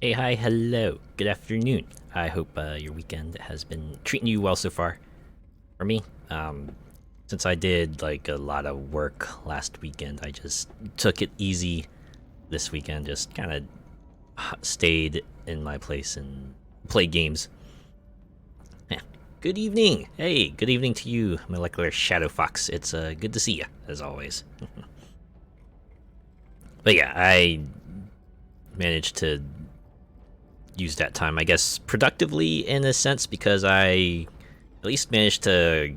Hey, hi, hello, good afternoon. I hope your weekend has been treating you well so far. For me, since I did like a lot of work last weekend, I just took it easy this weekend. Just kind of stayed in my place and played games. Yeah. Good evening. Hey, good evening to you, Molecular Shadow Fox. It's good to see you as always. But yeah, I managed to use that time, I guess, productively in a sense because I at least managed to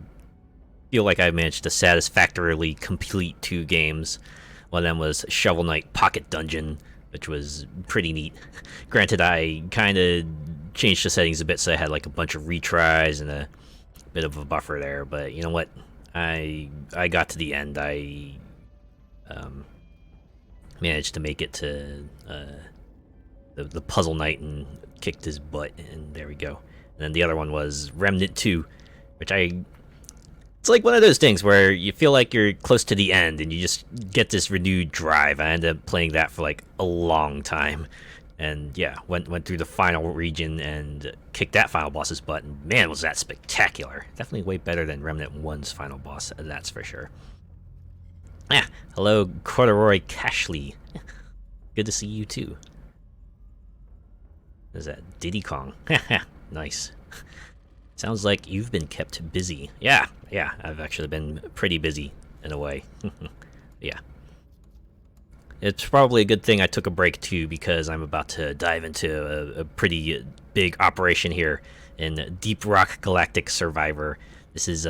feel like I managed to satisfactorily complete two games. One of them was Shovel Knight Pocket Dungeon, which was pretty neat. Granted, I kind of changed the settings a bit, so I had like a bunch of retries and a bit of a buffer there. But you know what? I got to the end. I um, managed to make it to the puzzle knight and kicked his butt, and there we go. And then the other one was Remnant 2, which it's like one of those things where you feel like you're close to the end and you just get this renewed drive. I ended up playing that for like a long time. And yeah, went through the final region and kicked that final boss's butt, and man, was that spectacular. Definitely way better than Remnant 1's final boss, that's for sure. Yeah, hello, Corduroy Cashley. Good to see you too. Is that Diddy Kong? Nice. Sounds like you've been kept busy. Yeah, I've actually been pretty busy in a way. Yeah. It's probably a good thing I took a break too, because I'm about to dive into a pretty big operation here in Deep Rock Galactic Survivor. This is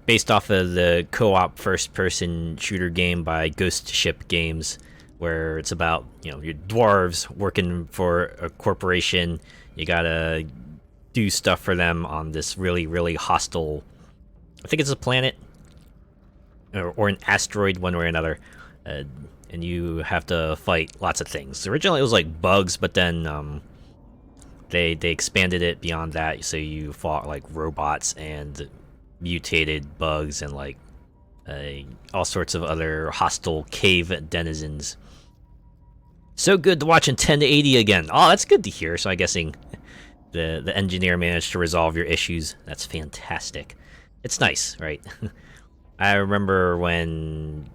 based off of the co-op first-person shooter game by Ghost Ship Games, where it's about, your dwarves working for a corporation. You gotta do stuff for them on this really, really hostile, I think it's a planet or an asteroid, one way or another, and you have to fight lots of things. Originally it was like bugs, but then they expanded it beyond that, so you fought like robots and mutated bugs and like all sorts of other hostile cave denizens. So good to watch in 1080 again. Oh, that's good to hear. So I'm guessing the engineer managed to resolve your issues. That's fantastic. It's nice, right? I remember when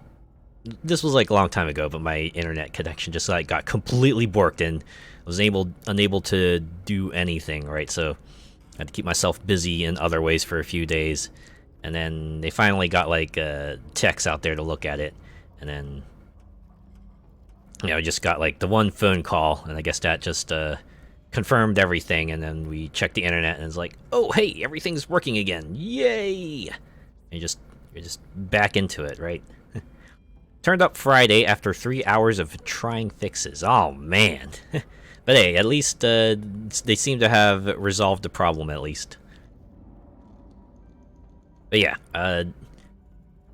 this was like a long time ago, but my internet connection just like got completely borked and was unable to do anything, right? So I had to keep myself busy in other ways for a few days, and then they finally got like techs out there to look at it, and then just got like the one phone call, and I guess that just confirmed everything. And then we checked the internet, and it's like, oh hey, everything's working again, yay! And you're just back into it, right? Turned up Friday after 3 hours of trying fixes. Oh man. But hey, at least they seem to have resolved the problem at least. But yeah,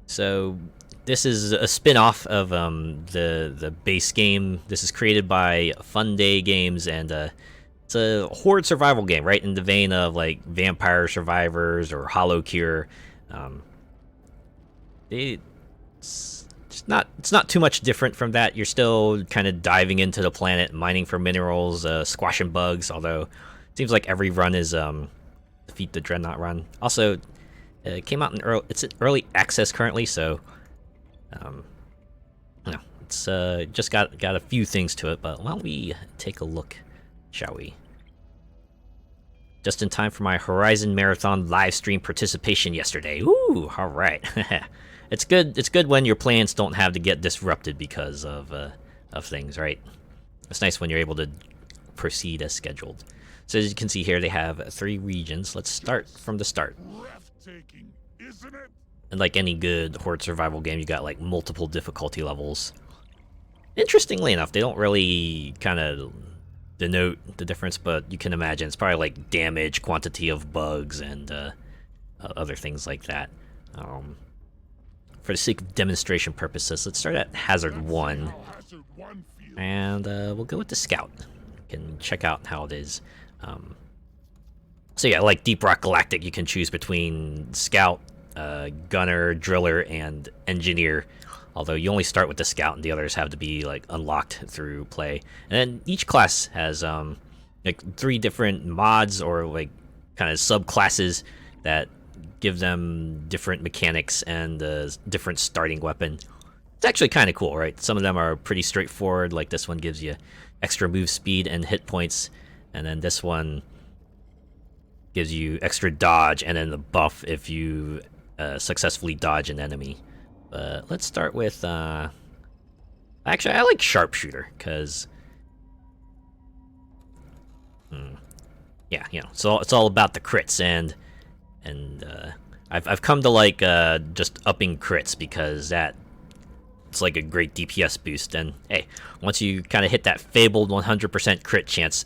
so this is a spin-off of the base game. This is created by Funday Games, and it's a horde survival game, right in the vein of like Vampire Survivors or Hollow Cure. It's not too much different from that. You're still kind of diving into the planet, mining for minerals, squashing bugs. Although it seems like every run is defeat the Dreadnought run. Also, it came out it's in early access currently, so it's just got a few things to it. But why don't we take a look, shall we? Just in time for my Horizon Marathon live stream participation yesterday. Ooh, all right. It's good when your plans don't have to get disrupted because of things, right? It's nice when you're able to proceed as scheduled. So as you can see here, they have 3 regions. Let's start from the start. Breathtaking, isn't it? And like any good horde survival game, you got like multiple difficulty levels. Interestingly enough, they don't really kind of denote the difference, but you can imagine it's probably like damage, quantity of bugs, and other things like that. For the sake of demonstration purposes, let's start at Hazard 1. And we'll go with the Scout. You can check out how it is. So yeah, like Deep Rock Galactic, you can choose between Scout, Gunner, Driller, and Engineer. Although you only start with the scout, and the others have to be like unlocked through play. And then each class has like 3 different mods or like kind of subclasses that give them different mechanics and different starting weapon. It's actually kind of cool, right? Some of them are pretty straightforward, like this one gives you extra move speed and hit points, and then this one gives you extra dodge and then the buff if you successfully dodge an enemy. Let's start with actually I like Sharpshooter because yeah, you know, so it's all about the crits, and I've come to like just upping crits because that it's like a great DPS boost. And hey, once you kind of hit that fabled 100% crit chance,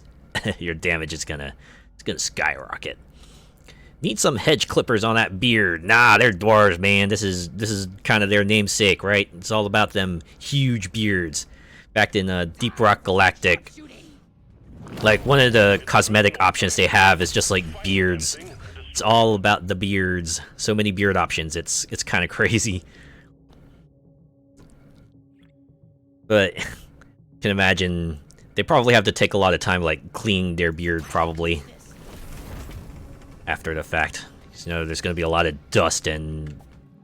your damage is gonna skyrocket. Need some hedge clippers on that beard. Nah, they're dwarves, man. This is kind of their namesake, right? It's all about them huge beards. Back in Deep Rock Galactic, like one of the cosmetic options they have is just like beards. It's all about the beards. So many beard options. It's kind of crazy. But you can imagine they probably have to take a lot of time like cleaning their beard probably after the fact. You know, there's going to be a lot of dust and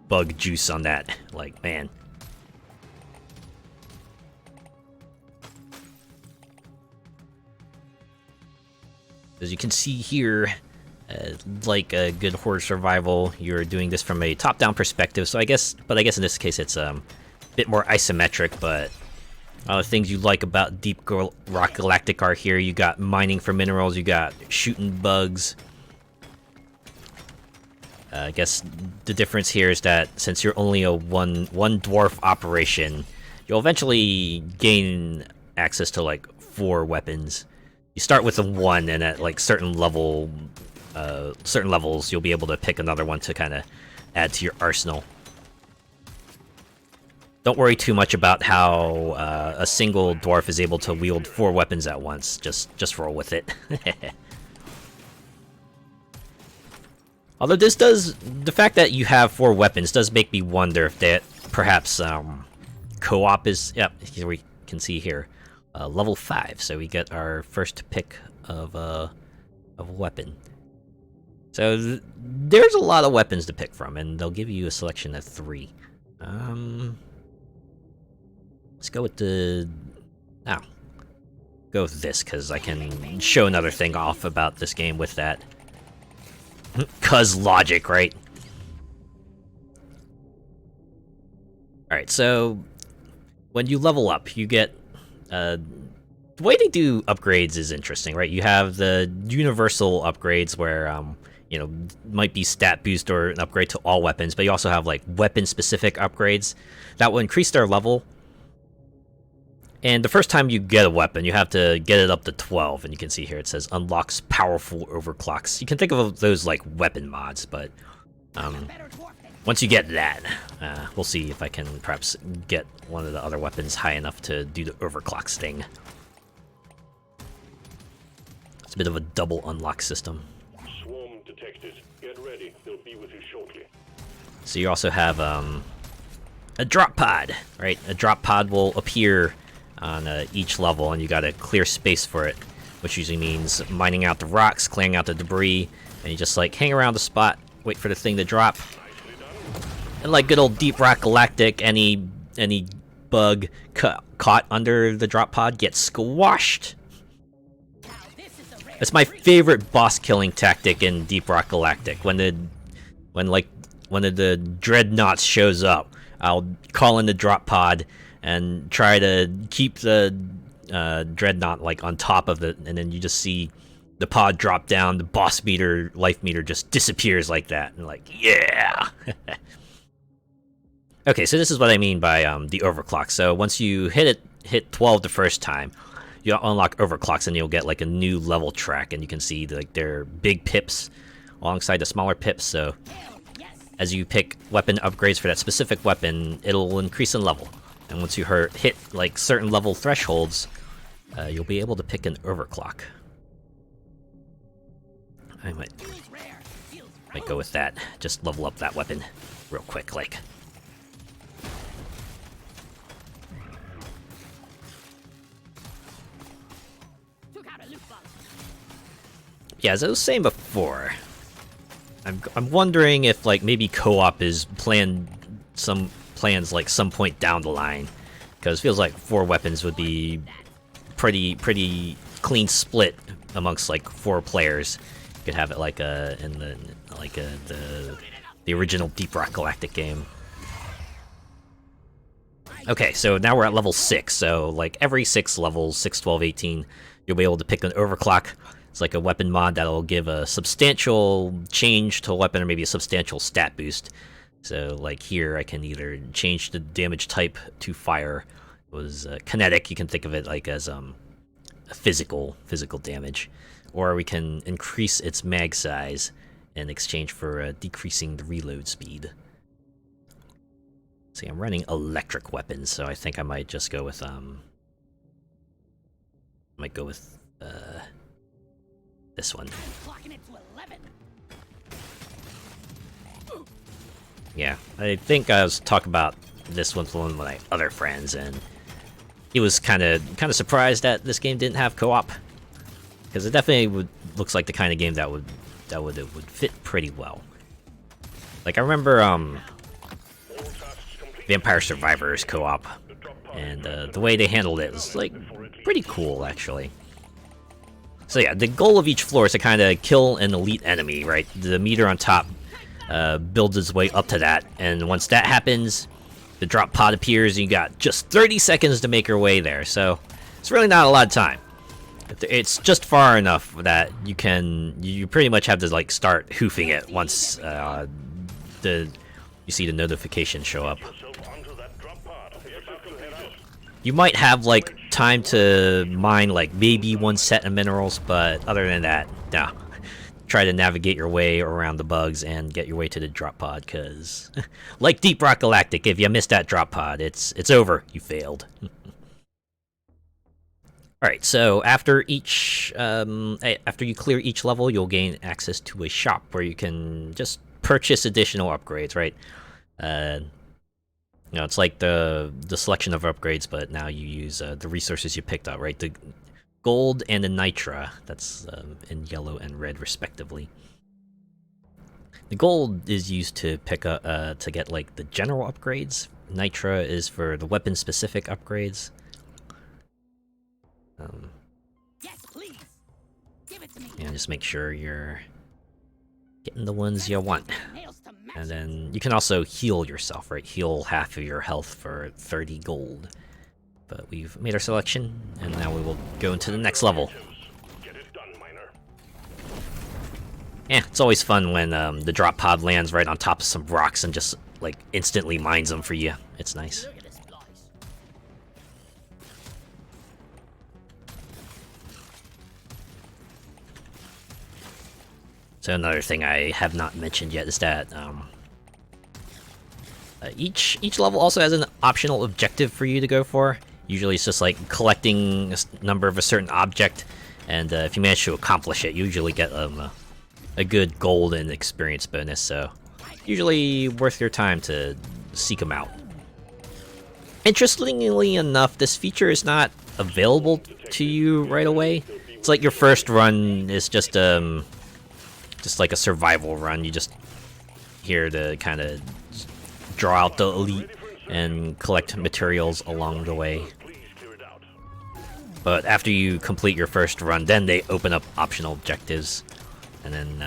bug juice on that. Like, man. As you can see here, like a good horde survival, you're doing this from a top-down perspective. So I guess in this case it's a bit more isometric. But things you like about Deep Rock Galactic are here. You got mining for minerals. You got shooting bugs. I guess the difference here is that since you're only a one dwarf operation, you'll eventually gain access to like 4 weapons. You start with a 1, and at like certain levels, you'll be able to pick another one to kind of add to your arsenal. Don't worry too much about how a single dwarf is able to wield 4 weapons at once. Just roll with it. Although the fact that you have 4 weapons does make me wonder if that perhaps co-op is. Yep, here we can see here, level 5. So we get our first pick of a weapon. So there's a lot of weapons to pick from, and they'll give you a selection of 3. Let's go with go with this because I can show another thing off about this game with that. Cuz logic, right? Alright, so when you level up, you get the way they do upgrades is interesting, right? You have the universal upgrades where you know, might be stat boost or an upgrade to all weapons, but you also have like weapon specific upgrades that will increase their level. And the first time you get a weapon, you have to get it up to 12, and you can see here it says unlocks powerful overclocks. You can think of those like weapon mods, but once you get that, we'll see if I can perhaps get one of the other weapons high enough to do the overclocks thing. It's a bit of a double unlock system. Swarm detected. Get ready. They'll be with you shortly. So you also have a drop pod, right? A drop pod will appear on each level, and you gotta clear space for it, which usually means mining out the rocks, clearing out the debris, and you just like hang around the spot, wait for the thing to drop. And like good old Deep Rock Galactic, any bug caught under the drop pod gets squashed. It's my favorite boss killing tactic in Deep Rock Galactic. When like one of the dreadnoughts shows up, I'll call in the drop pod and try to keep the dreadnought like on top of it, and then you just see the pod drop down, the boss meter, life meter just disappears like that, and like, yeah! Okay, so this is what I mean by the overclock. So once you hit 12 the first time, you unlock overclocks, and you'll get like a new level track, and you can see like their big pips alongside the smaller pips. So as you pick weapon upgrades for that specific weapon, it'll increase in level. And once you hit like certain level thresholds, you'll be able to pick an overclock. I might go with that. Just level up that weapon real quick, like. Yeah, as I was saying before, I'm wondering if like maybe co-op is plans like some point down the line, because it feels like 4 weapons would be pretty clean split amongst like 4 players. You could have it like the original Deep Rock Galactic game. Okay, so now we're at level 6, so like every 6 levels, 6, 12, 18, you'll be able to pick an overclock. It's like a weapon mod that'll give a substantial change to a weapon or maybe a substantial stat boost. So like here I can either change the damage type to fire. It was kinetic, you can think of it like as a physical damage. Or we can increase its mag size in exchange for decreasing the reload speed. See, I'm running electric weapons, so I think I might just go with this one. Yeah, I think I was talking about this one with one of my other friends, and he was kind of surprised that this game didn't have co-op, because it definitely looks like the kind of game that would fit pretty well. Like I remember Vampire Survivors co-op, and the way they handled it was like pretty cool actually. So yeah, the goal of each floor is to kind of kill an elite enemy, right? The meter on top builds its way up to that, and once that happens, the drop pod appears, and you got just 30 seconds to make your way there, so it's really not a lot of time. It's just far enough that you pretty much have to like start hoofing it once you see the notification show up. You might have like time to mine like maybe 1 set of minerals, but other than that, no. Try to navigate your way around the bugs and get your way to the drop pod, because like Deep Rock Galactic, if you missed that drop pod, it's over. You failed. Alright, so after you clear each level, you'll gain access to a shop where you can just purchase additional upgrades, right? You know, it's like the selection of upgrades, but now you use the resources you picked up, right? The gold and the nitra, that's in yellow and red respectively. The gold is used to pick up to get like the general upgrades. Nitra is for the weapon specific upgrades. Yes, please. Give it to me. And just make sure you're getting the ones you want. And then you can also heal yourself, right? Heal half of your health for 30 gold. But we've made our selection, and now we will go into the next level. Get it done, miner. Yeah, it's always fun when the drop pod lands right on top of some rocks and just like instantly mines them for you. It's nice. Look at this place. So another thing I have not mentioned yet is that each level also has an optional objective for you to go for. Usually it's just like collecting a number of a certain object, and if you manage to accomplish it, you usually get a good gold and experience bonus, so usually worth your time to seek them out. Interestingly enough, this feature is not available to you right away. It's like your first run is just like a survival run. You just here to kind of draw out the elite and collect materials along the way. But after you complete your first run, then they open up optional objectives, and then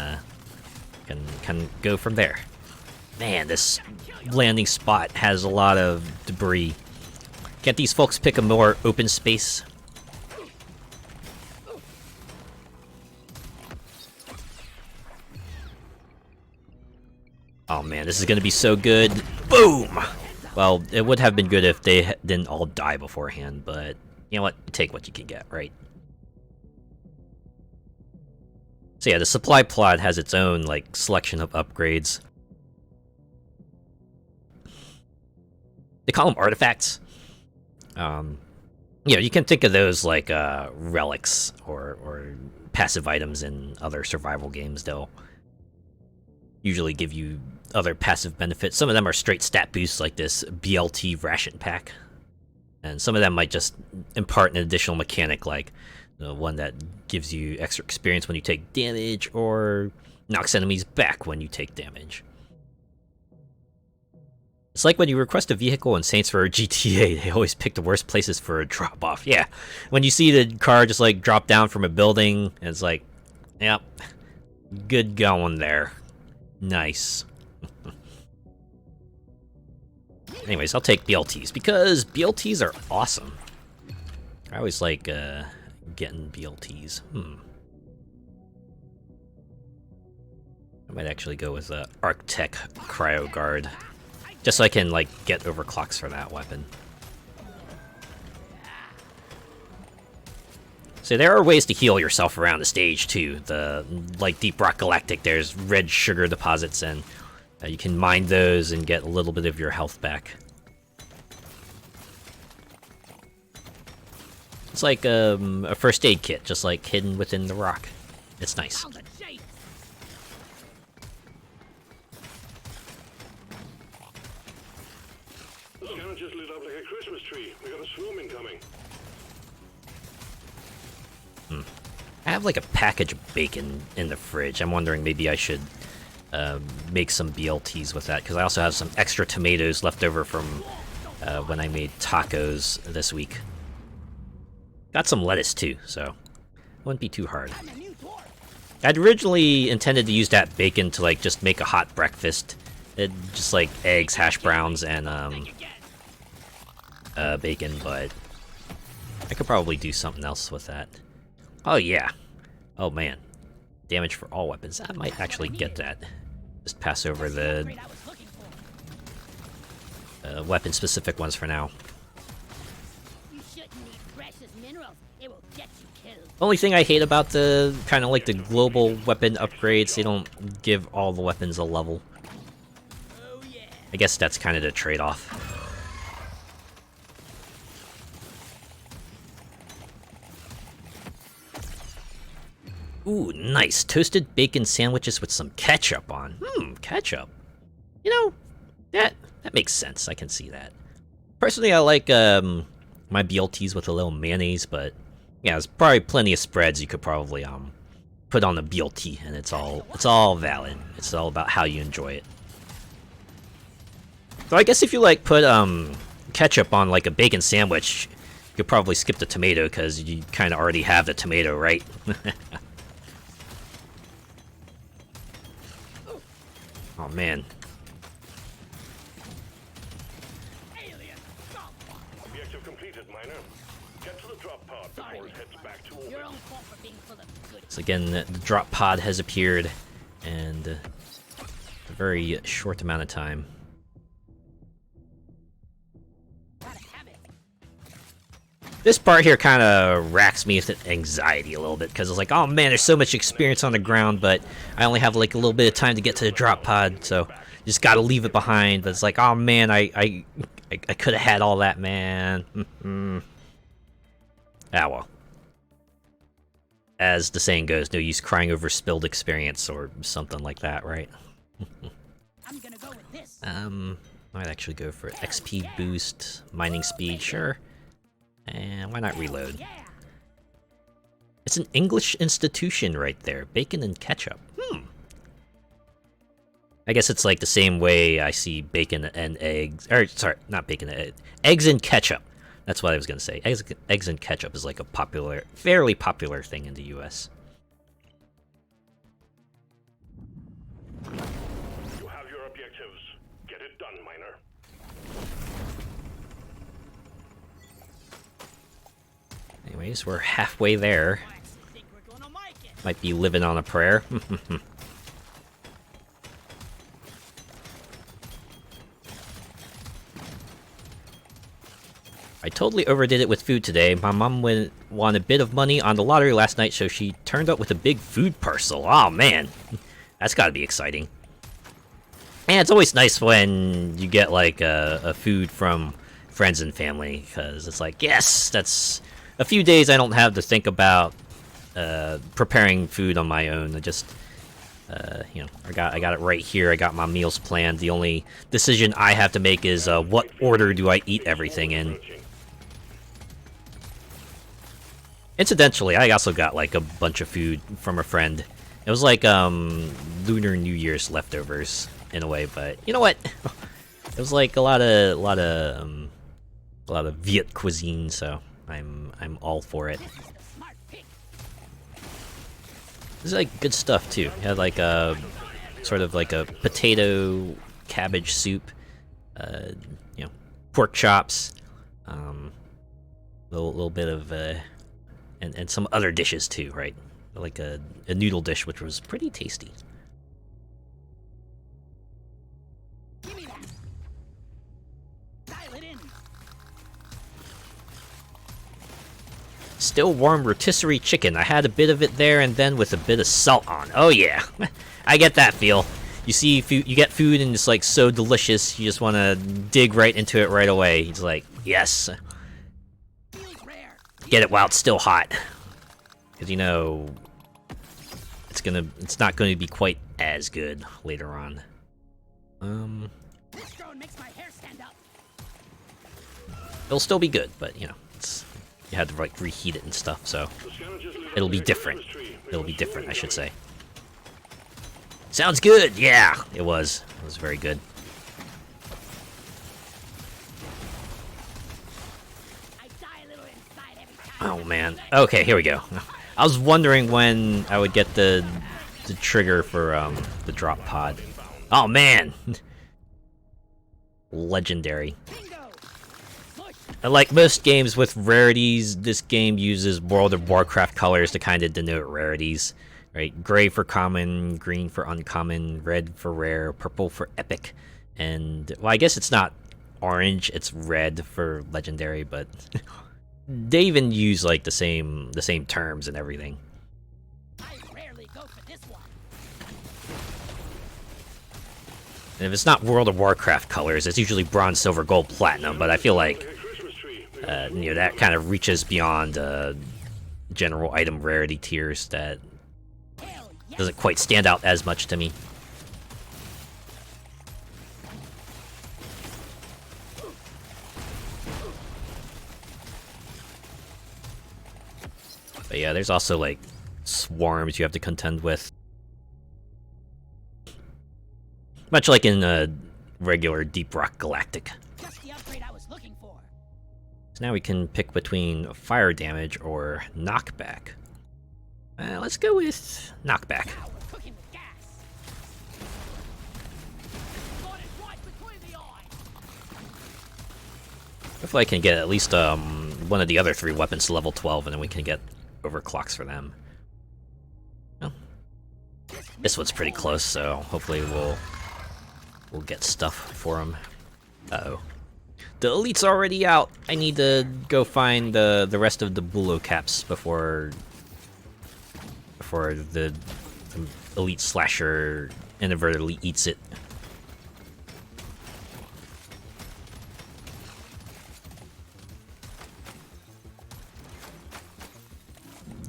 can go from there. Man, this landing spot has a lot of debris. Can't these folks pick a more open space? Oh man, this is gonna be so good. Boom! Well, it would have been good if they didn't all die beforehand, but you know what? Take what you can get, right? So yeah, the supply plot has its own like selection of upgrades. They call them artifacts. You know, you can think of those like relics or passive items in other survival games. They'll usually give you other passive benefits. Some of them are straight stat boosts, like this BLT ration pack, and some of them might just impart an additional mechanic, like one that gives you extra experience when you take damage, or knocks enemies back when you take damage. It's like when you request a vehicle in Saints Row GTA, they always pick the worst places for a drop-off. Yeah, when you see the car just like drop down from a building, and it's like, yep, good going there. Nice. Anyways, I'll take BLTs, because BLTs are awesome. I always like getting BLTs. I might actually go with Arctech Cryo Guard, just so I can like get overclocks for that weapon. So there are ways to heal yourself around the stage too. Like Deep Rock Galactic, there's red sugar deposits, and you can mine those and get a little bit of your health back. It's like a first aid kit, just like hidden within the rock. It's nice. Scanner just lit up like a Christmas tree. We got a swarm incoming. I have like a package of bacon in the fridge. I'm wondering maybe I should make some BLTs with that, because I also have some extra tomatoes left over from when I made tacos this week. Got some lettuce too, so wouldn't be too hard. I'd originally intended to use that bacon to like just make a hot breakfast. Just like eggs, hash browns, and bacon, but I could probably do something else with that. Oh yeah. Oh man. Damage for all weapons. I might actually get that. Just pass over the weapon-specific ones for now. Only thing I hate about the kind of like the global weapon upgrades, they don't give all the weapons a level. I guess that's kind of the trade-off. Ooh, nice. Toasted bacon sandwiches with some ketchup on. Ketchup. You know, that makes sense. I can see that. Personally, I like my BLTs with a little mayonnaise, but yeah, there's probably plenty of spreads you could probably put on a BLT, and it's all valid. It's all about how you enjoy it. So I guess if you like put ketchup on like a bacon sandwich, you could probably skip the tomato because you kind of already have the tomato, right? Oh man. Objective completed, Miner. Get to the drop pod before it heads back to orbit. So again, the drop pod has appeared, and a very short amount of time. This part here kind of racks me with anxiety a little bit, because it's like, oh man, there's so much experience on the ground, but I only have like a little bit of time to get to the drop pod, so just gotta leave it behind. But it's like, oh man, I could have had all that, man. Ah well. As the saying goes, no use crying over spilled experience, or something like that, right? I'm gonna go with this. I might actually go for XP boost, mining speed, sure. And why not reload? It's an English institution right there. Bacon and ketchup. I guess it's like the same way I see bacon and eggs. Or, sorry, not bacon and eggs. Eggs and ketchup. That's what I was going to say. Eggs and ketchup is like a popular, fairly popular thing in the US. You have your objectives. Get it done, Miner. Anyways, we're halfway there. Might be living on a prayer. I totally overdid it with food today. My mom won a bit of money on the lottery last night, so she turned up with a big food parcel. Oh man, that's gotta be exciting. And it's always nice when you get like a food from friends and family, because it's like, yes, that's a few days I don't have to think about preparing food on my own. I just, you know, I got it right here. I got my meals planned. The only decision I have to make is what order do I eat everything in. Incidentally, I also got like a bunch of food from a friend. It was like Lunar New Year's leftovers in a way, but you know what? It was like a lot of Viet cuisine, so I'm all for it. This is like good stuff too. It had like a sort of like a potato cabbage soup, you know, pork chops, little bit of and some other dishes too, right? Like a noodle dish, which was pretty tasty. Give me that. Dial it in. Still warm rotisserie chicken. I had a bit of it there, and then with a bit of salt on. Oh yeah, I get that feel. You see, food, you get food, and it's like so delicious. You just want to dig right into it right away. It's like, yes, Feels rare. get it while it's still hot, because you know it's not going to be quite as good later on. This drone makes my hair stand up. It'll still be good, but you know, you had to like reheat it and stuff, so it'll be different. It'll be different, I should say. Sounds good. Yeah, it was. It was very good. I die a little inside every time. Oh man. Okay, here we go. I was wondering when I would get the trigger for the drop pod. Oh man. Legendary. Bingo. Push. And like most games with rarities, this game uses World of Warcraft colors to kind of denote rarities. Right? Gray for common, green for uncommon, red for rare, purple for epic, and well, I guess it's not orange, it's red for legendary, but they even use like the same terms and everything. I rarely go for this one. And if it's not World of Warcraft colors, it's usually bronze, silver, gold, platinum, but I feel like you know, that kind of reaches beyond general item rarity tiers that Hell yes. doesn't quite stand out as much to me. But yeah, there's also like swarms you have to contend with. Much like in regular Deep Rock Galactic. Just the upgrade I was looking for. So now we can pick between fire damage or knockback. Let's go with knockback. Now we're cooking with gas. Got it right between the eyes. Hopefully I can get at least one of the other 3 weapons to level 12, and then we can get overclocks for them. Well, this one's pretty close, so hopefully we'll get stuff for him. Uh-oh. The elite's already out! I need to go find the rest of the Bough caps before the elite slasher inadvertently eats it.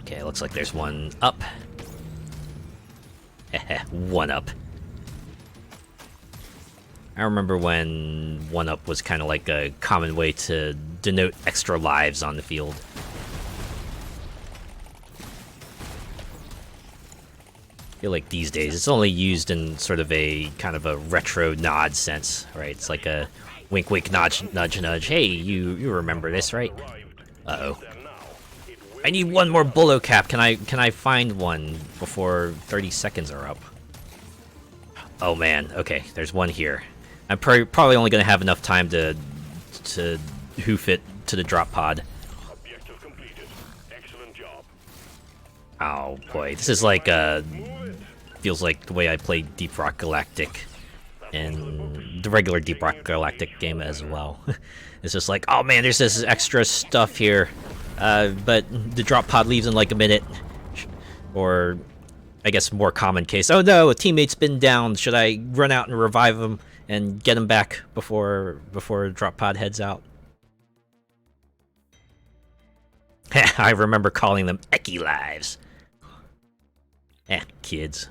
Okay, looks like there's one up. One up. I remember when one up was kind of like a common way to denote extra lives on the field. I feel like these days it's only used in sort of a kind of a retro nod sense, right? It's like a wink wink nudge nudge nudge. Hey, you remember this, right? Uh-oh. I need one more Bough cap. Can I find one before 30 seconds are up? Oh man, okay, there's one here. I'm probably only gonna have enough time to hoof it to the drop pod. Objective completed. Excellent job. Oh boy, this is like feels like the way I played Deep Rock Galactic and the regular Deep Rock Galactic game as well. It's just like, oh man, there's this extra stuff here, but the drop pod leaves in like a minute, or I guess more common case. Oh no, a teammate's been down. Should I run out and revive him and get him back before drop pod heads out? I remember calling them Eki lives. Kids.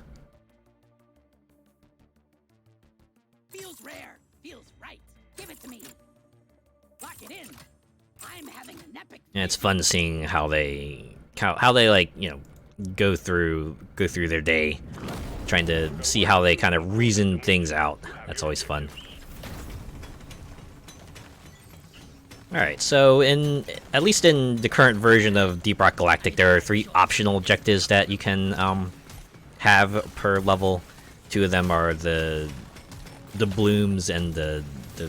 Feels rare. Feels right. Give it to me. Lock it in. I'm having an epic. And it's fun seeing how they how they like, you know, go through their day, trying to see how they kind of reason things out. That's always fun. Alright, so at least in the current version of Deep Rock Galactic, there are 3 optional objectives that you can have per level. 2 of them are the blooms and the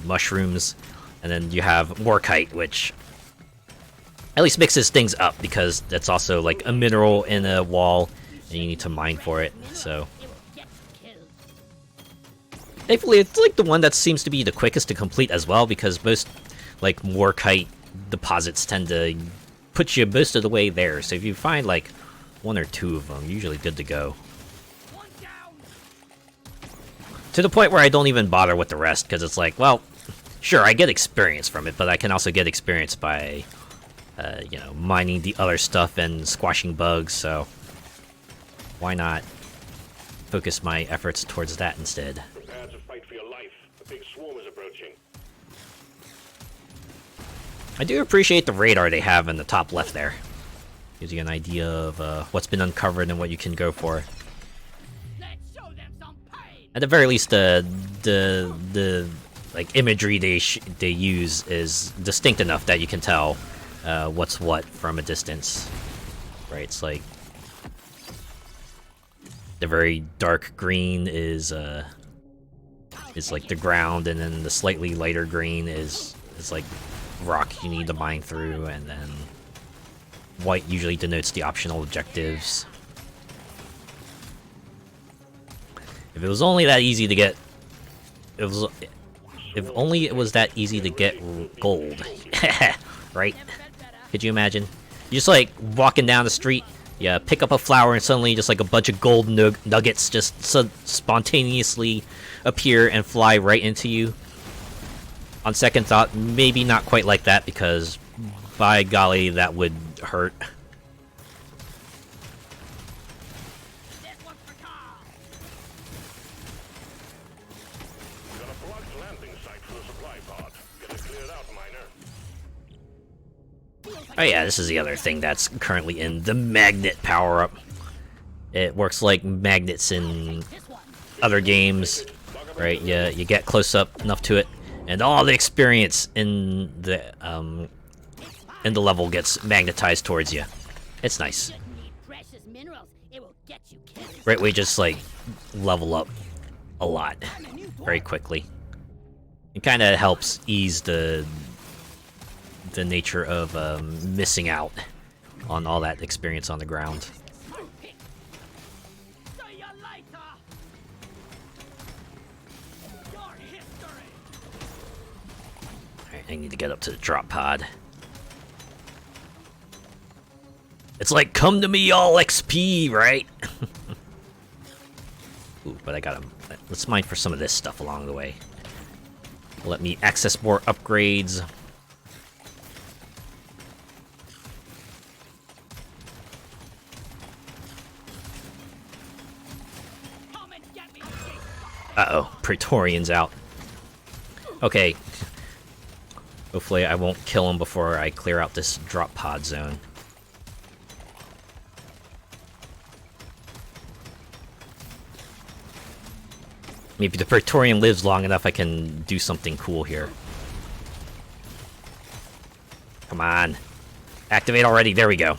mushrooms, and then you have Morkite, which at least mixes things up because that's also like a mineral in a wall, and you need to mine for it. So thankfully, it's like the one that seems to be the quickest to complete as well, because most like Morkite deposits tend to put you most of the way there. So if you find like 1 or 2 of them, you're usually good to go. To the point where I don't even bother with the rest, because it's like, well, sure, I get experience from it, but I can also get experience by, you know, mining the other stuff and squashing bugs, so why not focus my efforts towards that instead? Prepare to fight for your life. A big swarm is approaching. I do appreciate the radar they have in the top left there. Gives you an idea of what's been uncovered and what you can go for. At the very least, the like imagery they use is distinct enough that you can tell what's what from a distance. Right? It's like the very dark green is like the ground, and then the slightly lighter green is like rock you need to mine through, and then white usually denotes the optional objectives. If it was only that easy to get, if only it was that easy to get gold, right? Could you imagine? You're just like walking down the street, you pick up a flower, and suddenly just like a bunch of gold nuggets just spontaneously appear and fly right into you. On second thought, maybe not quite like that, because by golly, that would hurt. Oh yeah, this is the other thing that's currently in the magnet power-up. It works like magnets in other games, right? You get close up enough to it, and all the experience in the level gets magnetized towards you. It's nice. Right, we just like level up a lot very quickly. It kind of helps ease the nature of missing out on all that experience on the ground. Alright, I need to get up to the drop pod. It's like, come to me all XP, right? Ooh, but I gotta... Let's mine for some of this stuff along the way. Let me access more upgrades. Uh-oh, Praetorian's out. Okay. Hopefully I won't kill him before I clear out this drop pod zone. Maybe the Praetorian lives long enough, I can do something cool here. Come on. Activate already, there we go.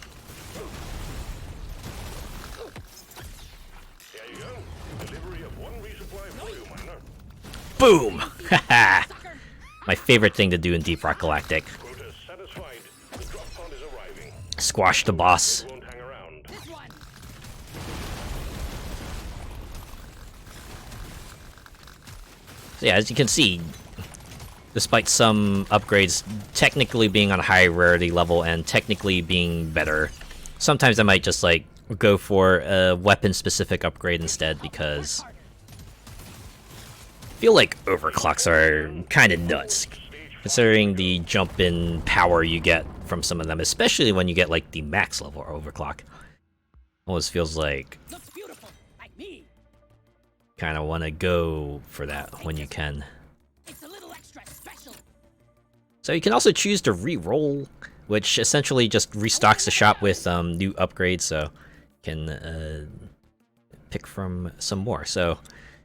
Boom! Haha! My favorite thing to do in Deep Rock Galactic. Squash the boss. So yeah, as you can see, despite some upgrades technically being on a high rarity level and technically being better, sometimes I might just like go for a weapon-specific upgrade instead, because I feel like overclocks are kind of nuts, considering the jump in power you get from some of them, especially when you get like the max level overclock. Almost feels like kind of want to go for that when you can. So you can also choose to re-roll which essentially just restocks the shop with new upgrades, so you can pick from some more. So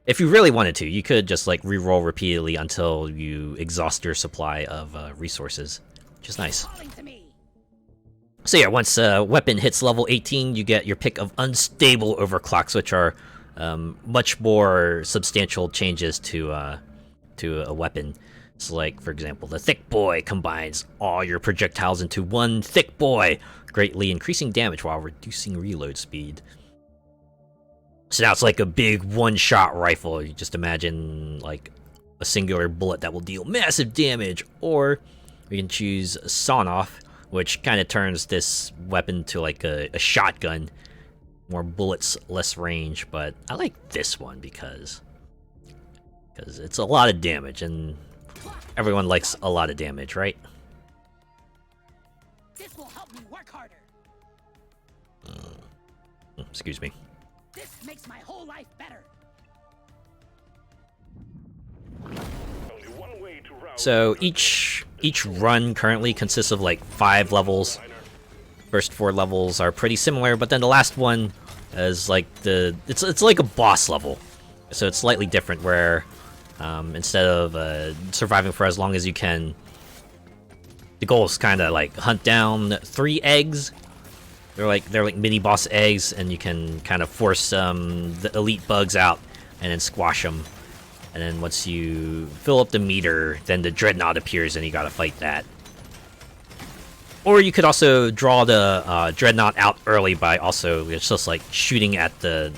if you really wanted to, you could just like re-roll repeatedly until you exhaust your supply of resources, which is nice. Calling to me. So yeah, once a weapon hits level 18, you get your pick of unstable overclocks, which are much more substantial changes to a weapon. So like, for example, the Thick Boy combines all your projectiles into one Thick Boy, greatly increasing damage while reducing reload speed. So now it's like a big one-shot rifle. You just imagine like a singular bullet that will deal massive damage, or we can choose Sawn-Off, which kind of turns this weapon to like a shotgun. More bullets, less range, but I like this one because it's a lot of damage, and everyone likes a lot of damage, right? This will help me work harder. Excuse me. This makes my whole life better. Only one way to rouse So each run currently consists of like 5 levels. First 4 levels are pretty similar, but then the last one is like it's like a boss level, so it's slightly different. Where instead of surviving for as long as you can, the goal is kind of like hunt down 3 eggs. They're like mini boss eggs, and you can kind of force the elite bugs out and then squash them. And then once you fill up the meter, then the dreadnought appears, and you gotta fight that. Or you could also draw the dreadnought out early by also just like shooting at the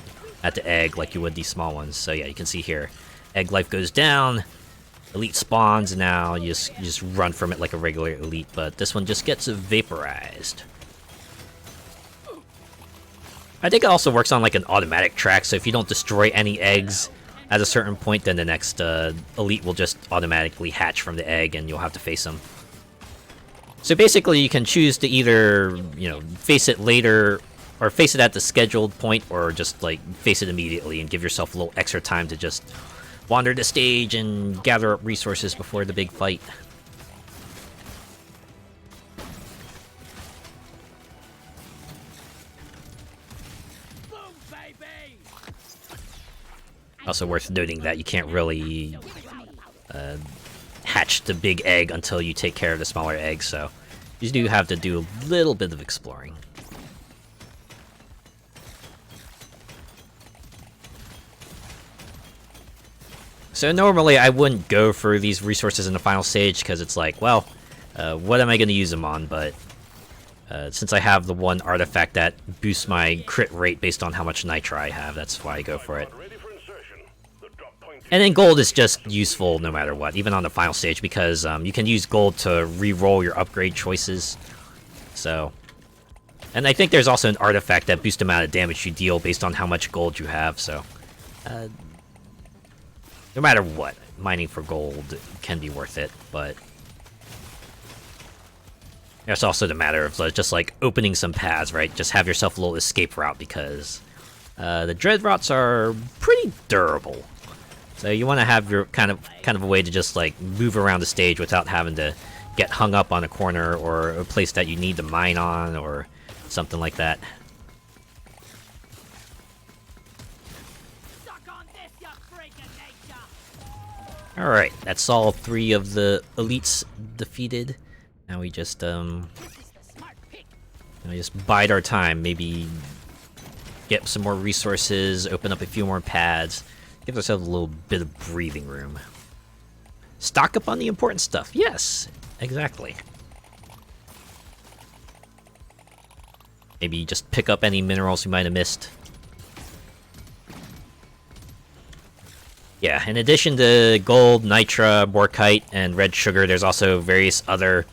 egg like you would these small ones. So yeah, you can see here, egg life goes down, elite spawns, and now you just run from it like a regular elite. But this one just gets vaporized. I think it also works on like an automatic track, so if you don't destroy any eggs at a certain point, then the next elite will just automatically hatch from the egg, and you'll have to face them. So basically, you can choose to either, face it later, or face it at the scheduled point, or just like face it immediately and give yourself a little extra time to just wander the stage and gather up resources before the big fight. Boom, baby. Also worth noting that you can't really hatch the big egg until you take care of the smaller eggs, so you do have to do a little bit of exploring. So normally I wouldn't go for these resources in the final stage, because it's like, well, what am I going to use them on? But since I have the one artifact that boosts my crit rate based on how much nitra I have, that's why I go for it. ready for insertion. The drop point And then gold is just useful no matter what, even on the final stage, because you can use gold to re-roll your upgrade choices. So, and I think there's also an artifact that boosts the amount of damage you deal based on how much gold you have, so no matter what, mining for gold can be worth it. But there's also the matter of just like opening some paths, right? Just have yourself a little escape route, because the dread routes are pretty durable. So you want to have your kind of a way to just like move around the stage without having to get hung up on a corner or a place that you need to mine on or something like that. Suck on this, you freak of nature. Alright, that's all 3 of the elites defeated. Now we just This is the smart pick. just bide our time, maybe get some more resources, open up a few more pads, give ourselves a little bit of breathing room. Stock up on the important stuff. Yes, exactly. Maybe just pick up any minerals we might have missed. Yeah, in addition to gold, nitra, borkite, and red sugar, there's also various other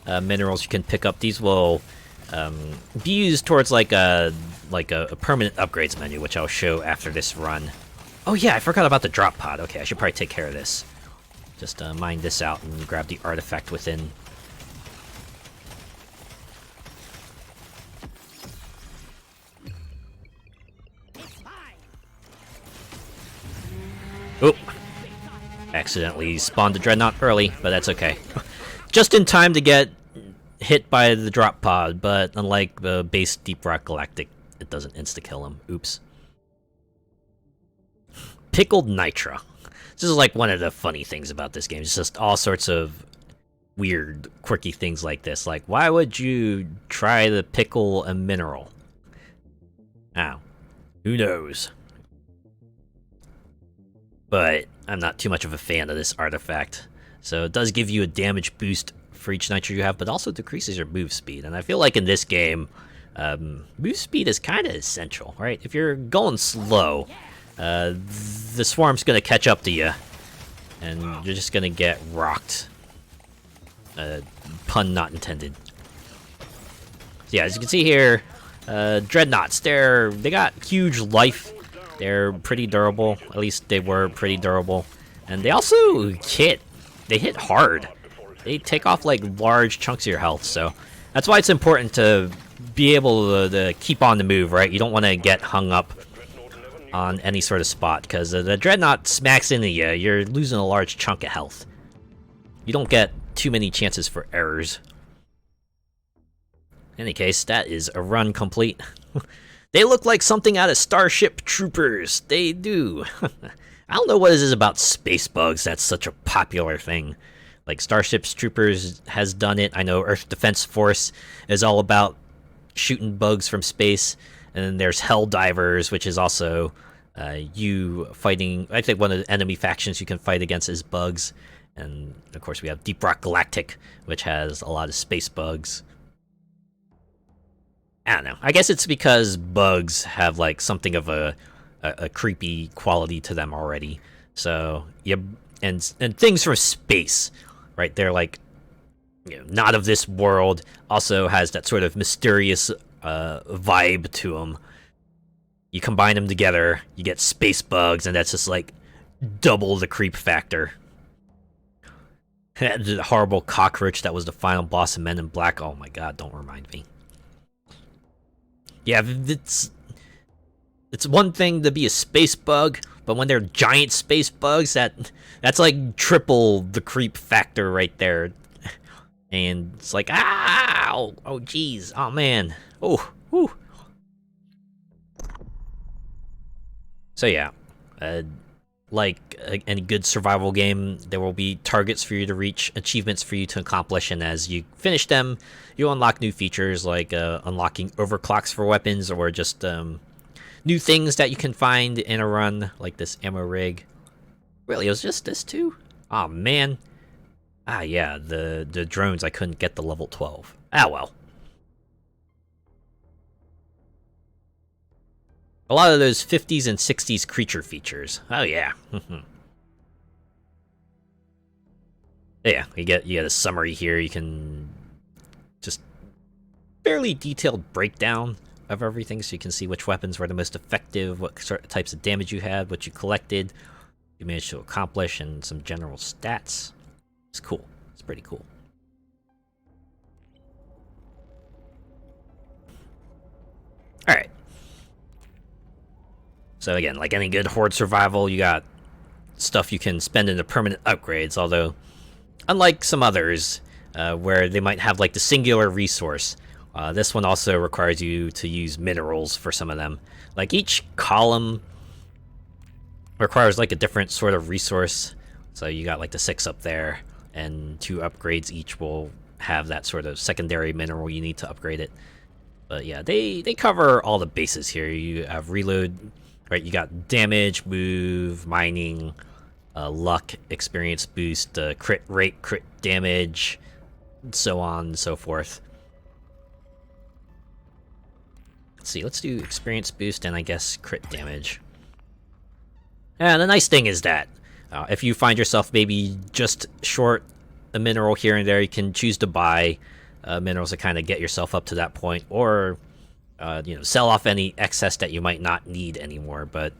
minerals you can pick up. These will be used towards like a permanent upgrades menu, which I'll show after this run. Oh yeah, I forgot about the drop pod. Okay, I should probably take care of this. Just mine this out and grab the artifact within. It's mine. Oop! Accidentally spawned the dreadnought early, but that's okay. Just in time to get hit by the drop pod, but unlike the base Deep Rock Galactic, it doesn't insta-kill him. Oops. Pickled Nitra. This is like one of the funny things about this game. It's just all sorts of weird, quirky things like this. Like, why would you try to pickle a mineral? Ow. Who knows? But I'm not too much of a fan of this artifact. So it does give you a damage boost for each nitro you have, but also decreases your move speed. And I feel like in this game, move speed is kind of essential, right? If you're going slow, the swarm's going to catch up to you, and you're just going to get rocked. Pun not intended. So yeah, as you can see here, dreadnoughts, they got huge life. They're pretty durable. At least they were pretty durable. And they also hit. They hit hard. They take off like large chunks of your health. So that's why it's important to be able to keep on the move, right? You don't want to get hung up on any sort of spot, because the dreadnought smacks into you. You're losing a large chunk of health. You don't get too many chances for errors. In any case, that is a run complete. They look like something out of Starship Troopers. They do. I don't know what it is about space bugs that's such a popular thing. Like, Starship Troopers has done it. I know Earth Defense Force is all about shooting bugs from space. And then there's Helldivers, which is also you fighting... I think one of the enemy factions you can fight against is bugs. And, of course, we have Deep Rock Galactic, which has a lot of space bugs. I don't know. I guess it's because bugs have, like, something of a creepy quality to them already. So, yeah, and things from space, right? They're, like, you know, not of this world. Also has that sort of mysterious vibe to them. You combine them together, you get space bugs, and that's just, like, double the creep factor. The horrible cockroach that was the final boss of Men in Black. Oh my god, don't remind me. Yeah, it's one thing to be a space bug, but when they're giant space bugs, that's like triple the creep factor right there. And it's like, ow! Oh, jeez. Oh, man. Oh, whew. So, yeah. Like any good survival game, there will be targets for you to reach, achievements for you to accomplish, and as you finish them, you unlock new features like unlocking overclocks for weapons, or just new things that you can find in a run, like this ammo rig. Really, it was just this too? Oh man. Ah yeah, the drones, I couldn't get the level 12. Ah well. A lot of those 50s and 60s creature features. Oh yeah. Yeah, you get a summary here. You can just fairly detailed breakdown of everything, so you can see which weapons were the most effective, what sort of types of damage you had, what you collected, you managed to accomplish, and some general stats. It's cool. It's pretty cool. All right. So again, like any good horde survival, you got stuff you can spend into permanent upgrades, although unlike some others, where they might have like the singular resource, this one also requires you to use minerals for some of them. Like each column requires like a different sort of resource. So you got like the 6 up there, and 2 upgrades each will have that sort of secondary mineral you need to upgrade it. But yeah, they cover all the bases here. You have reload. Right, you got damage, move, mining, luck, experience boost, crit rate, crit damage, so on and so forth. Let's see, let's do experience boost and I guess crit damage. And the nice thing is that if you find yourself maybe just short a mineral here and there, you can choose to buy minerals to kind of get yourself up to that point, or sell off any excess that you might not need anymore. But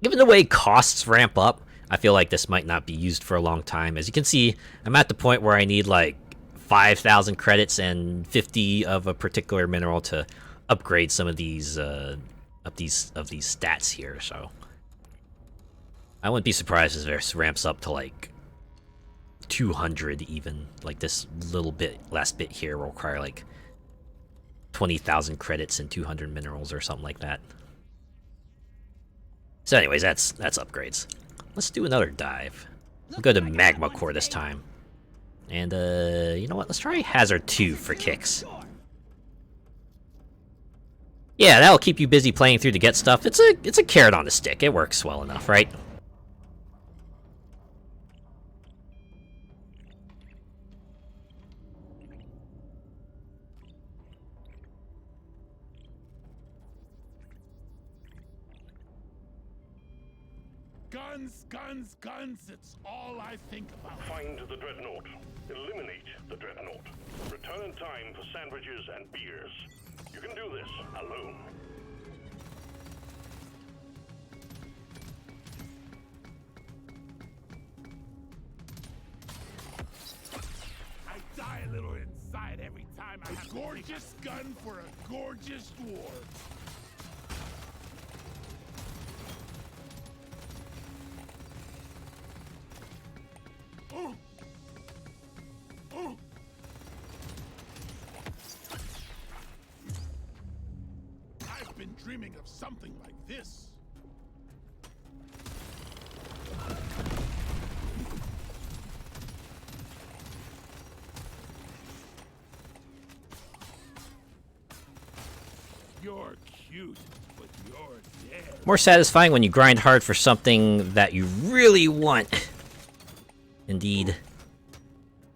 given the way costs ramp up, I feel like this might not be used for a long time. As you can see, I'm at the point where I need like 5,000 credits and 50 of a particular mineral to upgrade some of these stats here. So I wouldn't be surprised if this ramps up to like 200 even. Like this little bit, last bit here will require like 20,000 credits and 200 minerals or something like that. So anyways, that's upgrades. Let's do another dive. We'll go to Magma Core this time. And you know what? Let's try Hazard 2 for kicks. Yeah, that'll keep you busy playing through to get stuff. It's a carrot on a stick. It works well enough, right? Guns, guns, guns. It's all I think about. Find the dreadnought. Eliminate the dreadnought. Return in time for sandwiches and beers. You can do this alone. I die a little inside every time I have a gorgeous gun for a gorgeous dwarf. Oh. Oh. I've been dreaming of something like this. You're cute, but you're dead. More satisfying when you grind hard for something that you really want. Indeed.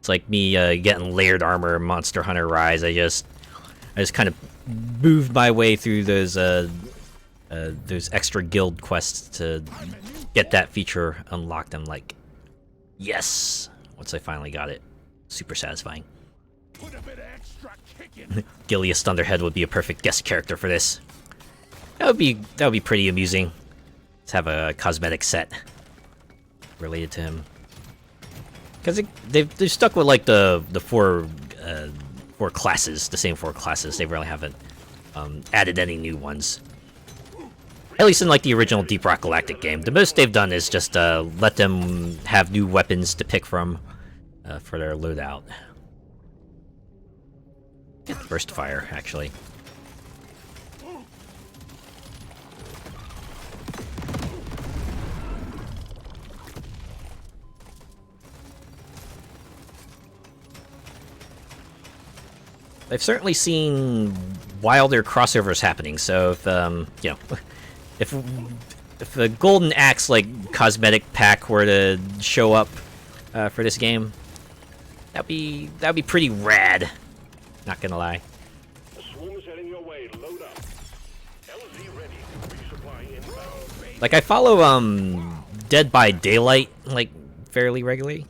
It's like me getting layered armor in Monster Hunter Rise. I just kind of moved my way through those extra guild quests to get that feature unlocked. I'm like, yes! Once I finally got it. Super satisfying. Put a bit of extra kick in. Gilius Thunderhead would be a perfect guest character for this. That would be pretty amusing. Let's have a cosmetic set related to him. Because they've stuck with like the four classes, the same 4 classes. They really haven't added any new ones. At least in like the original Deep Rock Galactic game. The most they've done is just let them have new weapons to pick from for their loadout. Get burst fire, actually. I've certainly seen wilder crossovers happening. So if you know, if a golden axe like cosmetic pack were to show up for this game, that'd be pretty rad. Not gonna lie. The swarm is heading your way. Load up. LZ ready. Resupply inbound. Like I follow Dead by Daylight like fairly regularly.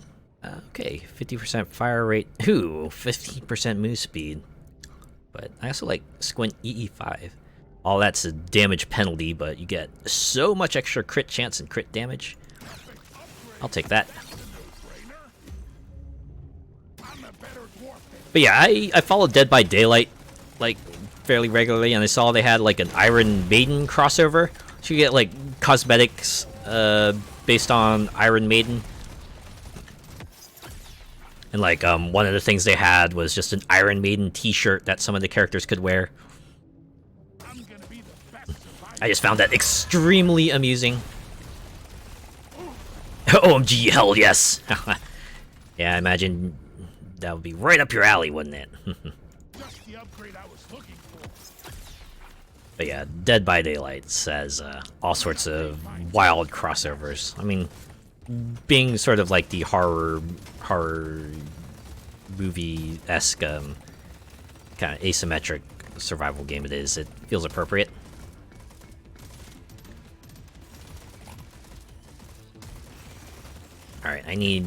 Okay, 50% fire rate. Ooh, 15% move speed. But I also like Squint EE5. All that's a damage penalty, but you get so much extra crit chance and crit damage. I'll take that. But yeah, I follow Dead by Daylight like fairly regularly, and I saw they had like an Iron Maiden crossover. So you get like cosmetics based on Iron Maiden. And like one of the things they had was just an Iron Maiden t-shirt that some of the characters could wear. I just found that extremely amusing. OMG, hell yes! Yeah, I imagine that would be right up your alley, wouldn't it? Just the upgrade I was looking for. But yeah, Dead by Daylight says all sorts of wild crossovers. I mean, being sort of like the horror movie-esque kind of asymmetric survival game it feels appropriate. Alright, I need...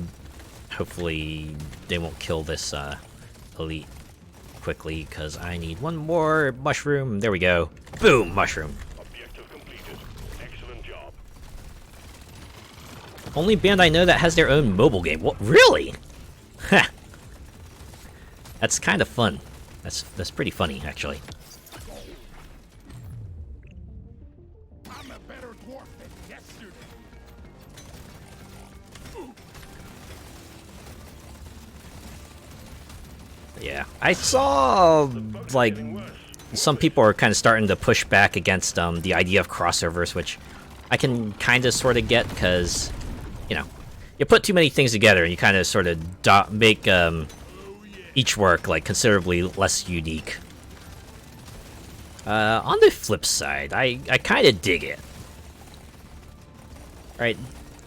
Hopefully they won't kill this elite quickly, because I need one more mushroom. There we go. Boom! Mushroom. Objective completed. Excellent job. Only band I know that has their own mobile game. What? Really? Ha! That's kind of fun. That's pretty funny, actually. I'm a better dwarf than yesterday. Yeah, I saw like some people are kind of starting to push back against the idea of crossovers, which I can kind of sort of get because, you know, you put too many things together and you kind of sort of make each work like considerably less unique. On the flip side, I kind of dig it. Right,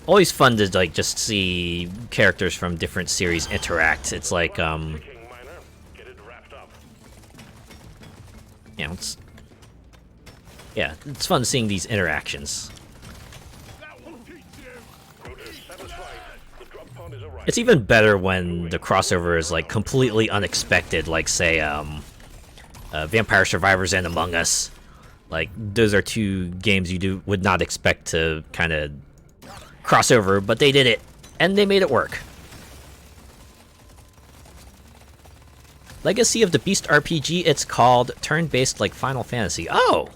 always fun to like just see characters from different series interact. It's like King Miner, get it wrapped up. you know, it's fun seeing these interactions. That will teach you. Rotor satisfied. The drop pod is arriving. It's even better when the crossover is like completely unexpected, like say Vampire Survivors and Among Us. Like those are two games you would not expect to kind of crossover, but they did it and they made it work. Legacy of the Beast RPG, it's called, turn-based like Final Fantasy. Oh!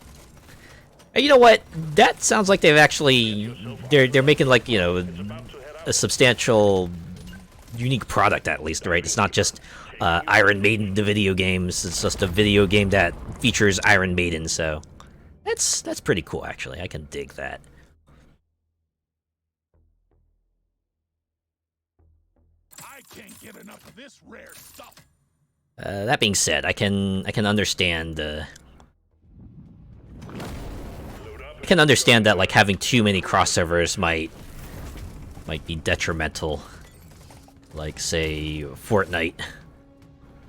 You know what? That sounds like they've actually... They're making, like, you know, a substantial, unique product, at least, right? It's not just Iron Maiden, the video games. It's just a video game that features Iron Maiden, so... That's pretty cool, actually. I can dig that. I can't get enough of this rare stuff. That being said, I can understand that like having too many crossovers might be detrimental. Like say Fortnite.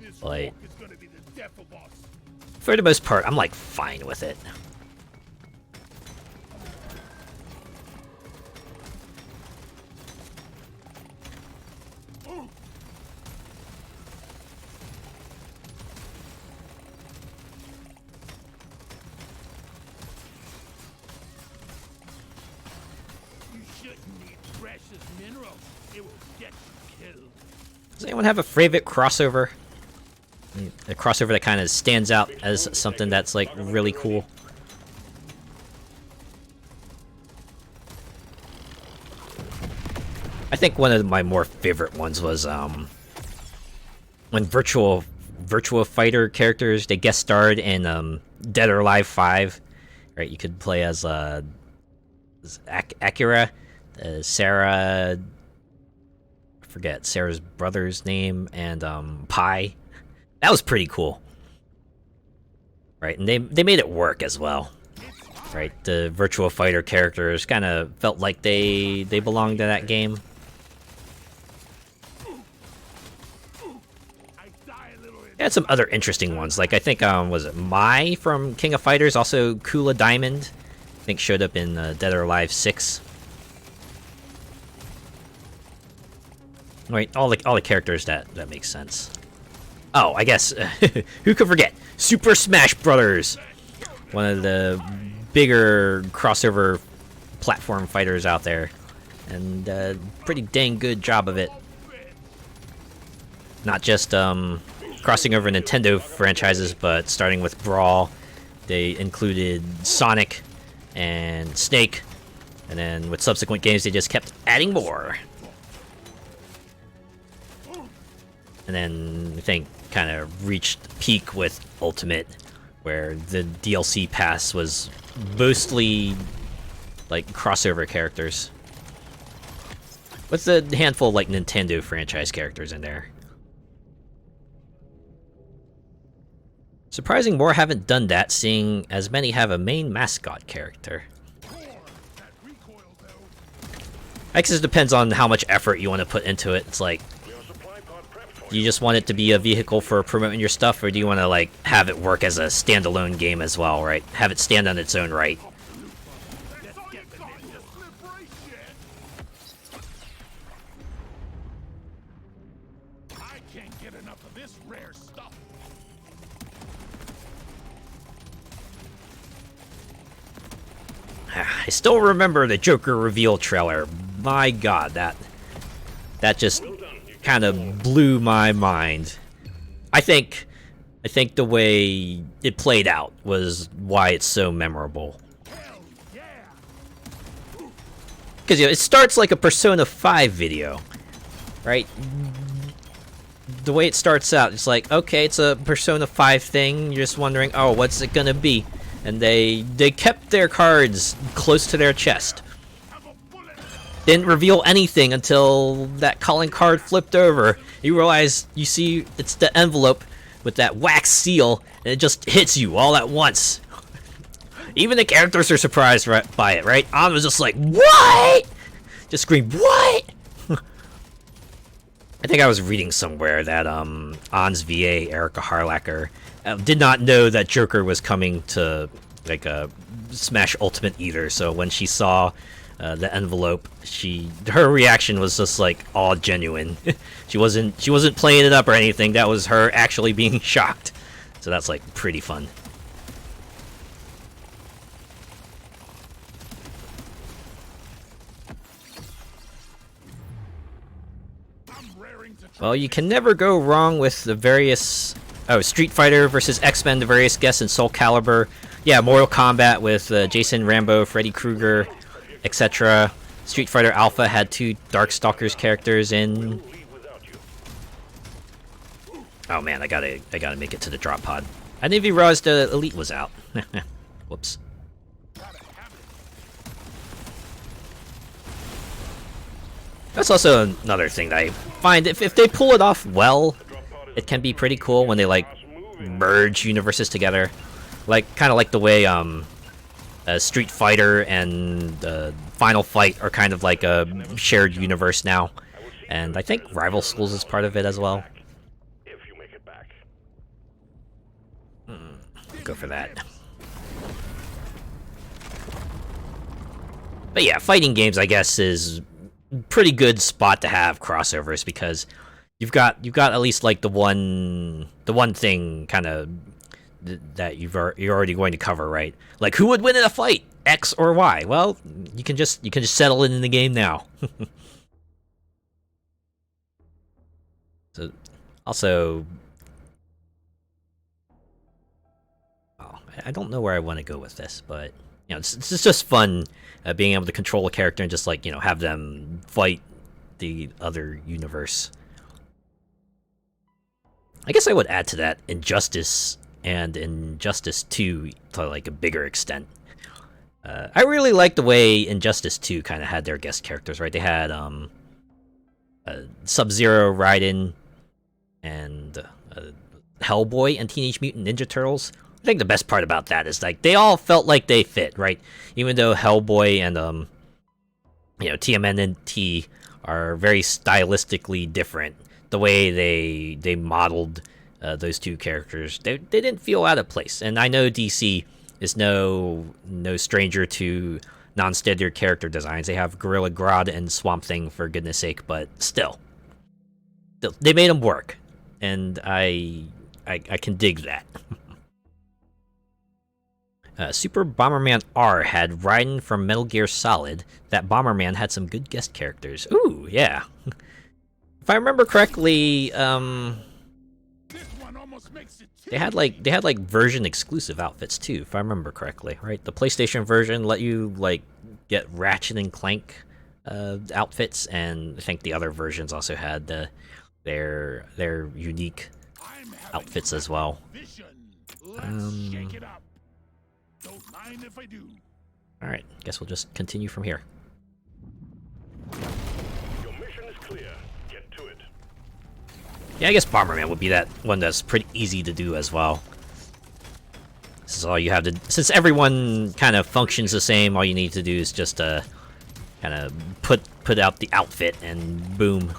This Like walk is gonna be the death of us. for the most part, I'm like fine with it. You shouldn't need precious minerals. It will get you killed. Does anyone have a favorite crossover? A crossover that kind of stands out as something that's like really cool. I think one of my more favorite ones was when virtual fighter characters, they guest starred in Dead or Alive 5. Right, you could play as Akira, Sarah. I forget Sarah's brother's name, and Pi. That was pretty cool. Right, and they made it work as well. Right, the virtual fighter characters kind of felt like they belonged to that game. They had some other interesting ones, like I think was it Mai from King of Fighters, also Kula Diamond, I think showed up in Dead or Alive 6. Right, all the characters that makes sense. Oh, I guess who could forget Super Smash Brothers, one of the bigger crossover platform fighters out there, and pretty dang good job of it. Not just crossing over Nintendo franchises, but starting with Brawl, they included Sonic and Snake, and then with subsequent games they just kept adding more. And then I think kind of reached peak with Ultimate, where the DLC pass was mostly like crossover characters, with a handful of like Nintendo franchise characters in there. Surprising more haven't done that, seeing as many have a main mascot character. I guess it depends on how much effort you want to put into it. It's like, do you just want it to be a vehicle for promoting your stuff, or do you want to like have it work as a standalone game as well, right? Have it stand on its own right. I can't get enough of this rare stuff. I still remember the Joker reveal trailer. My god, that just kind of blew my mind. I think the way it played out was why it's so memorable. Because you know, it starts like a Persona 5 video, right? the way it starts out, it's like, okay, it's a Persona 5 thing. You're just wondering, oh, what's it gonna be? And they kept their cards close to their chest. Didn't reveal anything until that calling card flipped over. You realize, you see, it's the envelope with that wax seal, and it just hits you all at once. Even the characters are surprised by it, right? An was just like, what? Just screamed, what? I think I was reading somewhere that An's VA, Erica Harlacher, did not know that Joker was coming to like Smash Ultimate either. So when she saw the envelope, her reaction was just like all genuine. she wasn't playing it up or anything. That was her actually being shocked. So that's like pretty fun. Well, you can never go wrong with the various... Oh, Street Fighter versus X-Men, the various guests in Soul Calibur. Yeah, Mortal Kombat with Jason, Rambo, Freddy Krueger, etc. Street Fighter Alpha had 2 Darkstalkers characters in... Oh man, I gotta make it to the drop pod. I didn't even realize the Elite was out. Whoops. That's also another thing that I find, if they pull it off well, it can be pretty cool when they like merge universes together, like kind of like the way Street Fighter and Final Fight are kind of like a shared universe now, and I think Rival Schools is part of it as well. Go for that. But yeah, fighting games, I guess, is pretty good spot to have crossovers, because you've got at least like the one thing kind of that you're already going to cover, right? Like, who would win in a fight, X or Y? Well, you can just settle it in the game now. So also, oh, I don't know where I want to go with this, but you know, it's just fun being able to control a character and just like, you know, have them fight the other universe. I guess I would add to that Injustice and Injustice 2 to like a bigger extent. I really like the way Injustice 2 kind of had their guest characters, right? They had Sub-Zero, Raiden, and Hellboy and Teenage Mutant Ninja Turtles. I think the best part about that is like they all felt like they fit, right? Even though Hellboy and you know, TMNT are very stylistically different, the way they modeled those two characters, they didn't feel out of place. And I know DC is no stranger to non-standard character designs. They have Gorilla Grodd and Swamp Thing, for goodness sake, but still, they made them work, and I can dig that. Super Bomberman R had Raiden from Metal Gear Solid. That Bomberman had some good guest characters. Ooh, yeah. If I remember correctly, they had like version exclusive outfits too, if I remember correctly, right? The PlayStation version let you like get Ratchet and Clank outfits, and I think the other versions also had their unique outfits as well. Don't mind if I do. Alright, guess we'll just continue from here. Your mission is clear. Get to it. Yeah, I guess Bomberman would be that one that's pretty easy to do as well. This is all you have to... Since everyone kind of functions the same, all you need to do is just kind of put out the outfit and boom.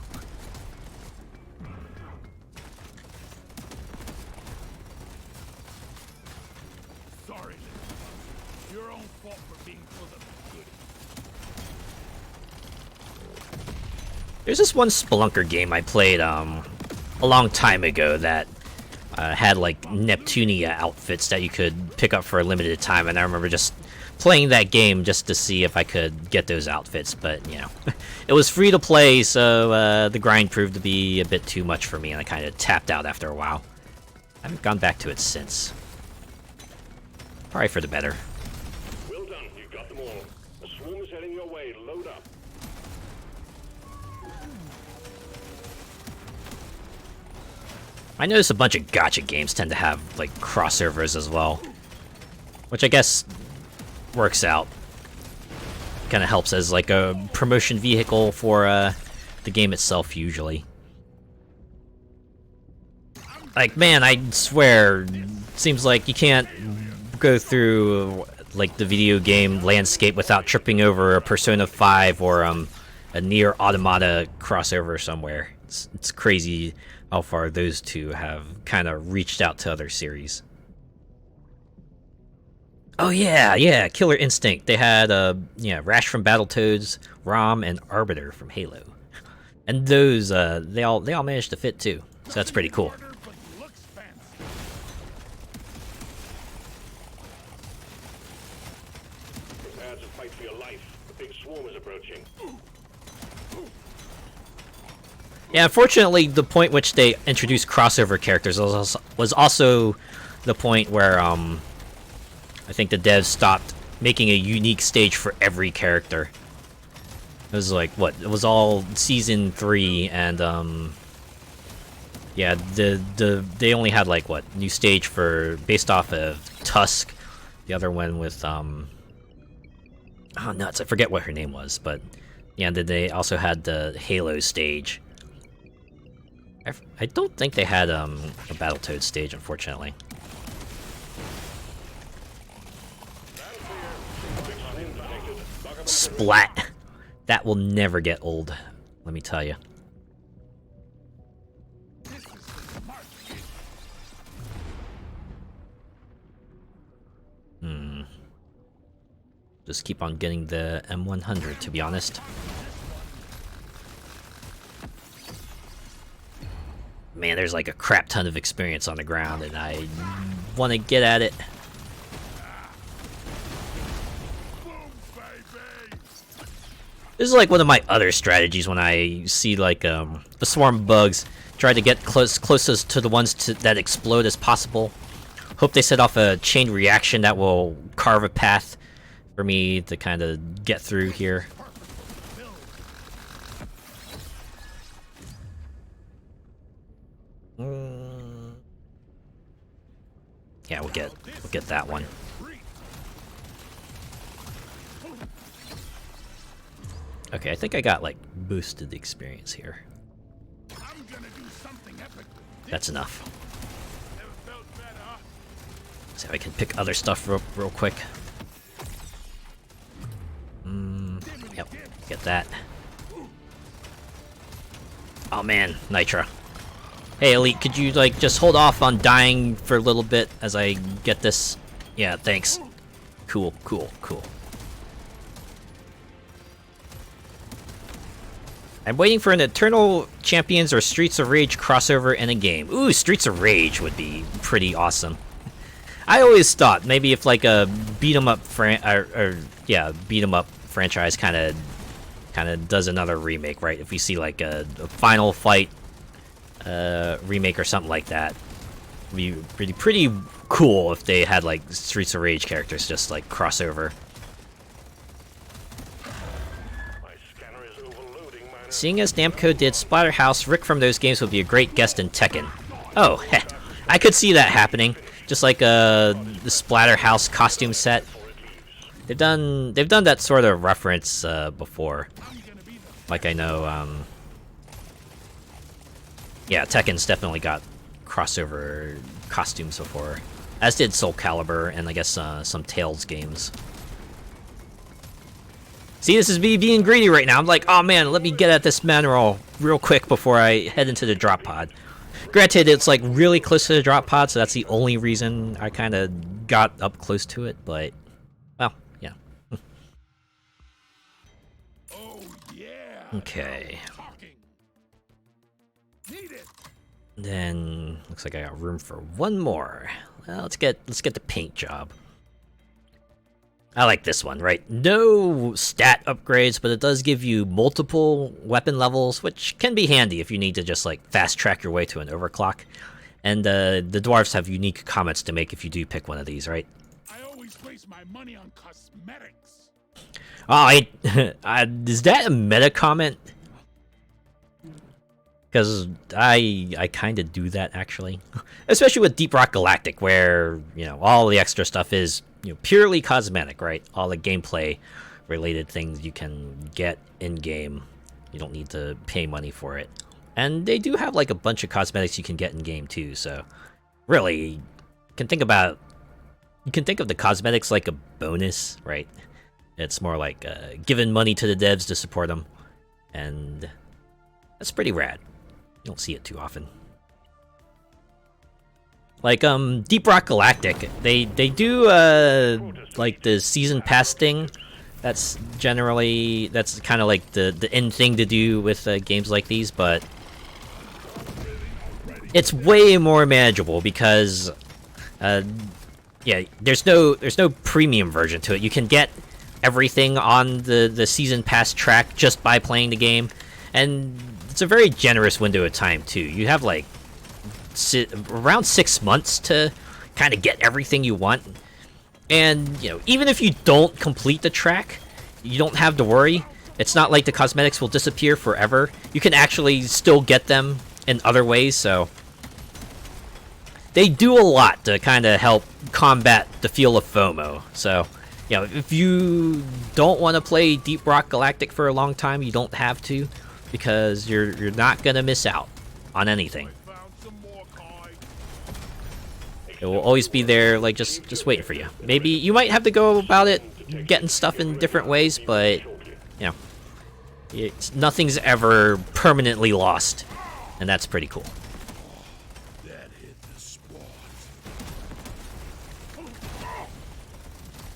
There's this one Spelunker game I played a long time ago that had like Neptunia outfits that you could pick up for a limited time, and I remember just playing that game just to see if I could get those outfits, but you know, it was free to play, so the grind proved to be a bit too much for me, and I kind of tapped out after a while. I haven't gone back to it since. Probably for the better. Well done, you got them all. The swarm is heading your way. Load up. I notice a bunch of gacha games tend to have like crossovers as well, which I guess works out. Kind of helps as like a promotion vehicle for the game itself usually. Like, man, I swear, seems like you can't go through like the video game landscape without tripping over a Persona 5 or a Nier Automata crossover somewhere. It's crazy how far those two have kind of reached out to other series. Oh yeah, Killer Instinct. They had yeah, Rash from Battletoads, Rom, and Arbiter from Halo, and those they all managed to fit too. So that's pretty cool. Prepare to fight for your life. The big swarm is approaching. Yeah, unfortunately, the point which they introduced crossover characters was also the point where I think the devs stopped making a unique stage for every character. It was like, what? It was all Season 3, and, yeah, they only had, like, what? New stage based off of Tusk. The other one with, oh, nuts, I forget what her name was, but, yeah, then they also had the Halo stage. I don't think they had, a Battletoads stage, unfortunately. Splat! That will never get old, let me tell you. Just keep on getting the M100, to be honest. Man, there's like a crap ton of experience on the ground, and I want to get at it. This is like one of my other strategies when I see like a swarm of bugs. Try to get closest to the ones that explode as possible. Hope they set off a chain reaction that will carve a path for me to kind of get through here. Yeah, we'll get that one. Okay, I think I got like boosted experience here. That's enough. See if I can pick other stuff real quick. Yep, get that. Oh man, Nitro. Hey Elite, could you like just hold off on dying for a little bit as I get this? Yeah, thanks. Cool. I'm waiting for an Eternal Champions or Streets of Rage crossover in a game. Ooh, Streets of Rage would be pretty awesome. I always thought maybe if like a beat 'em up beat 'em up franchise kind of does another remake, right? If we see like a Final Fight remake or something like that, it'd be pretty cool if they had like Streets of Rage characters just like crossover. Seeing as Namco did Splatterhouse, Rick from those games would be a great guest in Tekken. Oh, heh, I could see that happening. Just like the Splatterhouse costume set. They've done that sort of reference before. Like I know, yeah, Tekken's definitely got crossover costumes before, as did Soul Calibur and I guess some Tales games. See, this is me being greedy right now. I'm like, oh man, let me get at this mineral real quick before I head into the drop pod. Granted, it's like really close to the drop pod, so that's the only reason I kind of got up close to it, but, well, yeah. Oh, yeah. Okay. Then, looks like I got room for one more. Well, let's get the paint job. I like this one, right? No stat upgrades, but it does give you multiple weapon levels, which can be handy if you need to just like fast track your way to an overclock. And the dwarves have unique comments to make if you do pick one of these, right? I always waste my money on cosmetics. Oh, is that a meta comment? Because I kind of do that, actually. Especially with Deep Rock Galactic, where, you know, all the extra stuff is, you know, purely cosmetic, right? All the gameplay related things you can get in-game. You don't need to pay money for it. And they do have, like, a bunch of cosmetics you can get in-game, too, so... Really, you can think of the cosmetics like a bonus, right? It's more like giving money to the devs to support them. And that's pretty rad. You don't see it too often. Like Deep Rock Galactic, they do like the season pass thing. That's kind of like the end thing to do with games like these, but it's way more manageable because yeah, there's no premium version to it. You can get everything on the season pass track just by playing the game, and it's a very generous window of time too. You have like around 6 months to kind of get everything you want, and you know, even if you don't complete the track, you don't have to worry. It's not like the cosmetics will disappear forever. You can actually still get them in other ways, so they do a lot to kind of help combat the feel of FOMO. So, you know, if you don't want to play Deep Rock Galactic for a long time, you don't have to, because you're not gonna miss out on anything. It will always be there, like just waiting for you. Maybe you might have to go about it getting stuff in different ways, but you know, nothing's ever permanently lost, and that's pretty cool.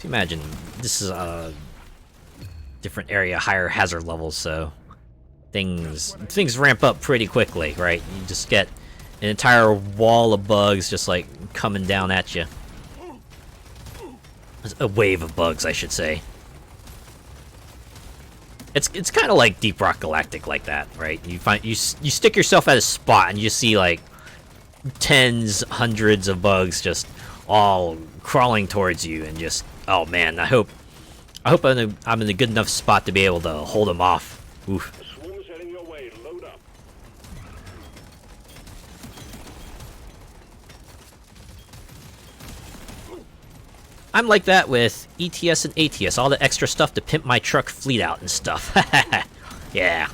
Imagine this is a different area, higher hazard levels, so things ramp up pretty quickly, right? You just get an entire wall of bugs just like coming down at you. A wave of bugs, I should say. It's kind of like Deep Rock Galactic like that, right? You stick yourself at a spot and you see like tens, hundreds of bugs just all crawling towards you, and just, oh man, I hope I'm in a good enough spot to be able to hold them off. Oof. The swarm is heading your way. Load up. I'm like that with ETS and ATS, all the extra stuff to pimp my truck fleet out and stuff. Yeah.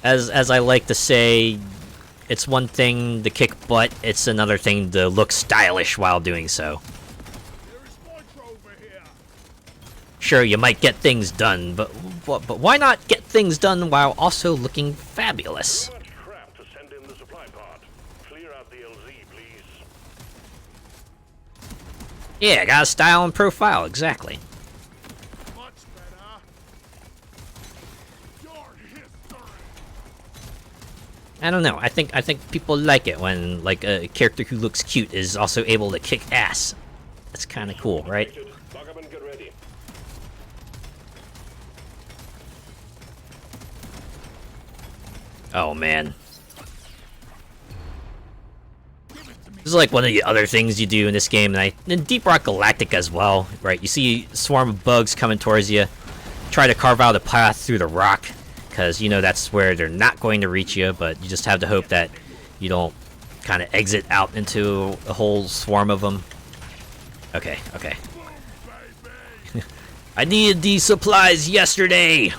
As I like to say, it's one thing to kick butt, it's another thing to look stylish while doing so. Sure, you might get things done, but why not get things done while also looking fabulous? Too much crap to send in the supply pod. Clear out the LZ, please. Yeah, got a style and profile, exactly. Much better. Your history. I don't know, I think people like it when like a character who looks cute is also able to kick ass. That's kind of cool, right? Lock up and get ready. Oh man. This is like one of the other things you do in this game, and in Deep Rock Galactic as well, right? You see a swarm of bugs coming towards you, try to carve out a path through the rock, because you know that's where they're not going to reach you, but you just have to hope that you don't kind of exit out into a whole swarm of them. Okay. I needed these supplies yesterday!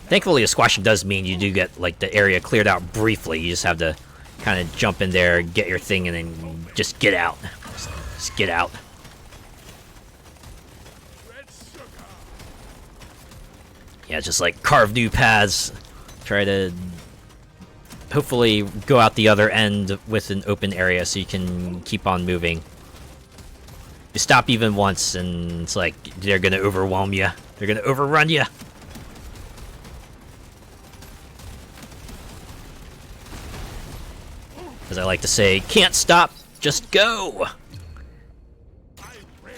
Thankfully, a squashing does mean you do get like the area cleared out briefly. You just have to kind of jump in there, get your thing, and then just get out. Just get out. Yeah, just like carve new paths. Try to hopefully go out the other end with an open area so you can keep on moving. You stop even once, and it's like they're gonna overwhelm you. They're gonna overrun you. As I like to say, can't stop, just go!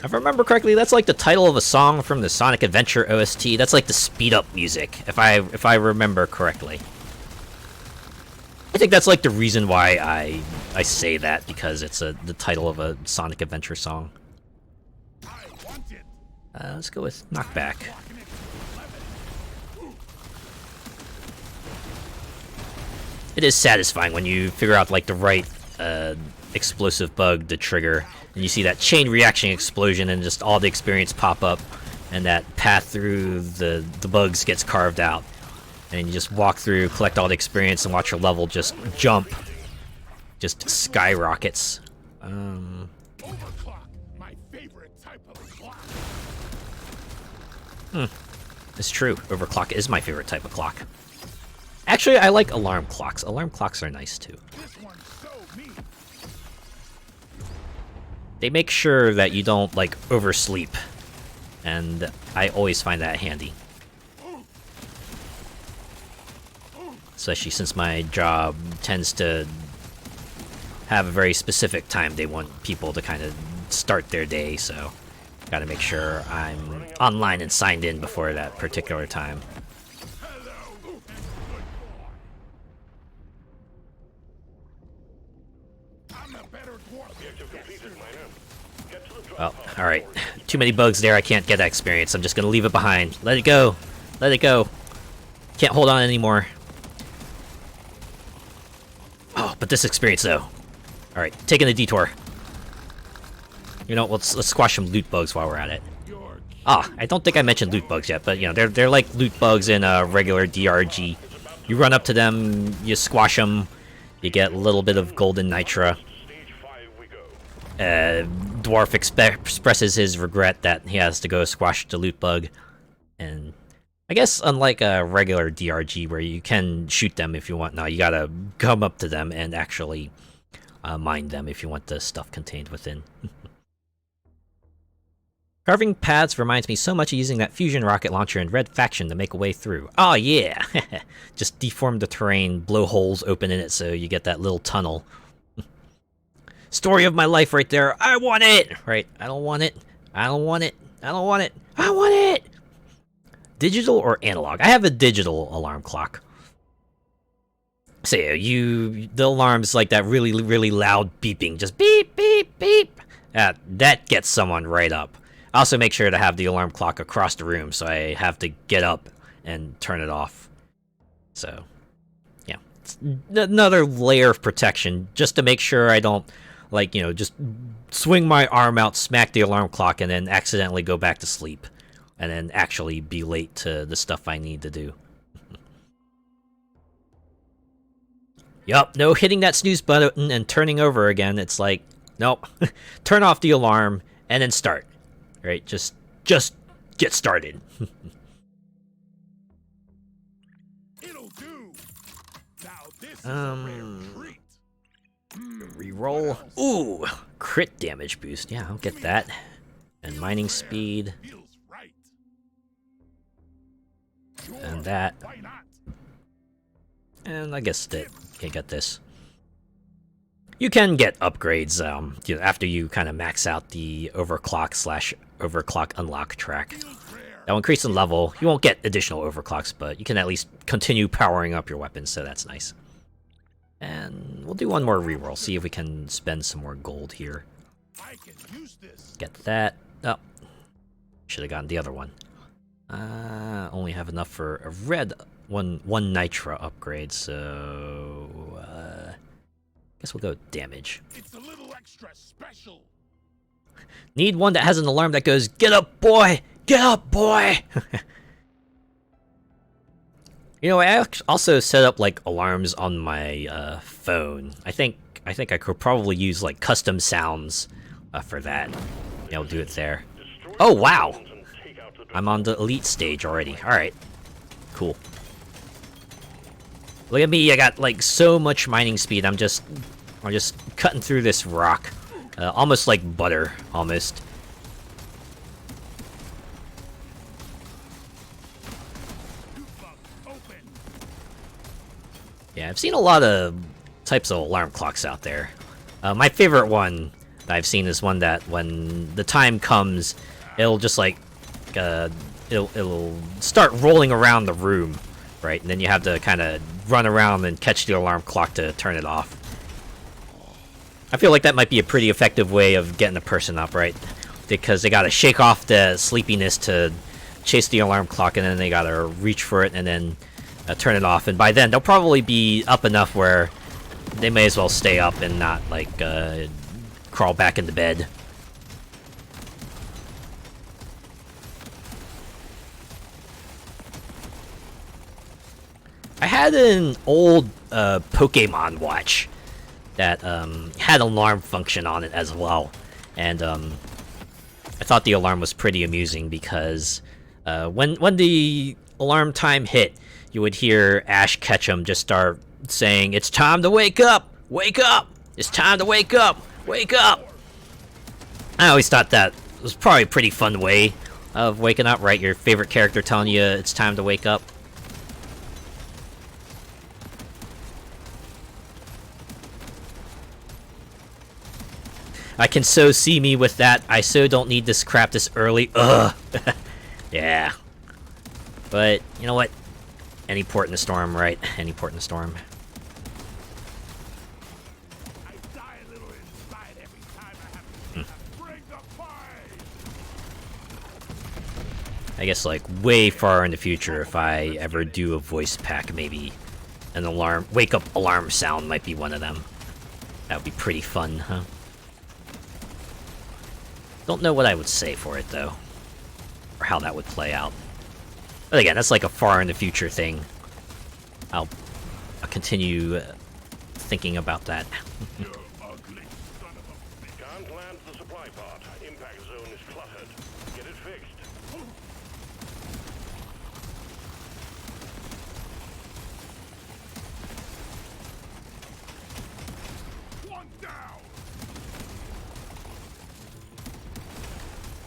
If I remember correctly, that's like the title of a song from the Sonic Adventure OST. That's like the speed-up music, if I remember correctly. I think that's like the reason why I say that, because it's the title of a Sonic Adventure song. Let's go with knockback. It is satisfying when you figure out like the right explosive bug to trigger, and you see that chain reaction explosion and just all the experience pop up, and that path through the bugs gets carved out, and you just walk through, collect all the experience, and watch your level just jump, just skyrockets. Overclock, my favorite type of clock. It's true. Overclock is my favorite type of clock. Actually, I like alarm clocks. Alarm clocks are nice too. This one's so mean. They make sure that you don't like oversleep, and I always find that handy. Especially since my job tends to have a very specific time they want people to kind of start their day, so gotta make sure I'm online and signed in before that particular time. Well, alright. Too many bugs there, I can't get that experience. I'm just gonna leave it behind. Let it go. Let it go. Can't hold on anymore. Oh, but this experience though. Alright, taking a detour. You know, let's squash some loot bugs while we're at it. Ah, I don't think I mentioned loot bugs yet, but you know, they're like loot bugs in a regular DRG. You run up to them, you squash them, you get a little bit of golden nitra. Dwarf expresses his regret that he has to go squash the loot bug, and I guess unlike a regular DRG where you can shoot them if you want, now you gotta come up to them and actually mine them if you want the stuff contained within. Carving paths reminds me so much of using that fusion rocket launcher in Red Faction to make a way through. Oh yeah! Just deform the terrain, blow holes open in it so you get that little tunnel. Story of my life right there. I want it! Right, I don't want it. I don't want it. I don't want it. I want it! Digital or analog? I have a digital alarm clock. So the alarm's like that really, really loud beeping. Just beep, beep, beep. That gets someone right up. I also make sure to have the alarm clock across the room, so I have to get up and turn it off. So, yeah. It's another layer of protection, just to make sure I don't, like, you know, just swing my arm out, smack the alarm clock, and then accidentally go back to sleep. And then actually be late to the stuff I need to do. Yup, no hitting that snooze button and turning over again. It's like, nope. Turn off the alarm and then start. Right, just get started. It'll do. Now this is a rare treat. Reroll. Ooh, crit damage boost. Yeah, I'll get that. And mining speed. Feels right. And that. Why not? And I guess that can't get this. You can get upgrades you know, after you kind of max out the overclock/overclock unlock track. That'll increase in level. You won't get additional overclocks, but you can at least continue powering up your weapons, so that's nice. And we'll do one more reroll, see if we can spend some more gold here. I can use this. Get that. Oh, should have gotten the other one. Only have enough for a red one nitra upgrade, so guess we'll go damage. It's a little extra special. Need one that has an alarm that goes, "Get up, boy! Get up, boy!" You know, I also set up like alarms on my phone. I think I could probably use like custom sounds for that. Yeah, I'll do it there. Oh wow! I'm on the elite stage already. All right, cool. Look at me! I got like so much mining speed. I'm just cutting through this rock, almost like butter, almost. Yeah, I've seen a lot of types of alarm clocks out there. My favorite one that I've seen is one that when the time comes, it'll just like it'll start rolling around the room, right? And then you have to kind of run around and catch the alarm clock to turn it off. I feel like that might be a pretty effective way of getting a person up, right? because they gotta shake off the sleepiness to chase the alarm clock, and then they gotta reach for it and then turn it off. And by then, they'll probably be up enough where they may as well stay up and not, like, crawl back into bed. I had an old Pokemon watch that had alarm function on it as well, and I thought the alarm was pretty amusing because when the alarm time hit, you would hear Ash Ketchum just start saying, "It's time to wake up! Wake up! It's time to wake up! Wake up!" I always thought that was probably a pretty fun way of waking up, right? Your favorite character telling you it's time to wake up. I can so see me with that. I so don't need this crap this early. Ugh. Yeah. But, you know what? Any port in the storm, right? Any port in the storm. I die a little inside every time I have to bring the fight. I guess, like, way far in the future, if I ever do a voice pack, maybe an alarm, wake-up alarm sound might be one of them. That would be pretty fun, huh? Don't know what I would say for it, though. Or how that would play out. But again, that's like a far in the future thing. I'll continue thinking about that. You ugly son of a bitch. Can't land the supply pod. Impact zone is cluttered. Get it fixed. One down.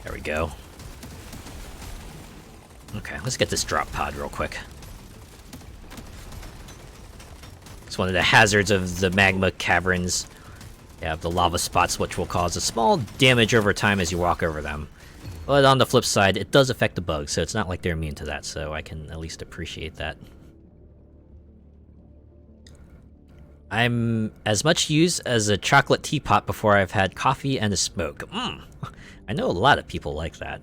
There we go. Okay, let's get this drop pod real quick. It's one of the hazards of the magma caverns. You have the lava spots, which will cause a small damage over time as you walk over them. But on the flip side, it does affect the bugs, so it's not like they're immune to that, so I can at least appreciate that. I'm as much use as a chocolate teapot before I've had coffee and a smoke. I know a lot of people like that.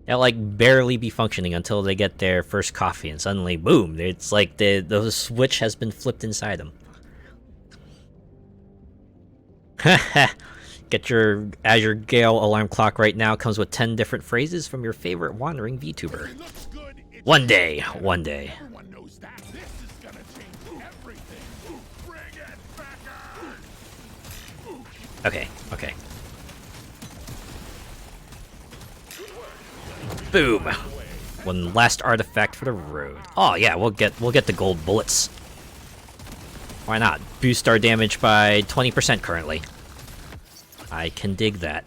They'll like barely be functioning until they get their first coffee, and suddenly, boom! It's like the switch has been flipped inside them. Get your Azure Gale alarm clock right now. Comes with 10 different phrases from your favorite wandering VTuber. It looks good. It's One day, one day. Everyone knows that. This is gonna change everything. Bring it back on. Okay, okay. Boom! One last artifact for the road. Oh yeah, we'll get the gold bullets. Why not? Boost our damage by 20% currently. I can dig that.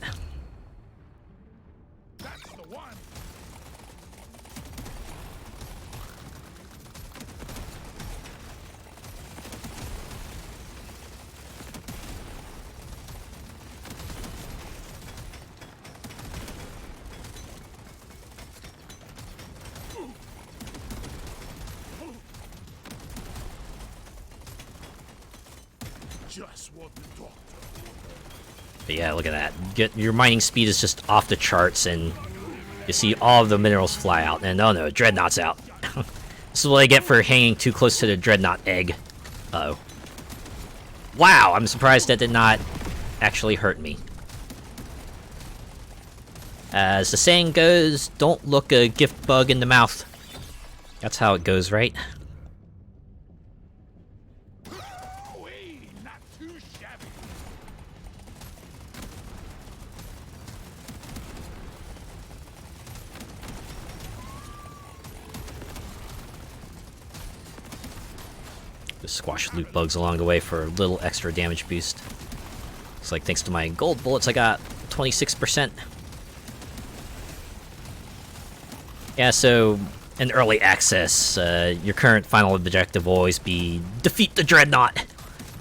That's the one. Just what the doctor. But yeah, look at that. Your mining speed is just off the charts, and you see all of the minerals fly out. And oh no, Dreadnought's out. This is what I get for hanging too close to the Dreadnought egg. Uh-oh. Wow, I'm surprised that did not actually hurt me. As the saying goes, don't look a gift bug in the mouth. That's how it goes, right? Wee, not too shabby. Just squash loot bugs along the way for a little extra damage boost. Looks like thanks to my gold bullets, I got 26%. Yeah, so in early access, your current final objective will always be defeat the Dreadnought.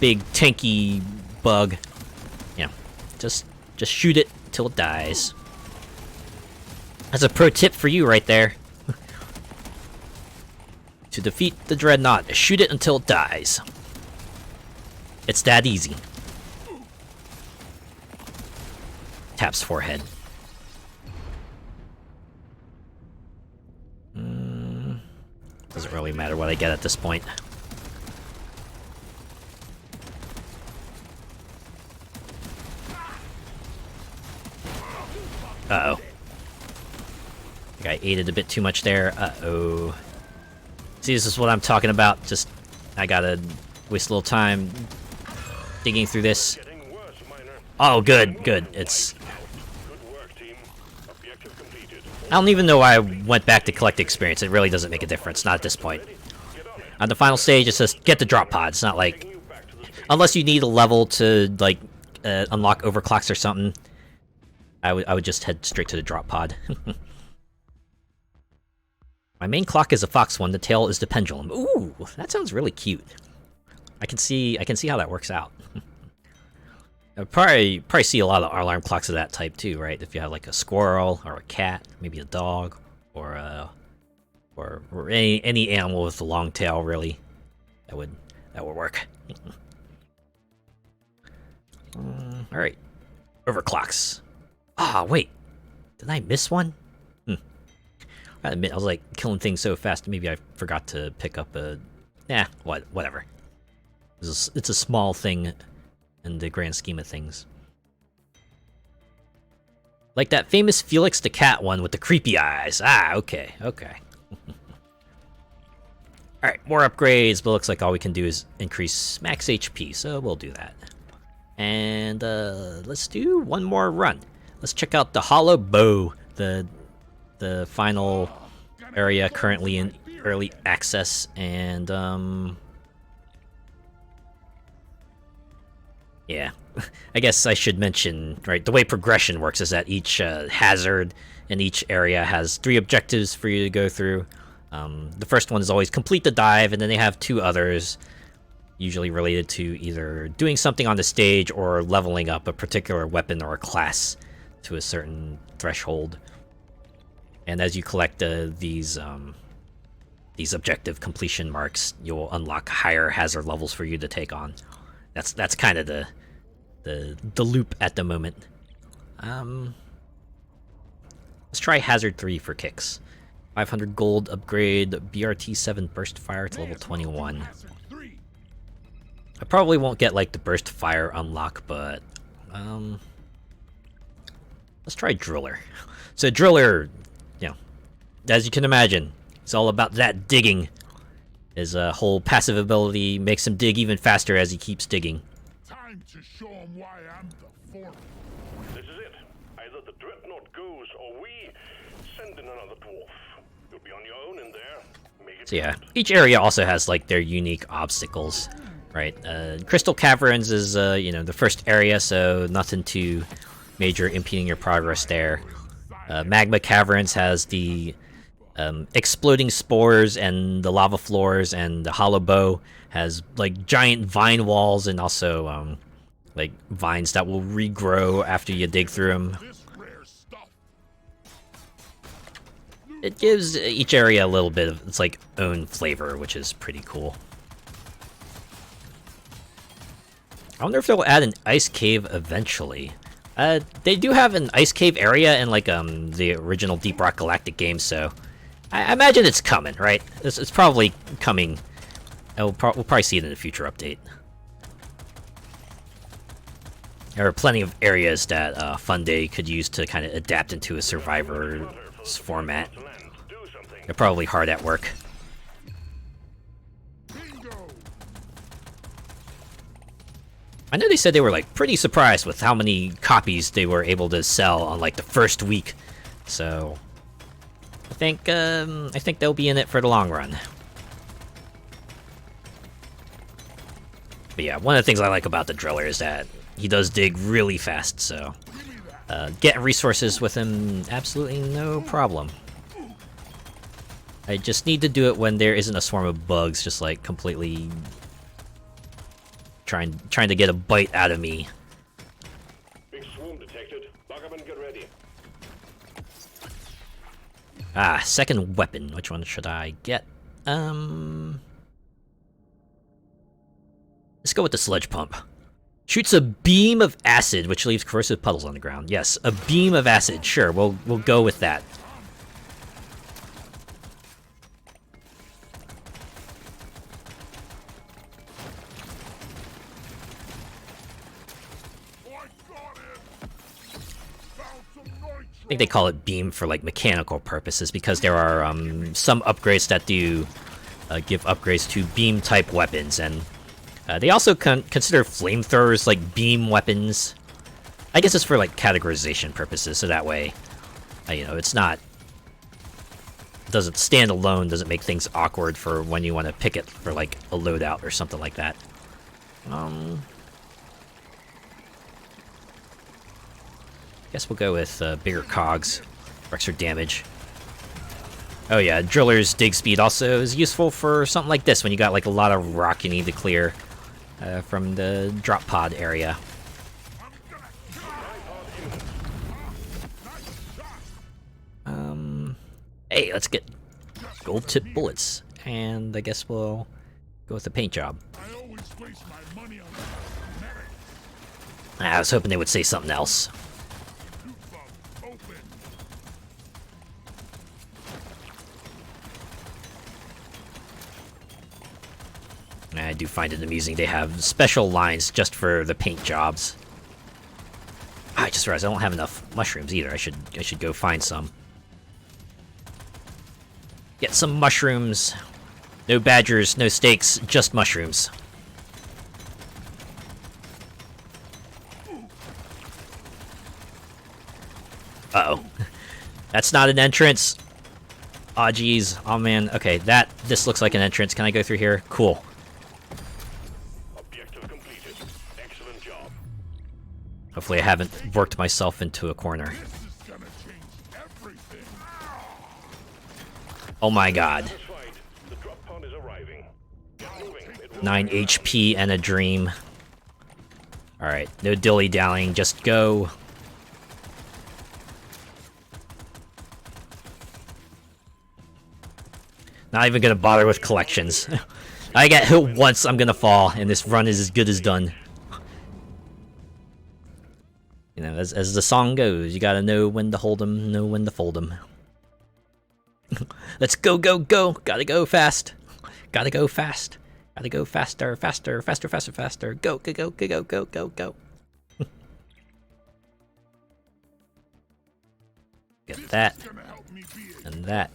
Big tanky bug. Yeah, just shoot it till it dies. That's a pro tip for you right there. To defeat the Dreadnought, shoot it until it dies. It's that easy. Taps forehead. Doesn't really matter what I get at this point. Uh-oh. I think I ate it a bit too much there. Uh-oh. See, this is what I'm talking about. Just, I gotta waste a little time digging through this. Getting worse, Miner. Oh, good, good. It's... Good work, team. Objective completed. I don't even know why I went back to collect experience. It really doesn't make a difference. Not at this point. Get on it. On the final stage, it says get the drop pod. It's not like... You back to the space. Unless you need a level to, like, unlock overclocks or something. I would just head straight to the drop pod. My main clock is a fox one, the tail is the pendulum. Ooh, that sounds really cute. I can see how that works out. I'll probably see a lot of alarm clocks of that type too, right? If you have like a squirrel or a cat, maybe a dog, or any animal with a long tail, really, that would work. All right, overclocks. Ah, wait, did I miss one? I admit, I was like killing things so fast. Maybe I forgot to pick up a. Whatever. It's a small thing in the grand scheme of things. Like that famous Felix the Cat one with the creepy eyes. Ah, okay. Alright, more upgrades, but looks like all we can do is increase max HP, so we'll do that. And let's do one more run. Let's check out the Hollow Bough, the final area currently in early access, and yeah, I guess I should mention, right, the way progression works is that each hazard in each area has 3 objectives for you to go through. The first one is always complete the dive, and then they have 2 others, usually related to either doing something on the stage or leveling up a particular weapon or a class to a certain threshold. And as you collect these objective completion marks, you'll unlock higher hazard levels for you to take on. That's kind of the loop at the moment. Let's try Hazard 3 for kicks. 500 gold upgrade BRT 7 burst fire to level 21. I probably won't get like the burst fire unlock, but let's try driller. So driller, you know, as you can imagine, it's all about that digging. His whole passive ability makes him dig even faster as he keeps digging. Time to show him why I'm the Foreman. This is it. Either the dreadnought goes or we send in another dwarf. You'll be on your own in there. Make it So yeah, each area also has like their unique obstacles, right? Crystal Caverns is you know, the first area, so nothing too major impeding your progress there. Magma Caverns has the exploding spores and the lava floors, and the Hollow Bough has like giant vine walls and also like vines that will regrow after you dig through them. This rare stuff. It gives each area a little bit of its like own flavor, which is pretty cool. I wonder if they'll add an ice cave eventually. They do have an ice cave area in like the original Deep Rock Galactic game, so I imagine it's coming, right? It's probably coming. We'll probably see it in a future update. There are plenty of areas that Funday could use to kind of adapt into a Survivor's format. They're probably hard at work. Bingo. I know they said they were like pretty surprised with how many copies they were able to sell on like the first week, so I think they'll be in it for the long run. But yeah, one of the things I like about the driller is that he does dig really fast, so getting resources with him, absolutely no problem. I just need to do it when there isn't a swarm of bugs just like completely trying to get a bite out of me. Big swarm detected. Lock up and get ready. Ah, second weapon. Which one should I get? Let's go with the sludge pump. Shoots a beam of acid, which leaves corrosive puddles on the ground. Yes, a beam of acid. Sure, we'll go with that. think they call it beam for like mechanical purposes because there are some upgrades that do give upgrades to beam type weapons, and they also consider flamethrowers like beam weapons. I guess it's for like categorization purposes, so that way, you know, it's not doesn't stand alone, doesn't make things awkward for when you want to pick it for like a loadout or something like that. Guess we'll go with bigger cogs for extra damage. Oh yeah, Driller's dig speed also is useful for something like this when you got like a lot of rock you need to clear from the drop pod area. Hey, let's get gold tip bullets, and I guess we'll go with the paint job. I was hoping they would say something else. I do find it amusing they have special lines just for the paint jobs. I just realized I don't have enough mushrooms either. I should go find some. Get some mushrooms. No badgers, no steaks, just mushrooms. Uh-oh. That's not an entrance. Aw, geez. Oh, man. Okay, this looks like an entrance. Can I go through here? Cool. Objective completed. Excellent job. Hopefully I haven't worked myself into a corner. Oh my god. 9 HP and a dream. Alright, no dilly-dallying, just go. Not even gonna bother with collections. I get hit once, I'm gonna fall, and this run is as good as done. You know, as the song goes, you gotta know when to hold 'em, know when to fold 'em. Let's go, go, go! Gotta go fast! Gotta go fast! Gotta go faster, faster, faster, faster, faster! Go, go, go, go, go, go, go! Get that. And that.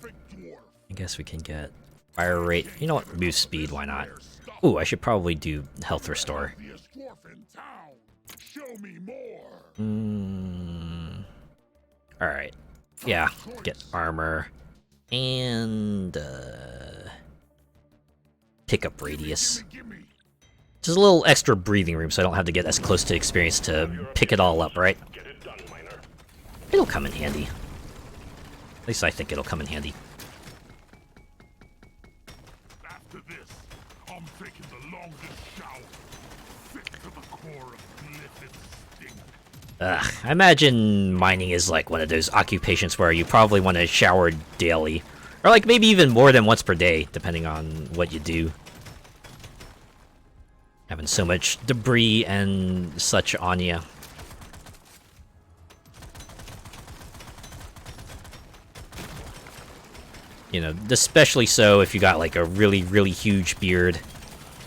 I guess we can get fire rate. You know what? Move speed, why not? Ooh, I should probably do health restore. Alright. Yeah, get armor. And pickup radius. Just a little extra breathing room so I don't have to get as close to experience to pick it all up, right? It'll come in handy. At least I think it'll come in handy. After this, I'm taking the longest shower. Fit to the core of livid stink. Ugh, I imagine mining is like one of those occupations where you probably want to shower daily. Or like maybe even more than once per day, depending on what you do. Having so much debris and such on you. You know, especially so if you got like a really, really huge beard.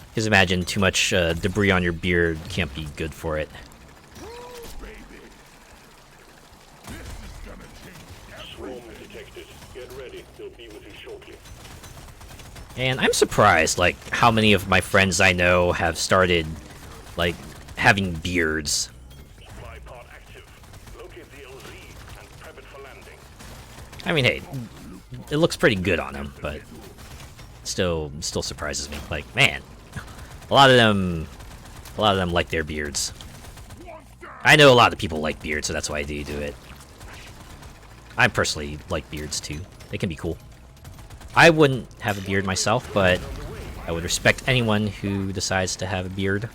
Because imagine too much debris on your beard can't be good for it. And I'm surprised, like, how many of my friends I know have started, like, having beards. I mean, hey, it looks pretty good on them, but still surprises me. Like, man, a lot of them like their beards. I know a lot of people like beards, so that's why I do it. I personally like beards too. They can be cool. I wouldn't have a beard myself, but I would respect anyone who decides to have a beard.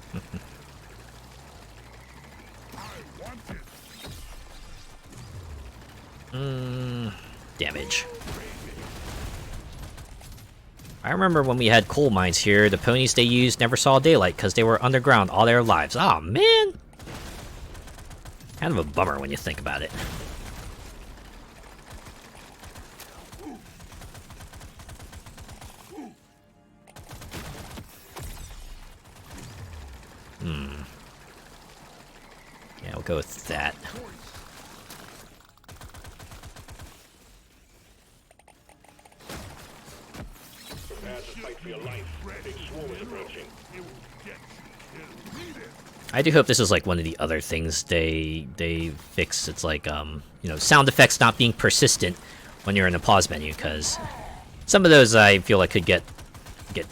Damage. I remember when we had coal mines here, the ponies they used never saw daylight because they were underground all their lives. Aw, man! Kind of a bummer when you think about it. Yeah, we'll go with that. for your life. Big swarm is approaching. It will get you. It'll need it. I do hope this is like one of the other things they fix. It's like you know, sound effects not being persistent when you're in the pause menu, because some of those I feel like could get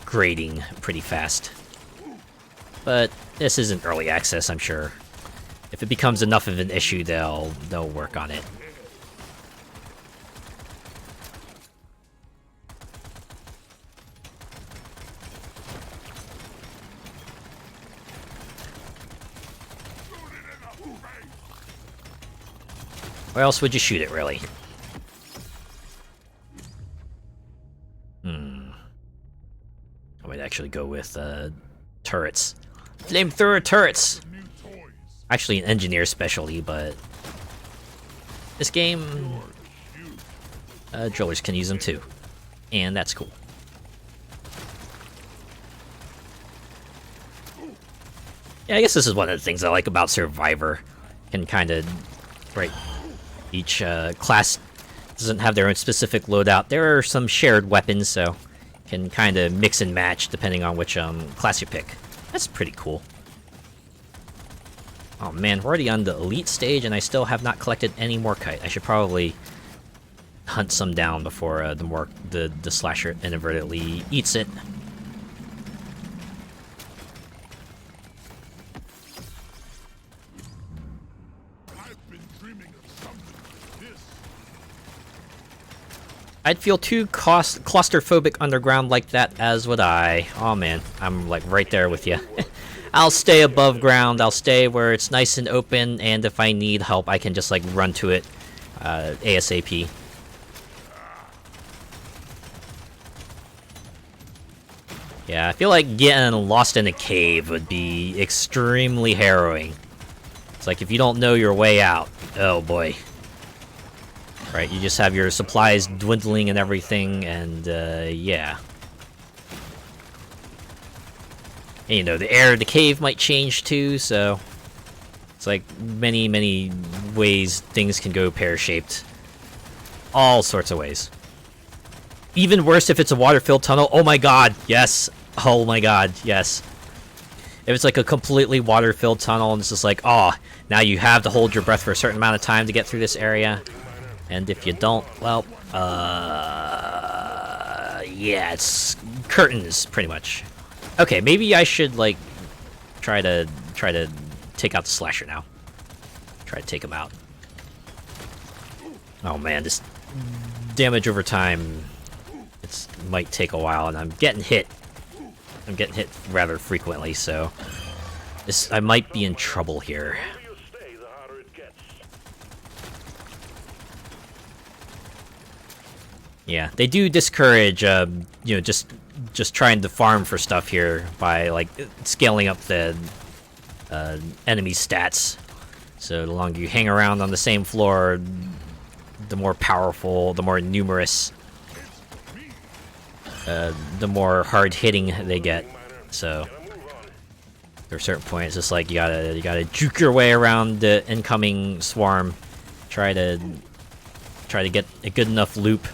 grating pretty fast. But this isn't early access, I'm sure. If it becomes enough of an issue, they'll work on it. Where else would you shoot it, really? I might actually go with turrets. Flamethrower turrets! New toys. Actually an engineer specialty, but this game, drillers can use them too. And that's cool. Yeah, I guess this is one of the things I like about Survivor. Can kind of, right, each class doesn't have their own specific loadout. There are some shared weapons, so can kind of mix and match depending on which class you pick. That's pretty cool. Oh man, we're already on the elite stage and I still have not collected any more kite. I should probably hunt some down before the slasher inadvertently eats it. I've been dreaming of something like this. I'd feel too claustrophobic underground like that, as would I. Oh man, I'm like right there with you. I'll stay above ground, I'll stay where it's nice and open, and if I need help, I can just like run to it ASAP. Yeah, I feel like getting lost in a cave would be extremely harrowing. It's like if you don't know your way out, oh boy. Right, you just have your supplies dwindling and everything, and yeah. And, you know, the air of the cave might change too, so it's like many ways things can go pear-shaped. All sorts of ways. Even worse if it's a water-filled tunnel. Oh my god, yes. Oh my god, yes. If it's like a completely water-filled tunnel and it's just like, oh, now you have to hold your breath for a certain amount of time to get through this area. And if you don't, well, yeah, it's curtains, pretty much. Okay, maybe I should, like, try to take out the slasher now. Try to take him out. Oh man, this damage over time, might take a while, and I'm getting hit. I'm getting hit rather frequently, so I might be in trouble here. The longer you stay, the harder it gets. Yeah, they do discourage, you know, just trying to farm for stuff here by like scaling up the enemy stats. So the longer you hang around on the same floor, the more powerful, the more numerous, the more hard hitting they get. So there are certain points, it's like you gotta juke your way around the incoming swarm, try to get a good enough loop.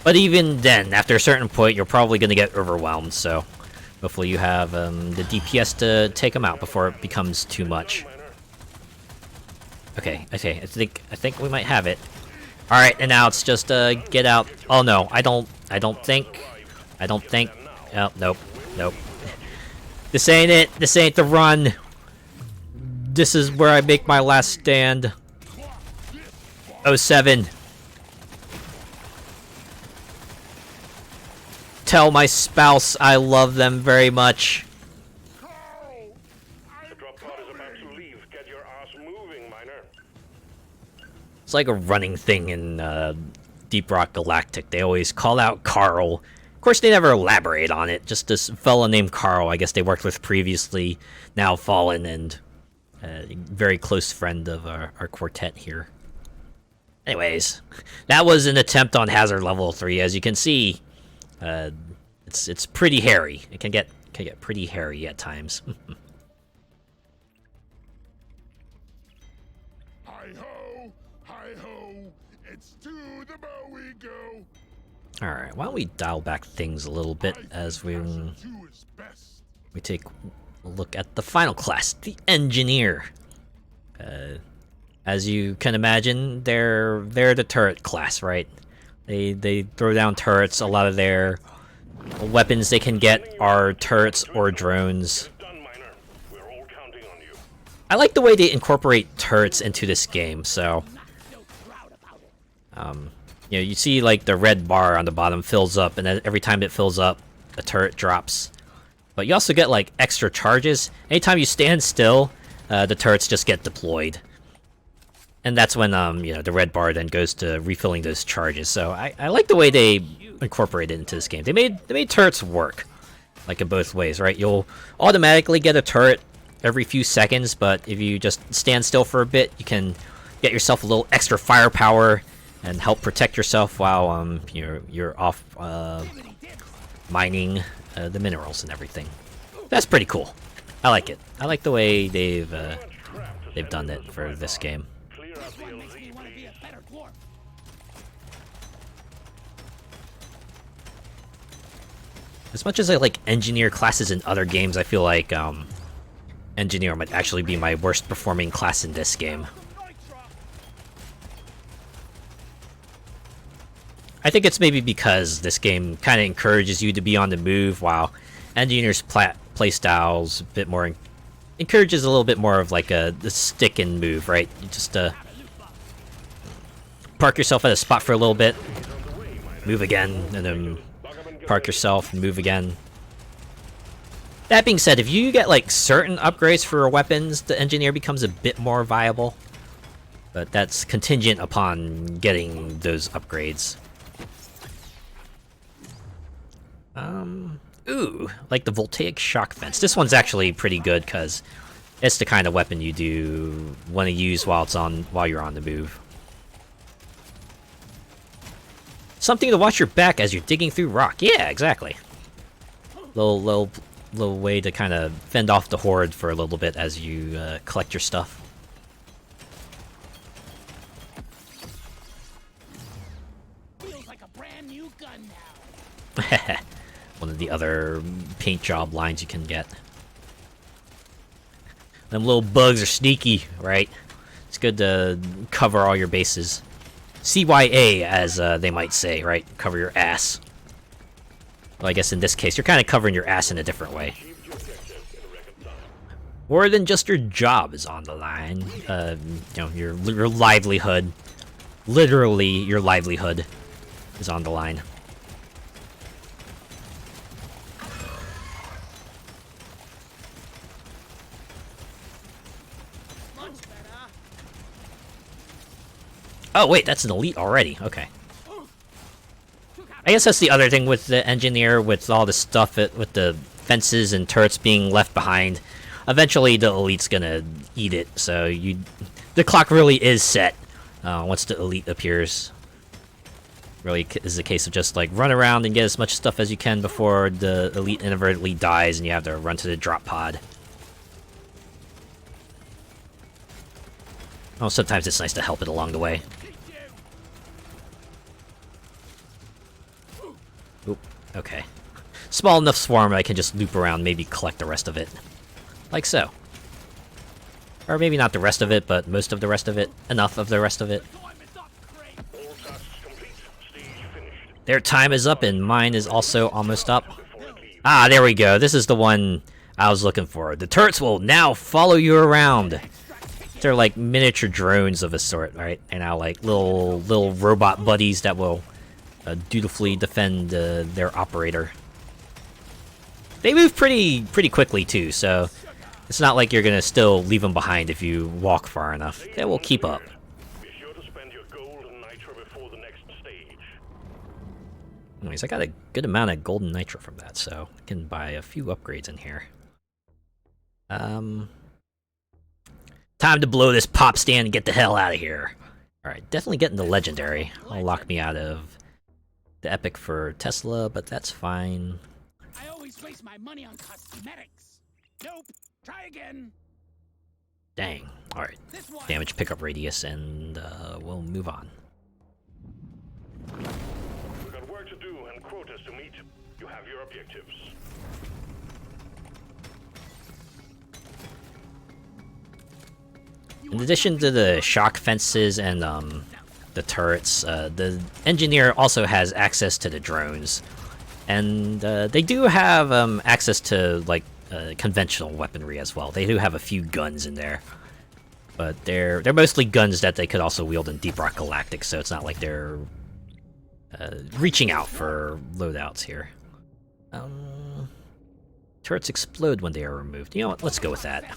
But even then, after a certain point, you're probably going to get overwhelmed, so hopefully you have the DPS to take them out before it becomes too much. Okay, I think we might have it. All right, and now it's just get out. Oh no, I don't think. Oh, nope. This ain't it. This ain't the run. This is where I make my last stand. 07. Tell my spouse I love them very much. The drop pod is about to leave. Get your ass moving, miner. It's like a running thing in Deep Rock Galactic. They always call out Carl. Of course, they never elaborate on it. Just this fella named Carl, I guess they worked with previously, now fallen, and a very close friend of our quartet here. Anyways, that was an attempt on hazard level 3. As you can see, it's pretty hairy. It can get pretty hairy at times. Hi ho, it's to the bow we go. Alright, why don't we dial back things a little bit as we take a look at the final class, the Engineer. As you can imagine, they're the turret class, right? They throw down turrets. A lot of their weapons they can get are turrets or drones. I like the way they incorporate turrets into this game, so you know, you see like the red bar on the bottom fills up, and then every time it fills up, a turret drops. But you also get like extra charges. Anytime you stand still, the turrets just get deployed. And that's when you know, the red bar then goes to refilling those charges. So I like the way they incorporate it into this game. They made turrets work, like in both ways, right? You'll automatically get a turret every few seconds, but if you just stand still for a bit, you can get yourself a little extra firepower and help protect yourself while you're off mining the minerals and everything. That's pretty cool. I like it. I like the way they've done it for this game. As much as I like Engineer classes in other games, I feel like Engineer might actually be my worst performing class in this game. I think it's maybe because this game kind of encourages you to be on the move, while Engineer's playstyle's a bit more encourages a little bit more of like the stick and move, right? You just park yourself at a spot for a little bit, move again, and then park yourself and move again. That being said, if you get like certain upgrades for weapons, the Engineer becomes a bit more viable, but that's contingent upon getting those upgrades. Ooh, like the voltaic shock fence. This one's actually pretty good because it's the kind of weapon you do want to use while you're on the move. Something to watch your back as you're digging through rock. Yeah, exactly. Little way to kind of fend off the horde for a little bit as you collect your stuff. Feels like a brand new gun now. One of the other paint job lines you can get. Them little bugs are sneaky, right? It's good to cover all your bases. CYA, as they might say, right? Cover your ass. Well, I guess in this case, you're kind of covering your ass in a different way. More than just your job is on the line. You know, your livelihood. Literally, your livelihood is on the line. Oh wait, that's an elite already. Okay. I guess that's the other thing with the Engineer, with all the stuff with the fences and turrets being left behind. Eventually, the elite's gonna eat it. So the clock really is set once the elite appears. Really is a case of just like run around and get as much stuff as you can before the elite inadvertently dies and you have to run to the drop pod. Oh, sometimes it's nice to help it along the way. Oop, okay. Small enough swarm I can just loop around, maybe collect the rest of it. Like so. Or maybe not the rest of it, but most of the rest of it. Enough of the rest of it. Their time is up and mine is also almost up. Ah, there we go. This is the one I was looking for. The turrets will now follow you around. They're like miniature drones of a sort, right? And now like little robot buddies that will dutifully defend their operator. They move pretty quickly too, so it's not like you're gonna still leave them behind if you walk far enough. They will keep up. Be sure to spend your gold and nitro before the next stage. Anyways, I got a good amount of golden nitro from that, so I can buy a few upgrades in here. Time to blow this pop stand and get the hell out of here. Alright, definitely getting the legendary. Will lock me out of the epic for Tesla, but that's fine. I always waste my money on cosmetics. Nope. Try again. Dang. Alright. Damage pickup radius, and we'll move on. We've got work to do and quotas to meet. You have your objectives. In addition to the shock fences and the turrets, the engineer also has access to the drones, and they do have access to like conventional weaponry as well. They do have a few guns in there, but they're mostly guns that they could also wield in Deep Rock Galactic, so it's not like they're reaching out for loadouts here. Turrets explode when they are removed. You know what? Let's go with that.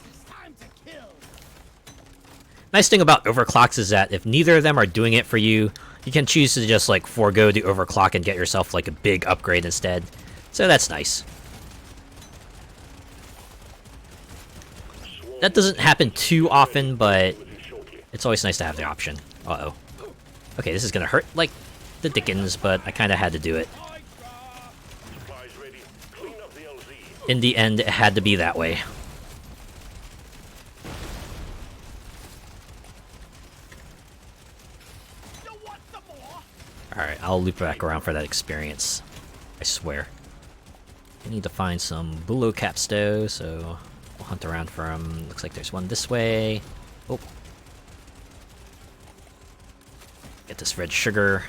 Nice thing about overclocks is that if neither of them are doing it for you, you can choose to just like forego the overclock and get yourself like a big upgrade instead. So that's nice. That doesn't happen too often, but it's always nice to have the option. Uh-oh. Okay, this is gonna hurt like the dickens, but I kinda had to do it. In the end, it had to be that way. Alright, I'll loop back around for that experience. I swear. I need to find some Bough capsto, so we'll hunt around for them. Looks like there's one this way. Oh. Get this red sugar.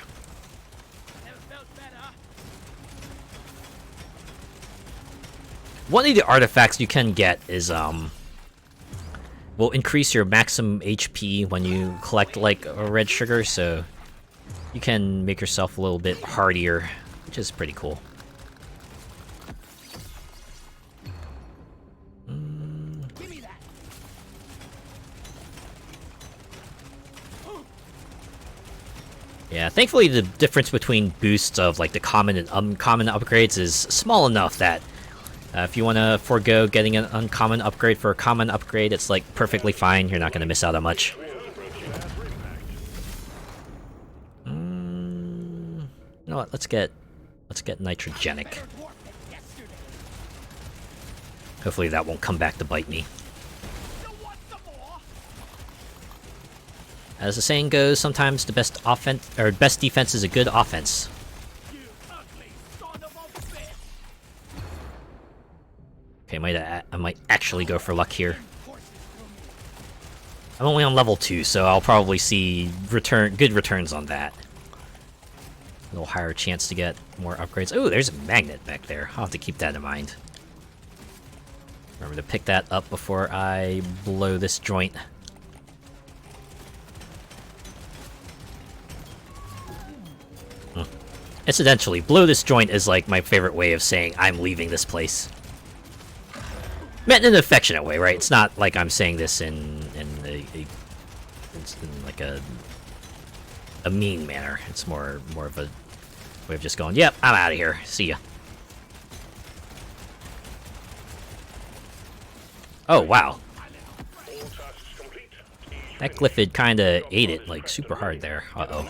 One of the artifacts you can get is, will increase your maximum HP when you collect, like, a red sugar, so you can make yourself a little bit hardier, which is pretty cool. Yeah, thankfully the difference between boosts of, like, the common and uncommon upgrades is small enough that if you want to forego getting an uncommon upgrade for a common upgrade, it's like perfectly fine. You're not going to miss out on much. You know what? Let's get nitrogenic. Hopefully that won't come back to bite me. As the saying goes, sometimes the best offense or best defense is a good offense. Okay, I might actually go for luck here. I'm only on level 2, so I'll probably see good returns on that. A little higher chance to get more upgrades. Oh, there's a magnet back there. I'll have to keep that in mind. Remember to pick that up before I blow this joint. Incidentally, blow this joint is like my favorite way of saying I'm leaving this place. Meant in an affectionate way, right? It's not like I'm saying this in like a mean manner. It's more of a way of just going, yep, I'm out of here. See ya. Oh, wow. That glyphid kinda ate it, like, super hard there. Uh-oh.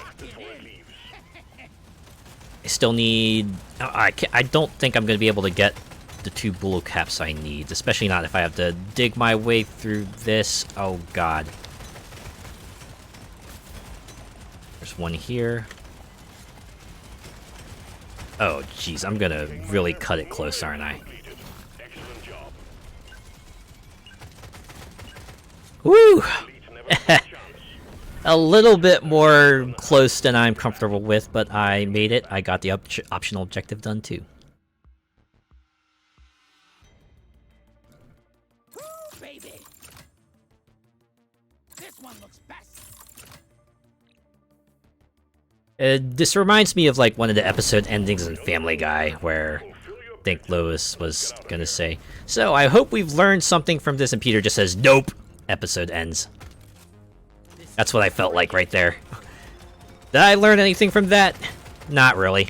I still need... I don't think I'm gonna be able to get the 2 Bough caps I need, especially not if I have to dig my way through this. Oh god. There's one here. Oh jeez, I'm gonna really cut it close, aren't I? Woo! A little bit more close than I'm comfortable with, but I made it. I got the optional objective done too. Baby. This one looks best. This reminds me of like one of the episode endings in Family Guy, where I think Lois was gonna say, "So I hope we've learned something from this," and Peter just says, "Nope." Episode ends. That's what I felt like right there. Did I learn anything from that? Not really.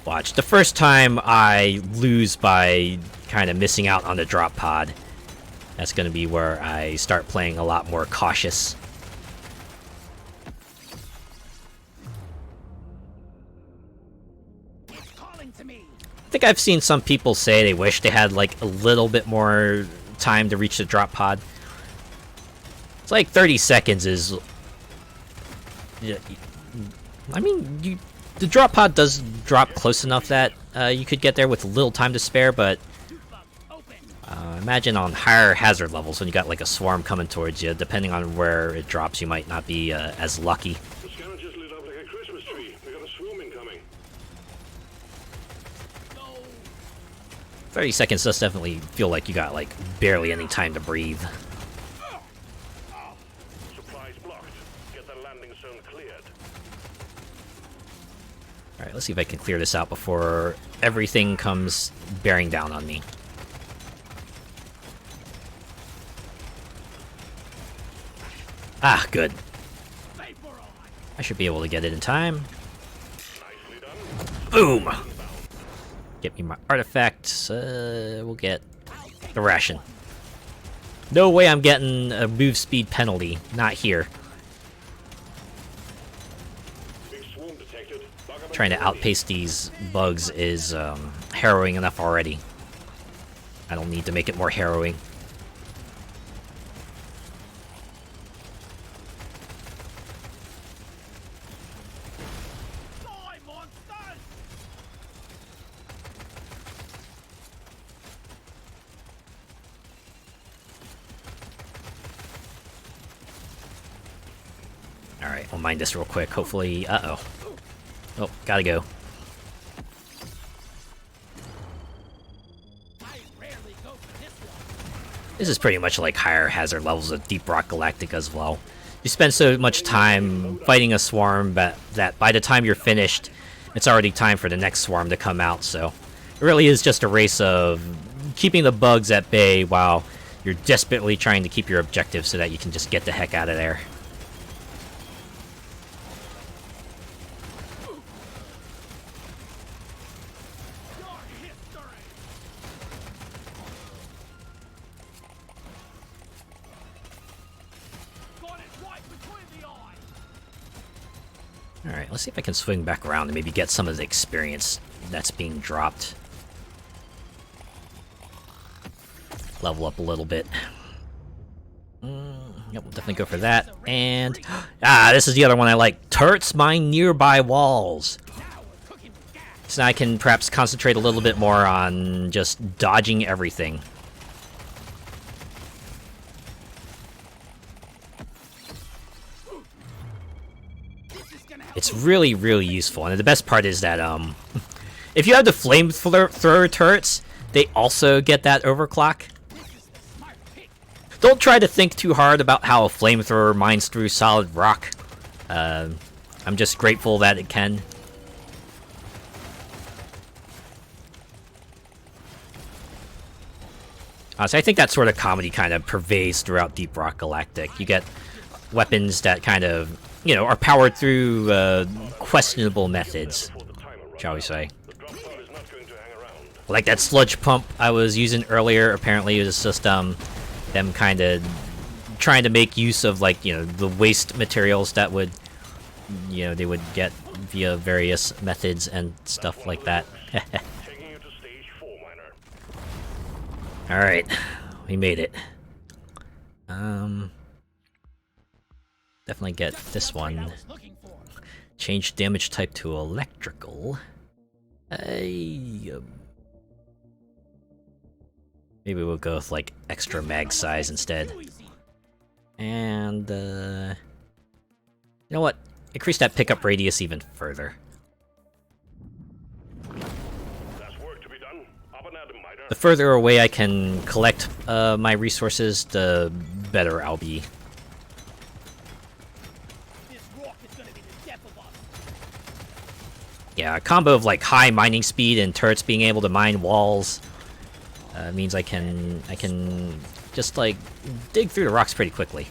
Watch, the first time I lose by kind of missing out on the drop pod, that's gonna be where I start playing a lot more cautious. It's calling to me. I think I've seen some people say they wish they had like a little bit more time to reach the drop pod. It's like 30 seconds is I mean, the drop pod does drop close enough that you could get there with a little time to spare, but imagine on higher hazard levels when you got like a swarm coming towards you, depending on where it drops, you might not be as lucky. The scanner just lit up like a Christmas tree. We got a swarm incoming. 30 seconds does definitely feel like you got like barely any time to breathe. Supplies blocked. Get the landing zone cleared. Alright, let's see if I can clear this out before everything comes bearing down on me. Ah, good. I should be able to get it in time. Nicely done. Boom! Get me my artifacts. We'll get the ration. No way I'm getting a move speed penalty. Not here. Big swarm detected. Trying to outpace these bugs is harrowing enough already. I don't need to make it more harrowing. Alright, we'll mine this real quick. Hopefully... Uh-oh. Oh, gotta go. This is pretty much like higher hazard levels of Deep Rock Galactic as well. You spend so much time fighting a swarm that by the time you're finished, it's already time for the next swarm to come out, so... It really is just a race of keeping the bugs at bay while you're desperately trying to keep your objective so that you can just get the heck out of there. Alright, let's see if I can swing back around and maybe get some of the experience that's being dropped. Level up a little bit. Yep, we'll definitely go for that. And... Ah, this is the other one I like. Turrets mine nearby walls. So now I can perhaps concentrate a little bit more on just dodging everything. It's really, really useful, and the best part is that, if you have the flamethrower turrets, they also get that overclock. Don't try to think too hard about how a flamethrower mines through solid rock. I'm just grateful that it can. So I think that sort of comedy kind of pervades throughout Deep Rock Galactic. You get weapons that kind of, you know, are powered through questionable methods, shall we say. Like that sludge pump I was using earlier, apparently it was just them kind of trying to make use of, like, you know, the waste materials that would, you know, they would get via various methods and stuff like that. Alright, we made it. Definitely get this one. Change damage type to electrical. Maybe we'll go with, like, extra mag size instead. And, you know what? Increase that pickup radius even further. The further away I can collect my resources, the better I'll be. Yeah, a combo of, like, high mining speed and turrets being able to mine walls means I can just, like, dig through the rocks pretty quickly.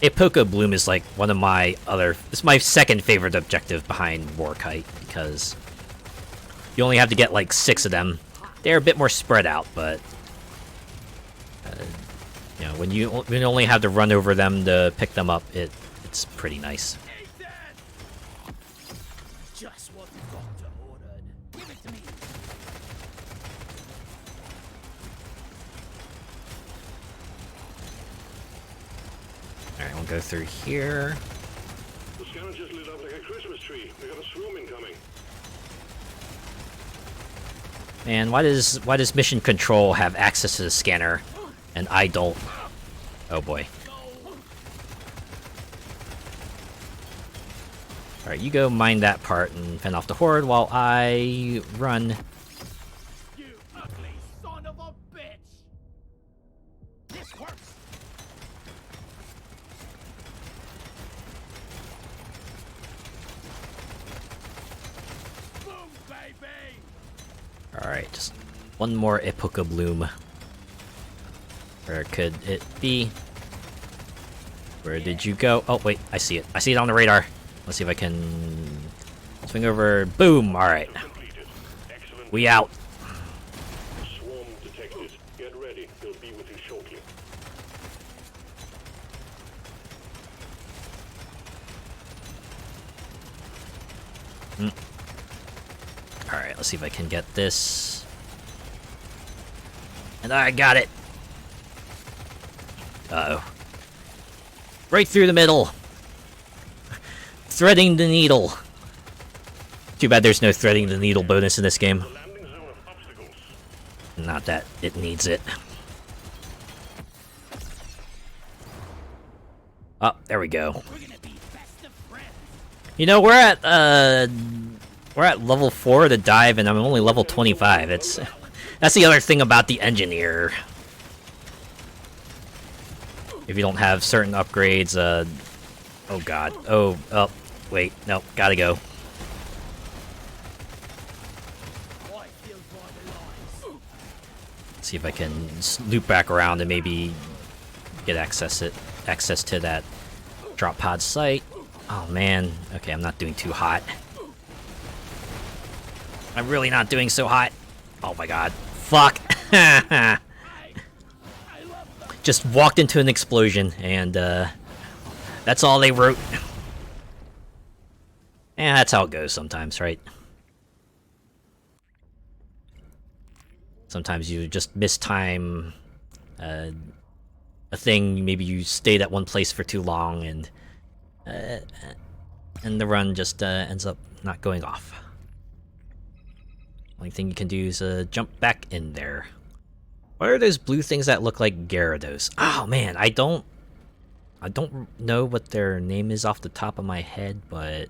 A Poco Bloom is, like, one of my other... It's my second favorite objective behind Warkite, because you only have to get, like, 6 of them. They're a bit more spread out, but... you know, when you only have to run over them to pick them up, it's pretty nice. Just what the doctor ordered. Give it to me. Alright, we'll go through here. The scanner just lit up like a Christmas tree. We got a swarm incoming. Man, why does Mission Control have access to the scanner and I don't? Oh boy. Alright, you go mine that part and fend off the horde while I run. You ugly son of a bitch! This works! Boom, baby! Alright, just one more Epoca Bloom. Where could it be? Where did you go? Oh, wait, I see it. I see it on the radar. Let's see if I can swing over. Boom! Alright. We out. Swarm detected. Get ready. They'll be with you shortly. Alright, let's see if I can get this. And I got it! Uh-oh. Right through the middle! Threading the needle! Too bad there's no threading the needle bonus in this game. Landing zone of obstacles. Not that it needs it. Oh, there we go. We're gonna be best of friends. You know, we're at level 4 to dive, and I'm only level 25. That's the other thing about the engineer. If you don't have certain upgrades, oh god. Oh, wait, no, gotta go. Boy, feels more alive. See if I can loop back around and maybe get access to that drop pod site. Oh man, okay, I'm not doing too hot. I'm really not doing so hot. Oh my god, fuck. Just walked into an explosion, and that's all they wrote. And that's how it goes sometimes, right? Sometimes you just mistime a thing. Maybe you stayed at one place for too long, and the run just ends up not going off. Only thing you can do is jump back in there. What are those blue things that look like Gyarados? Oh man, I don't know what their name is off the top of my head, but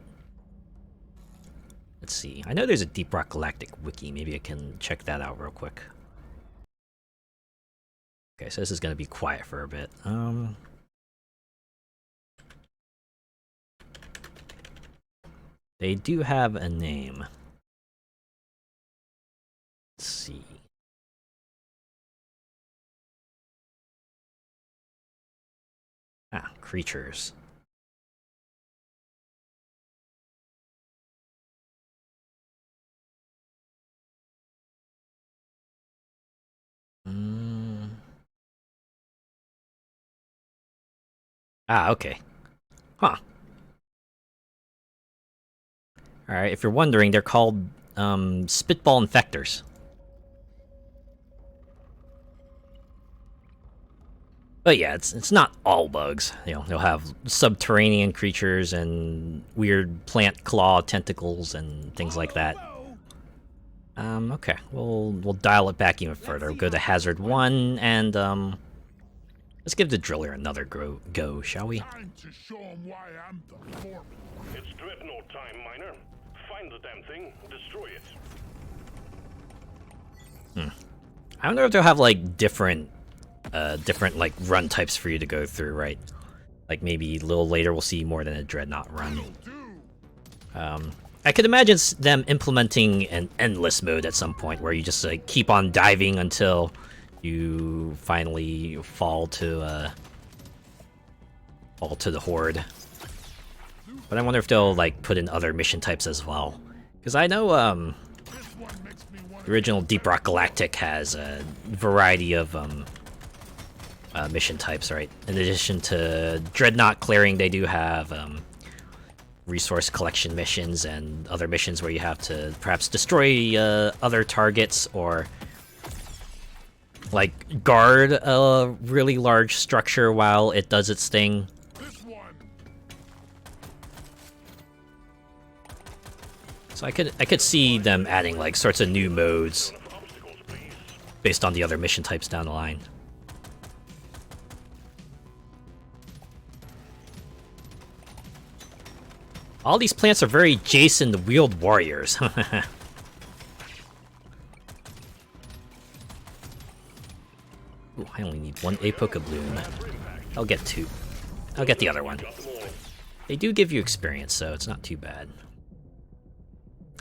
let's see. I know there's a Deep Rock Galactic wiki. Maybe I can check that out real quick. Okay, so this is gonna be quiet for a bit. They do have a name. Let's see. Ah, creatures. Ah, okay. Huh. Alright, if you're wondering, they're called, Spitball Infectors. But yeah, it's not all bugs. You know, they'll have subterranean creatures and weird plant claw tentacles and things like that. Okay, we'll dial it back even further. We'll go to Hazard 1 and let's give the driller another go, shall we? Time to show 'em why I'm the Foreman. It's Dreadnought time, Miner. Find the damn thing, destroy it. I wonder if they'll have like different like run types for you to go through, right? Like maybe a little later we'll see more than a Dreadnought run. I could imagine them implementing an endless mode at some point where you just like keep on diving until you finally fall to the horde. But I wonder if they'll like put in other mission types as well, because I know the original Deep Rock Galactic has a variety of mission types, right? In addition to Dreadnought clearing, they do have resource collection missions and other missions where you have to perhaps destroy other targets or like guard a really large structure while it does its thing. So I could see them adding like sorts of new modes based on the other mission types down the line. All these plants are very Jason the Wheeled Warriors. Ooh, I only need one Apoca Bloom. I'll get 2. I'll get the other one. They do give you experience, so it's not too bad.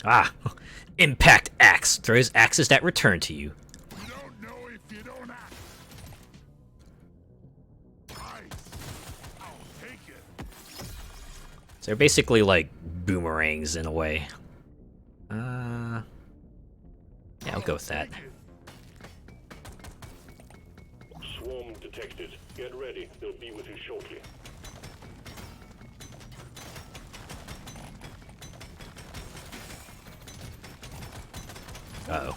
Ah! Impact Axe! Throws axes that return to you. You don't know if you don't act. Nice. I'll take it. So they're basically like boomerangs in a way. Yeah, I'll go with that. Swarm detected. Get ready. They'll be with you shortly. Uh-oh.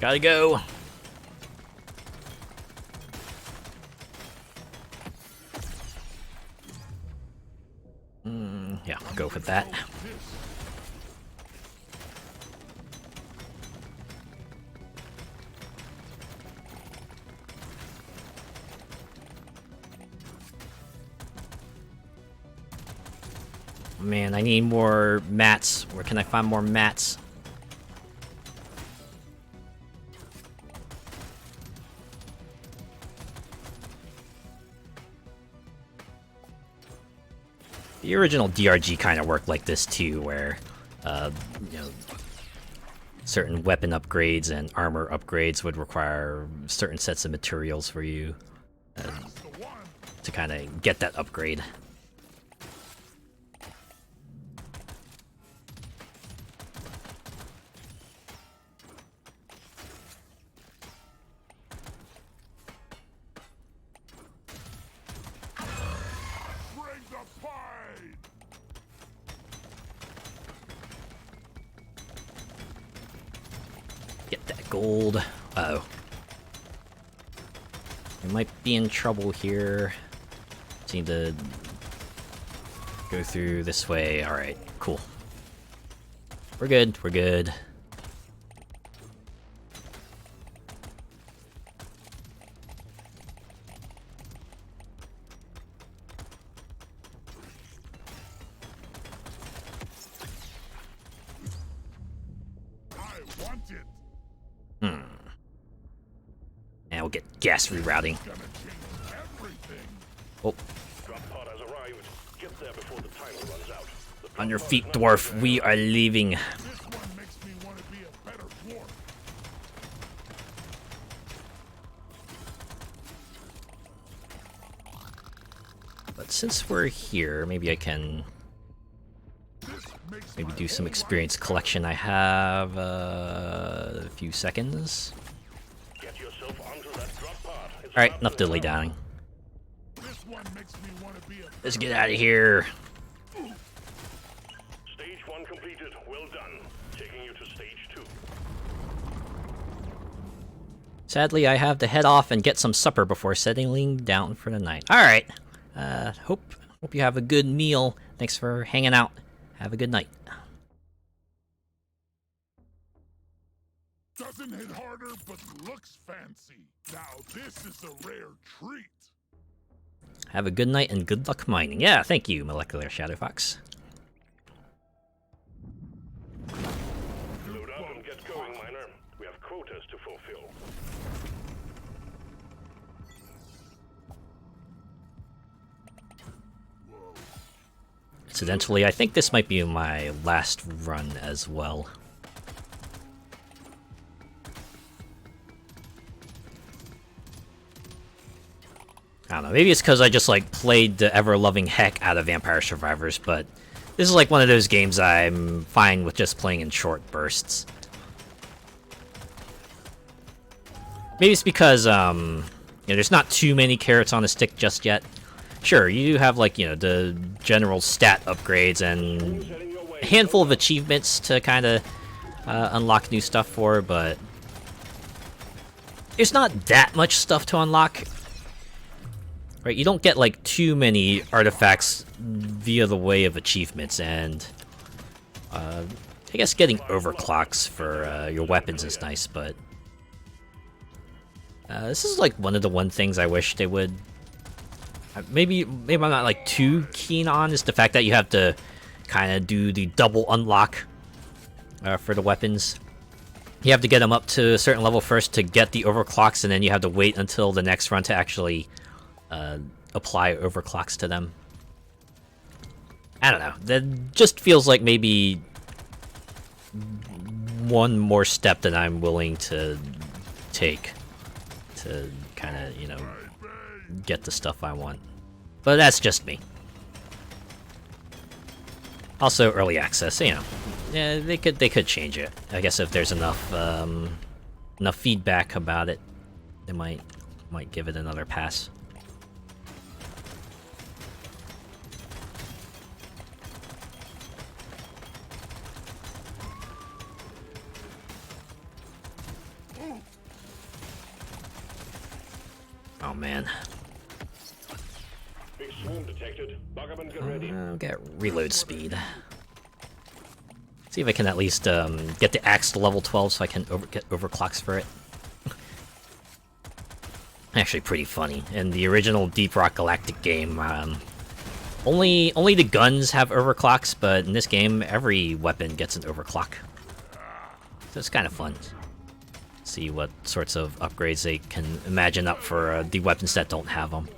Gotta go! Yeah, I'll go with that. Man, I need more mats. Where can I find more mats? The original DRG kind of worked like this too, where, you know, certain weapon upgrades and armor upgrades would require certain sets of materials for you to kind of get that upgrade. Get that gold. Uh-oh. We might be in trouble here. Just need to go through this way. Alright, cool. We're good, we're good. And we'll get gas rerouting. Oh. On your feet, dwarf. We are leaving. But since we're here, maybe I can maybe do some experience collection. I have a few seconds. Alright, enough dilly downing. Let's get out of here. Stage 1 completed. Well done. Taking you to stage 2. Sadly, I have to head off and get some supper before settling down for the night. Alright. Hope you have a good meal. Thanks for hanging out. Have a good night. Doesn't hit harder, but looks fancy. Now this is a rare treat. Have a good night and good luck mining. Yeah, thank you, Molecular Shadow Fox. Load up and get going, miner. We have quotas to fulfill. Incidentally, I think this might be my last run as well. I don't know, maybe it's because I just like played the ever-loving heck out of Vampire Survivors, but this is like one of those games I'm fine with just playing in short bursts. Maybe it's because, you know, there's not too many carrots on the stick just yet. Sure, you do have, like, you know, the general stat upgrades and a handful of achievements to kind of unlock new stuff for, but there's not that much stuff to unlock. Right, you don't get, like, too many artifacts via the way of achievements, and I guess getting overclocks for your weapons is nice, but this is like one of the things I wish they would. Maybe I'm not like too keen on is the fact that you have to kind of do the double unlock for the weapons. You have to get them up to a certain level first to get the overclocks, and then you have to wait until the next run to actually apply overclocks to them. I don't know. That just feels like maybe one more step that I'm willing to take to kind of, you know, get the stuff I want. But that's just me. Also, early access, you know. Yeah, they could change it. I guess if there's enough enough feedback about it, they might give it another pass. Oh man. Big swarm detected. Buggerman, get ready. I'll get reload speed. See if I can at least get the axe to level 12 so I can get overclocks for it. Actually pretty funny. In the original Deep Rock Galactic game, only the guns have overclocks, but in this game, every weapon gets an overclock. So it's kind of fun. See what sorts of upgrades they can imagine up for the weapons that don't have them.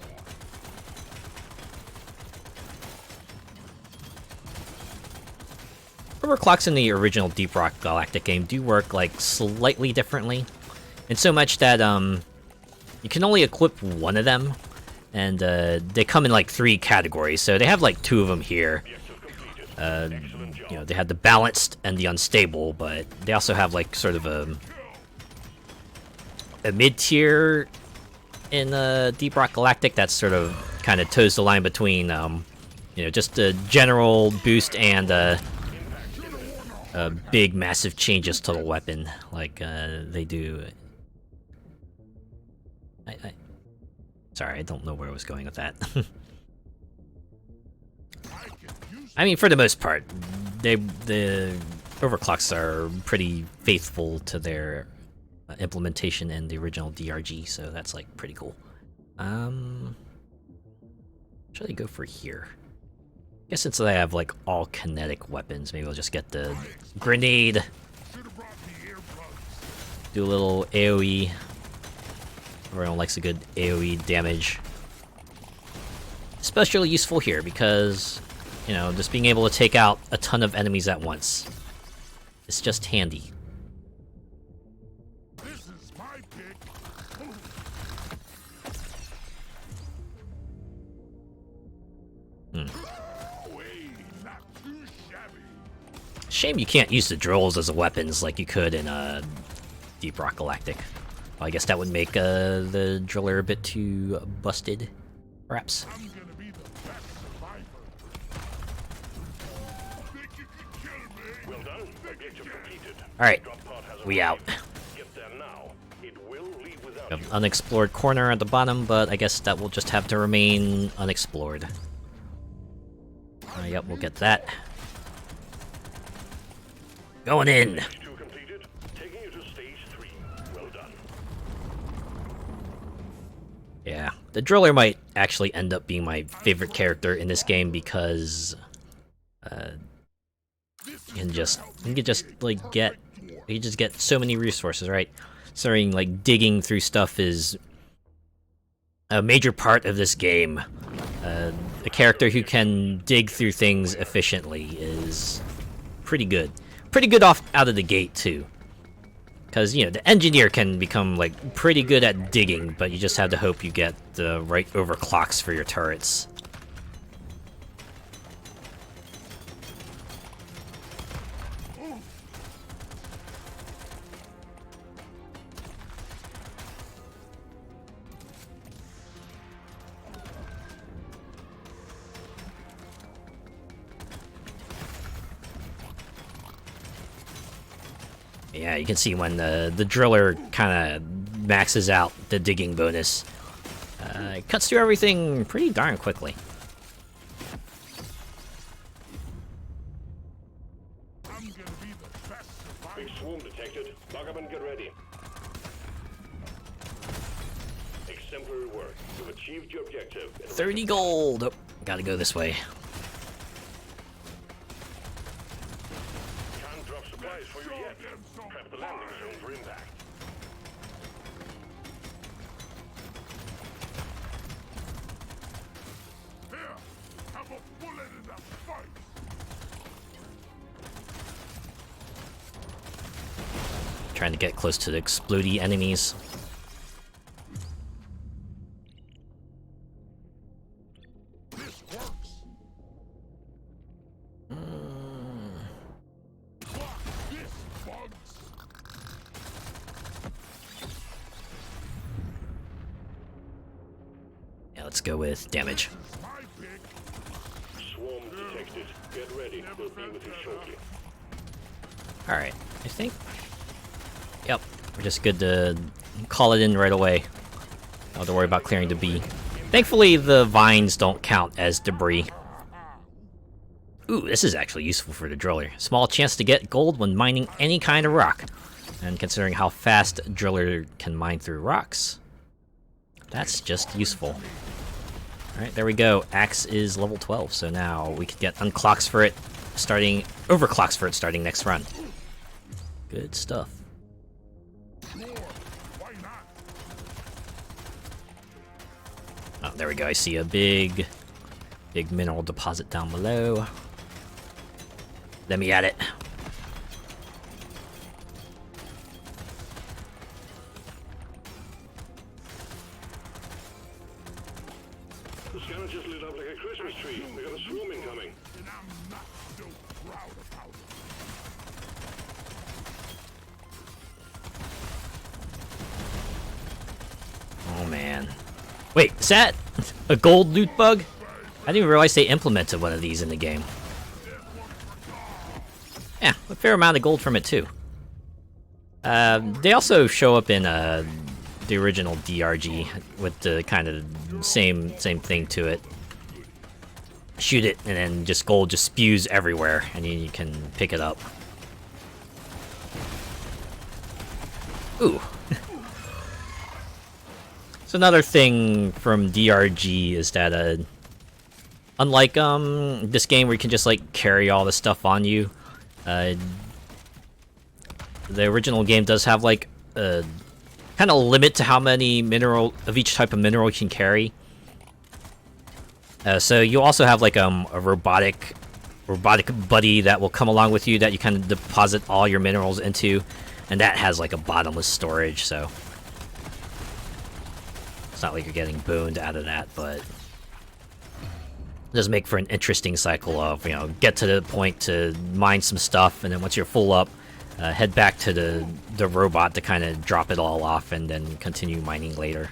Overclocks in the original Deep Rock Galactic game do work like slightly differently, in so much that you can only equip one of them, and they come in like 3 categories. So they have like 2 of them here. You know, they have the balanced and the unstable, but they also have like sort of a mid-tier in Deep Rock Galactic that's sort of kind of toes the line between you know, just a general boost and big massive changes to the weapon like they do. Sorry, I don't know where I was going with that. I mean, for the most part, the overclocks are pretty faithful to their implementation in the original DRG, so that's like pretty cool. Should I go for here? I guess since I have like all kinetic weapons, maybe I'll just get the grenade. Do a little AoE. Everyone likes a good AoE damage. Especially useful here because, you know, just being able to take out a ton of enemies at once. It's just handy. Shame you can't use the drills as weapons like you could in Deep Rock Galactic. Well, I guess that would make the driller a bit too busted, perhaps. Well done. Objective completed. Alright, Drop pod has we out. Get there now. It will leave without We have you. an unexplored corner at the bottom, but I guess that will just have to remain unexplored. Yep, we'll get that. Going in! Stage 2 completed. Taking you to stage 3. Well done. Yeah, the driller might actually end up being my favorite character in this game because you can just like get so many resources, right? Starting like digging through stuff is a major part of this game. A character who can dig through things efficiently is pretty good. Pretty good out of the gate too. Because, you know, the engineer can become like pretty good at digging, but you just have to hope you get the right overclocks for your turrets. Yeah, you can see when the driller kind of maxes out the digging bonus. It cuts through everything pretty darn quickly. gonna be the best survivor. Big swarm detected. Buggerman, get ready. Exemplary work. You've achieved your objective. 30 gold! Oh, gotta go this way. Can't drop supplies for you yet. Prep the landing zone for impact. Here, have a bullet in that fight. Trying to get close to the explodey enemies. This works. Block this, bugs. Yeah, let's go with damage. My pick. Swarm detected. Get ready. We'll be with you shortly. Alright, I think... Yep, we're just good to call it in right away. Don't have to worry about clearing debris. Thankfully, the vines don't count as debris. Ooh, this is actually useful for the driller. Small chance to get gold when mining any kind of rock. And considering how fast a driller can mine through rocks, that's just useful. Alright, there we go. Axe is level 12, so now we can get unclocks for it starting... overclocks for it starting next run. Good stuff. Sure. Why not? Oh, there we go. I see a big mineral deposit down below. Let me at it. The scanner just lit up like a Christmas tree. We got a swarm incoming. And I'm not so proud about it. Oh man. Wait, is that a gold loot bug? I didn't even realize they implemented one of these in the game. Yeah, a fair amount of gold from it too. They also show up in the original DRG with the kind of same thing to it. Shoot it, and then just gold just spews everywhere, and you can pick it up. Ooh. So another thing from DRG is that, unlike this game where you can just like carry all the stuff on you, the original game does have like a kind of limit to how many mineral of each type of mineral you can carry. So you also have like a robotic buddy that will come along with you that you kind of deposit all your minerals into, and that has like a bottomless storage. So it's not like you're getting boned out of that, but it does make for an interesting cycle of, you know, get to the point to mine some stuff, and then once you're full up, head back to the robot to kind of drop it all off, and then continue mining later.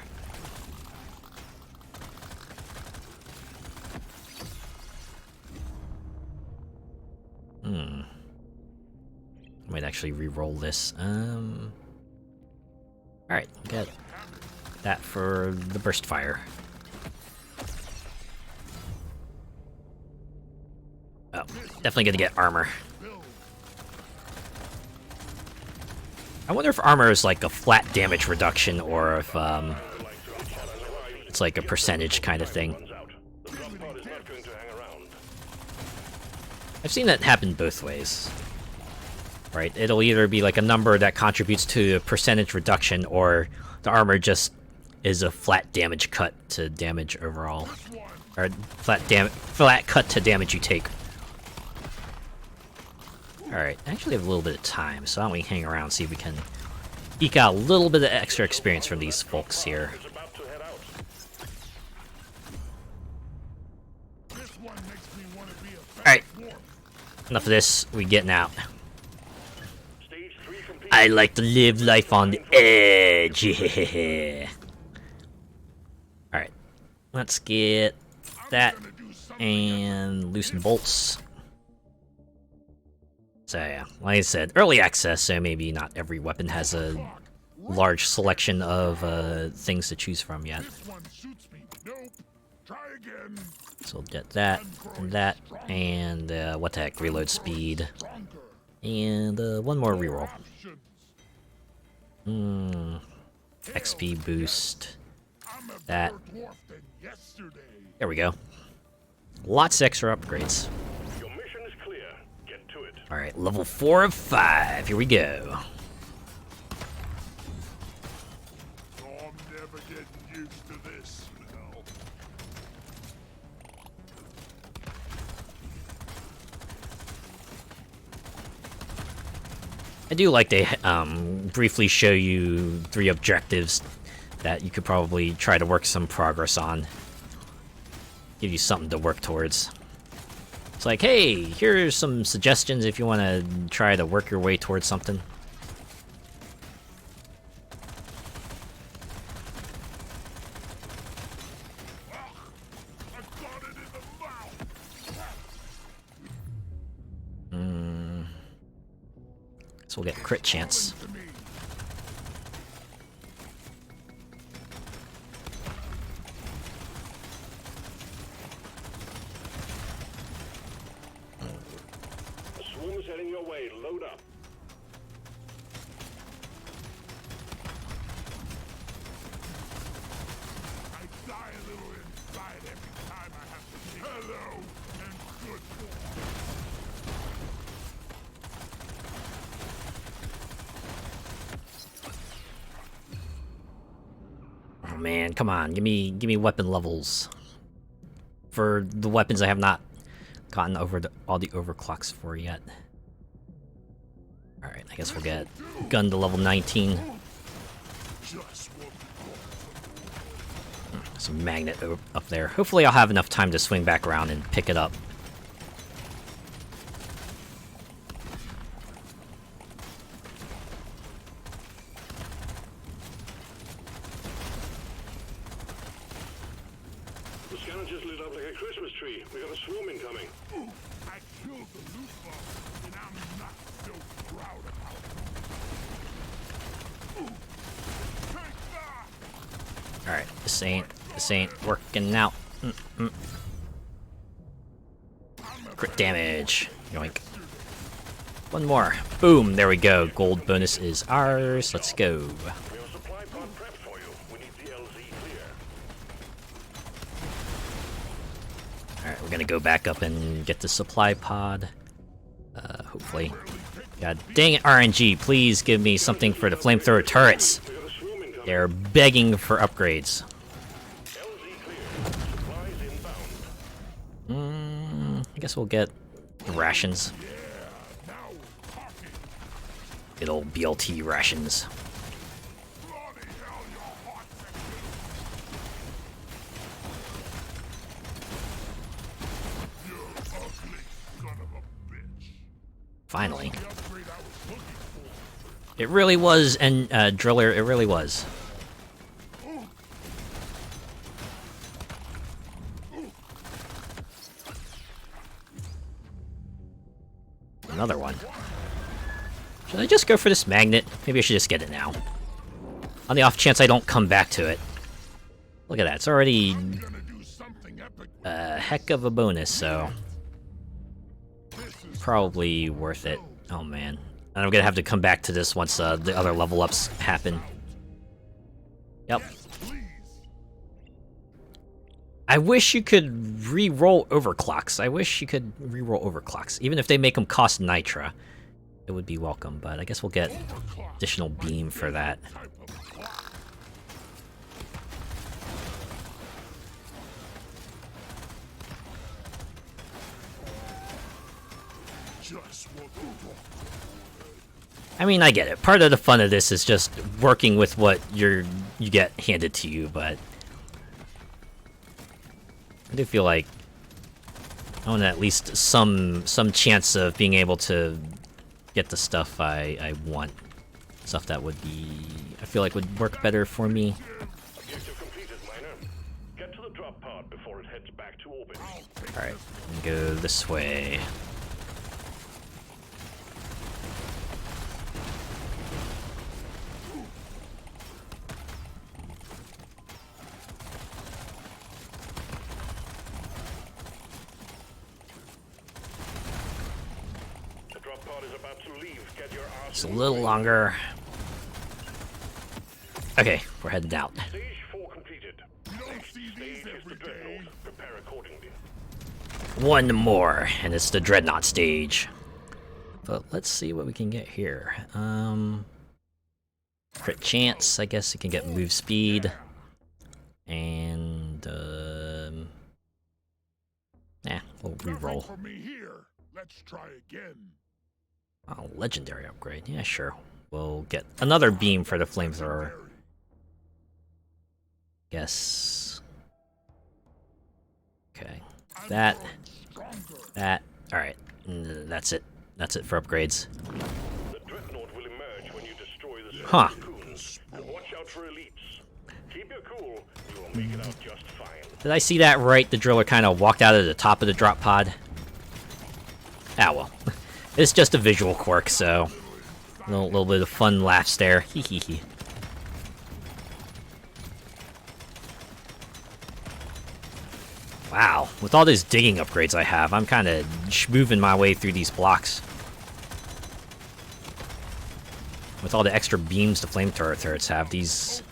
Might actually re-roll this. Alright, get that for the burst fire. Oh, definitely gonna get armor. I wonder if armor is like a flat damage reduction, or if it's like a percentage kind of thing. I've seen that happen both ways. Right, it'll either be like a number that contributes to a percentage reduction, or the armor just is a flat damage cut to damage overall, or flat cut to damage you take. All right, I actually have a little bit of time, so why don't we hang around and see if we can eke out a little bit of extra experience from these folks here. All right, enough of this. We getting out. I like to live life on the edge. Yeah. Alright. Let's get that and loosen bolts. So yeah, like I said, early access, so maybe not every weapon has a large selection of things to choose from yet. So we'll get that, and that, and what the heck, reload speed. And one more reroll. Options. XP boost. I'm a That. better dwarf than yesterday. There we go. Lots of extra upgrades. Your mission is clear. Get to it. Alright, level 4 of 5. Here we go. Oh, I'm never getting used to this smell. I do like they briefly show you 3 objectives that you could probably try to work some progress on. Give you something to work towards. It's like, hey, here's some suggestions if you want to try to work your way towards something. I got it in the mouth. So we'll get crit chance. To me. The swarm is heading your way. Load up. I die a little inside every time I have to say hello and good boy. Oh man, come on, give me weapon levels. For the weapons I have not gotten over all the overclocks for yet. Alright, I guess we'll get gun to level 19. Just what Some magnet up there. Hopefully I'll have enough time to swing back around and pick it up. The scanner just lit up like a Christmas tree. We got a swarm incoming. I killed the loot bomb, and I'm not so proud about it. Take that! Alright, this ain't working out. Crit damage. Yoink. One more. Boom, there we go. Gold bonus is ours. Let's go. We have a supply pod prepped for you. We need the LZ clear. Alright, we're gonna go back up and get the supply pod. Hopefully. God dang it, RNG, please give me something for the flamethrower turrets. We got a swarm incoming. They're begging for upgrades. LZ clear. Supplies inbound. I guess we'll get the rations. Now we're talking. Good old BLT rations. Bloody hell, you're hot section. You ugly son of a bitch. Finally. The upgrade I was looking for. It really was, and Driller, it really was. Another one. Should I just go for this magnet? Maybe I should just get it now. On the off chance I don't come back to it. Look at that, it's already Gonna do something epic with a heck of a bonus, so this is probably worth it. Oh man. And I'm gonna have to come back to this once the other level ups happen. Yep. please. I wish you could re-roll overclocks. I wish you could re-roll overclocks. Even if they make them cost nitra, it would be welcome. But I guess we'll get Overclock. additional beam for that. Type of clock. Just what the doctor. I mean, I get it. Part of the fun of this is just working with what you get handed to you, but I do feel like I want at least some chance of being able to get the stuff I want. Stuff that would be, I feel like would work better for me. Objective completed, miner. Get to the drop pod before it heads back to orbit. Alright, go this way. The drop drop pod is about to leave. Get your ass It's a little longer. Okay, we're heading out. Stage 4 completed. You don't see these Stage is the every day. dreadnought. Prepare accordingly. One more, and it's the dreadnought stage. But let's see what we can get here. Crit chance, I guess it can get move speed. And, we'll reroll. For me here. Let's try again. Oh, legendary upgrade. Yeah, sure. We'll get another beam for the flamethrower. Guess. Okay. That. Alright. That's it. That's it for upgrades. The dreadnought will emerge when you destroy the Huh. cocoons. And watch out for elites. Keep your cool. You will make it out just fine. Did I see that right? The driller kind of walked out of the top of the drop pod. Ah, well. It's just a visual quirk, so a little bit of fun laughs there. Hee hee hee. Wow, with all these digging upgrades I have, I'm kind of schmooving my way through these blocks. With all the extra beams the flamethrower turrets have, these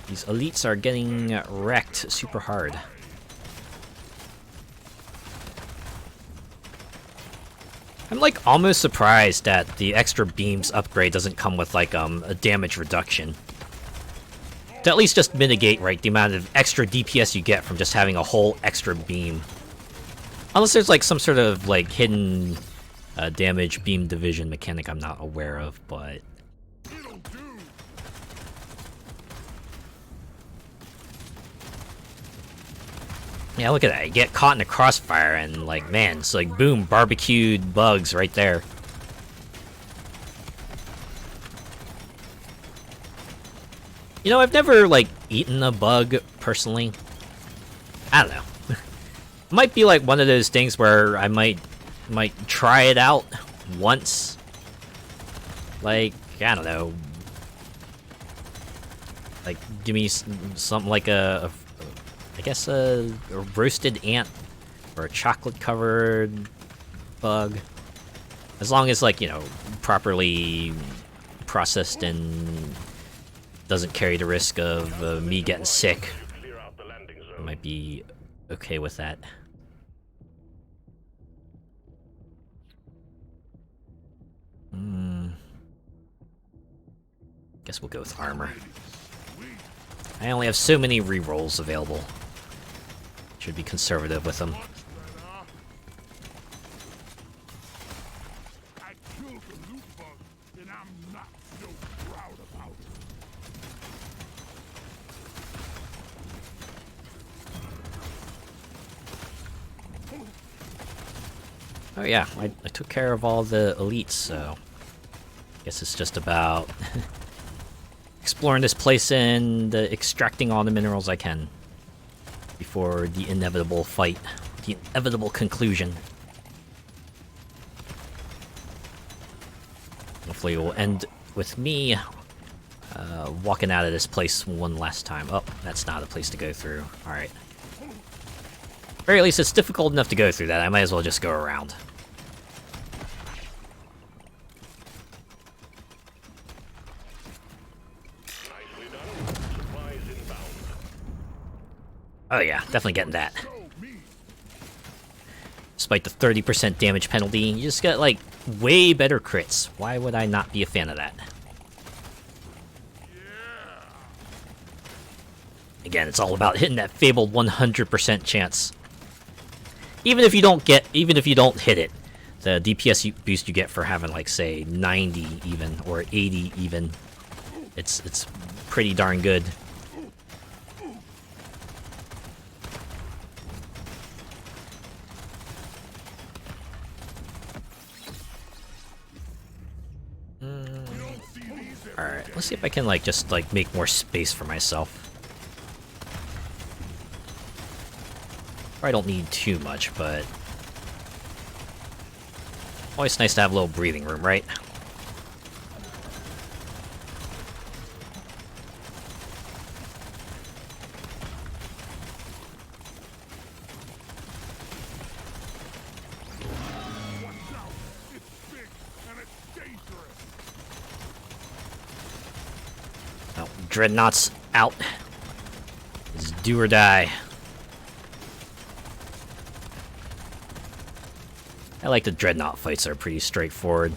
elites are getting wrecked super hard. I'm like almost surprised that the extra beams upgrade doesn't come with like a damage reduction. To at least just mitigate, right, the amount of extra DPS you get from just having a whole extra beam. Unless there's like some sort of like hidden damage beam division mechanic I'm not aware of, but yeah, look at that. You get caught in a crossfire and like, man, it's like boom, barbecued bugs right there. You know, I've never, like, eaten a bug, personally. I don't know. It might be, like, one of those things where I might try it out once. Like, I don't know. Like, give me something like I guess a roasted ant or a chocolate-covered bug. As long as, like, you know, properly processed and doesn't carry the risk of me getting sick. I might be okay with that. Guess we'll go with armor. I only have so many rerolls available. Should be conservative with them. I killed the loot bug, and I'm not so proud about it. Oh yeah, I took care of all the elites, so guess it's just about exploring this place and extracting all the minerals I can before the inevitable fight, the inevitable conclusion. Hopefully it will end with me walking out of this place one last time. Oh, that's not a place to go through. Alright. Or at least it's difficult enough to go through that. I might as well just go around. Nicely done. Supplies inbound. Oh yeah, definitely getting that. Despite the 30% damage penalty, you just get, like, way better crits. Why would I not be a fan of that? Again, it's all about hitting that fabled 100% chance. Even if you don't hit it, the DPS boost you get for having, like, say, 90 even, or 80 even, it's pretty darn good. Alright, let's see if I can, like, just, like, make more space for myself. I don't need too much, but always nice to have a little breathing room, right? Dreadnoughts out. It's do or die. I like the Dreadnought fights, are pretty straightforward.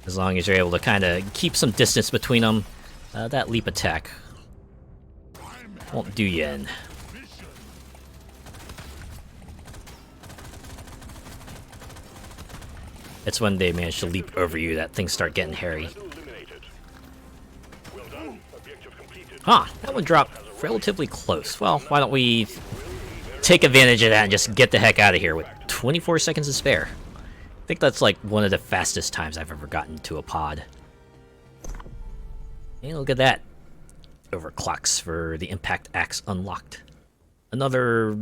As long as you're able to kind of keep some distance between them, that leap attack won't do you in. It's when they manage to leap over you that things start getting hairy. Huh, that one dropped relatively close. Well, why don't we take advantage of that and just get the heck out of here with 24 seconds to spare. I think that's like one of the fastest times I've ever gotten to a pod. Hey, look at that. Overclocks for the impact axe unlocked. Another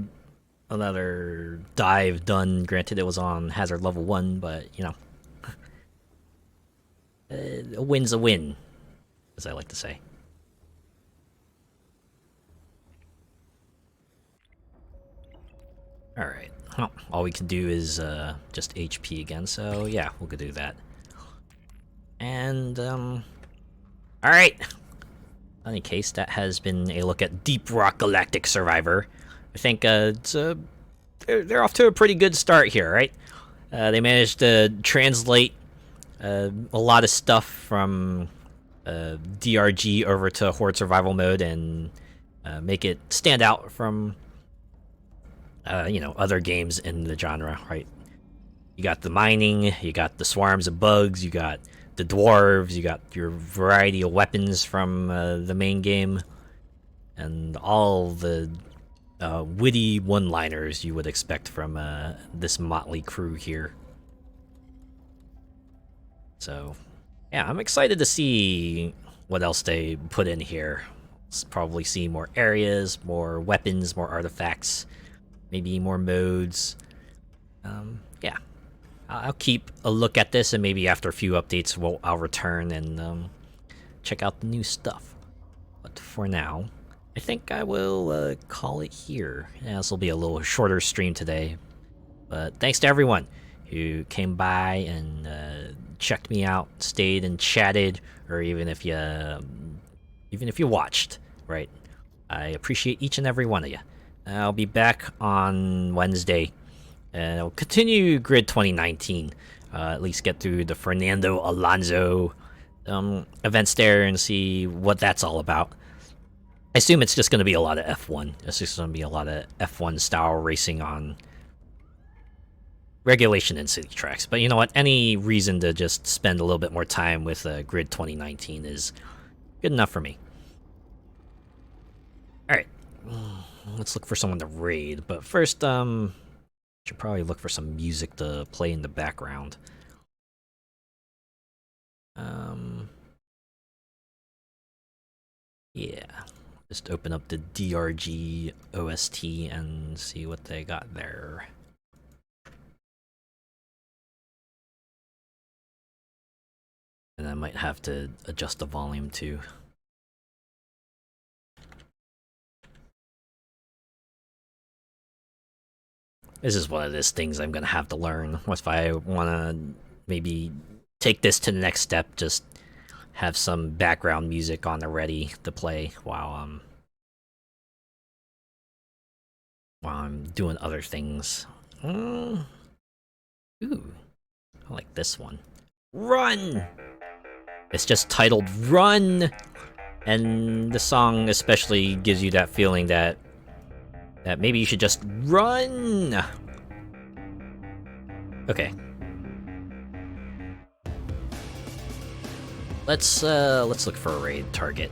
dive done. Granted, it was on hazard level 1, but you know, a win's a win, as I like to say. All right. Well, all we can do is just HP again. So yeah, we'll go do that. And all right. In any case, that has been a look at Deep Rock Galactic Survivor. I think they're off to a pretty good start here, right? They managed to translate a lot of stuff from DRG over to Horde Survival Mode and make it stand out from you know, other games in the genre, right? You got the mining, you got the swarms of bugs, you got the dwarves, you got your variety of weapons from the main game, and all the witty one-liners you would expect from this motley crew here. So, yeah, I'm excited to see what else they put in here. Let's probably see more areas, more weapons, more artifacts, maybe more modes. Yeah, I'll keep a look at this, and maybe after a few updates, I'll return and check out the new stuff. But for now, I think I will call it here. Yeah, this will be a little shorter stream today. But thanks to everyone who came by and checked me out, stayed and chatted, or even if you watched, right? I appreciate each and every one of you. I'll be back on Wednesday, and I'll continue Grid 2019. At least get through the Fernando Alonso events there and see what that's all about. I assume it's just going to be a lot of F1. It's just going to be a lot of F1 style racing on regulation and city tracks. But you know what? Any reason to just spend a little bit more time with Grid 2019 is good enough for me. Alright. Let's look for someone to raid. But first, should probably look for some music to play in the background. Yeah. Just open up the DRG OST and see what they got there. And I might have to adjust the volume too. This is one of those things I'm gonna have to learn. What if I wanna maybe take this to the next step, just have some background music on the ready to play while I'm doing other things. Ooh, I like this one. Run! It's just titled Run! And the song especially gives you that feeling that maybe you should just run! Okay. Let's look for a raid target.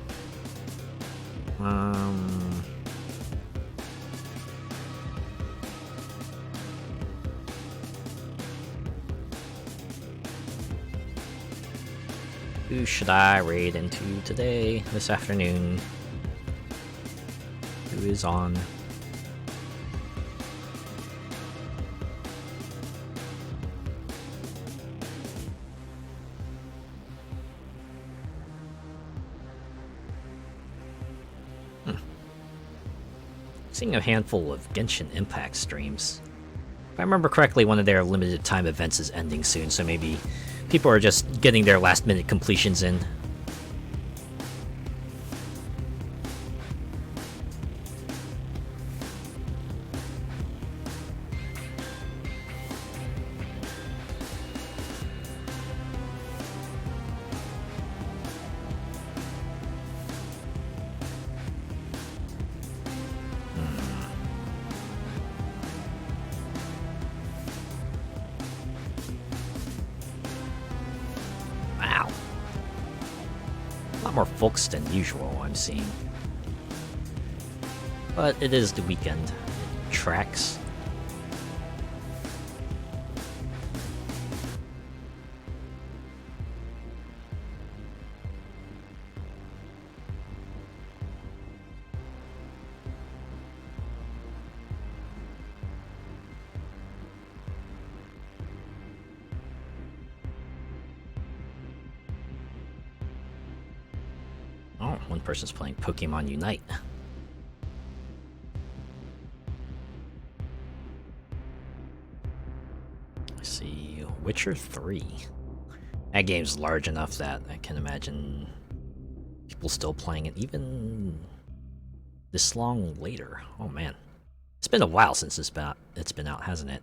Who should I raid into today, this afternoon? Who is on? Seeing a handful of Genshin Impact streams. If I remember correctly, one of their limited time events is ending soon, so maybe people are just getting their last minute completions in. lot more folks than usual I'm seeing. But it is the weekend. It tracks. Oh, one person's playing Pokemon Unite. Let's see, Witcher 3. That game's large enough that I can imagine people still playing it even this long later. Oh man. It's been a while since it's been out, hasn't it?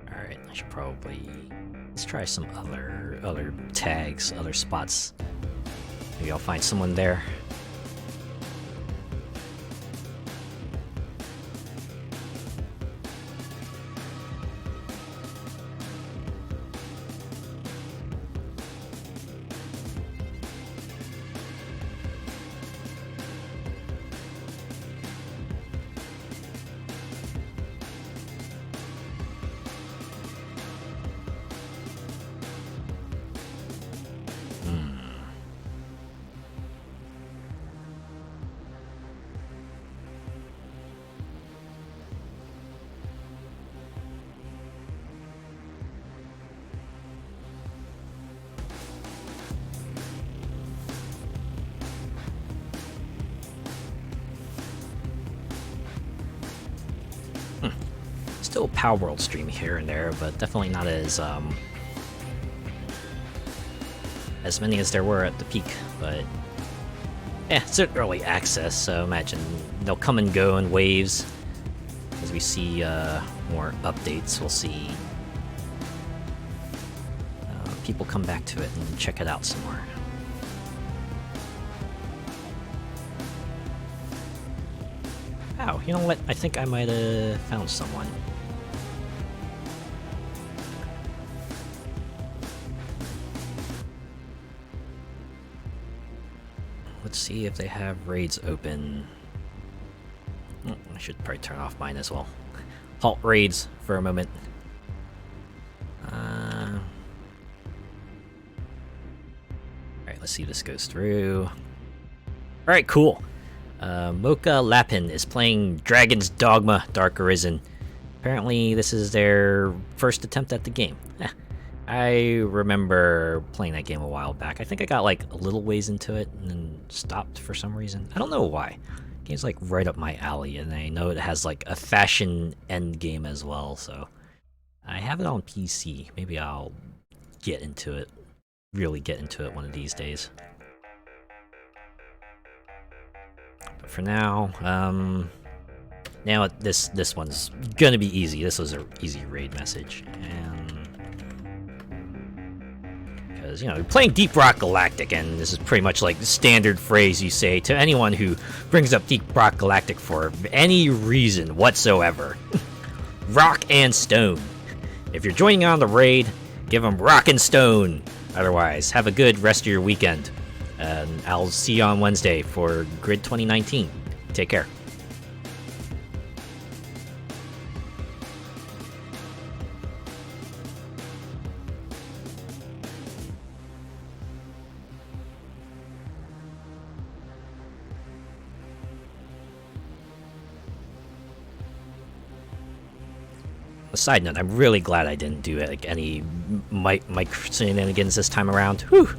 Alright, I should probably... Let's try some other tags, other spots. Maybe I'll find someone there. Still Power World stream here and there, but definitely not as many as there were at the peak. But yeah, it's an early access, so imagine they'll come and go in waves. As we see more updates, we'll see people come back to it and check it out some more. Wow, you know what? I think I might have found someone. Let's see if they have raids open. Oh, I should probably turn off mine as well. Halt raids for a moment. Alright, let's see if this goes through. Alright, cool. Mocha Lapin is playing Dragon's Dogma Dark Arisen. Apparently this is their first attempt at the game. I remember playing that game a while back. I think I got like a little ways into it and then stopped for some reason. I don't know why. The game's like right up my alley, and I know it has like a fashion end game as well, so I have it on PC. Maybe I'll get into it, really get into it one of these days. But for now, this one's gonna be easy. This was an easy raid message, and because you know, you're playing Deep Rock Galactic, and this is pretty much like the standard phrase you say to anyone who brings up Deep Rock Galactic for any reason whatsoever. Rock and stone. If you're joining on the raid, give them rock and stone. Otherwise, have a good rest of your weekend. And I'll see you on Wednesday for Grid 2019. Take care. A side note, I'm really glad I didn't do like any mic shenanigans this time around. Whew.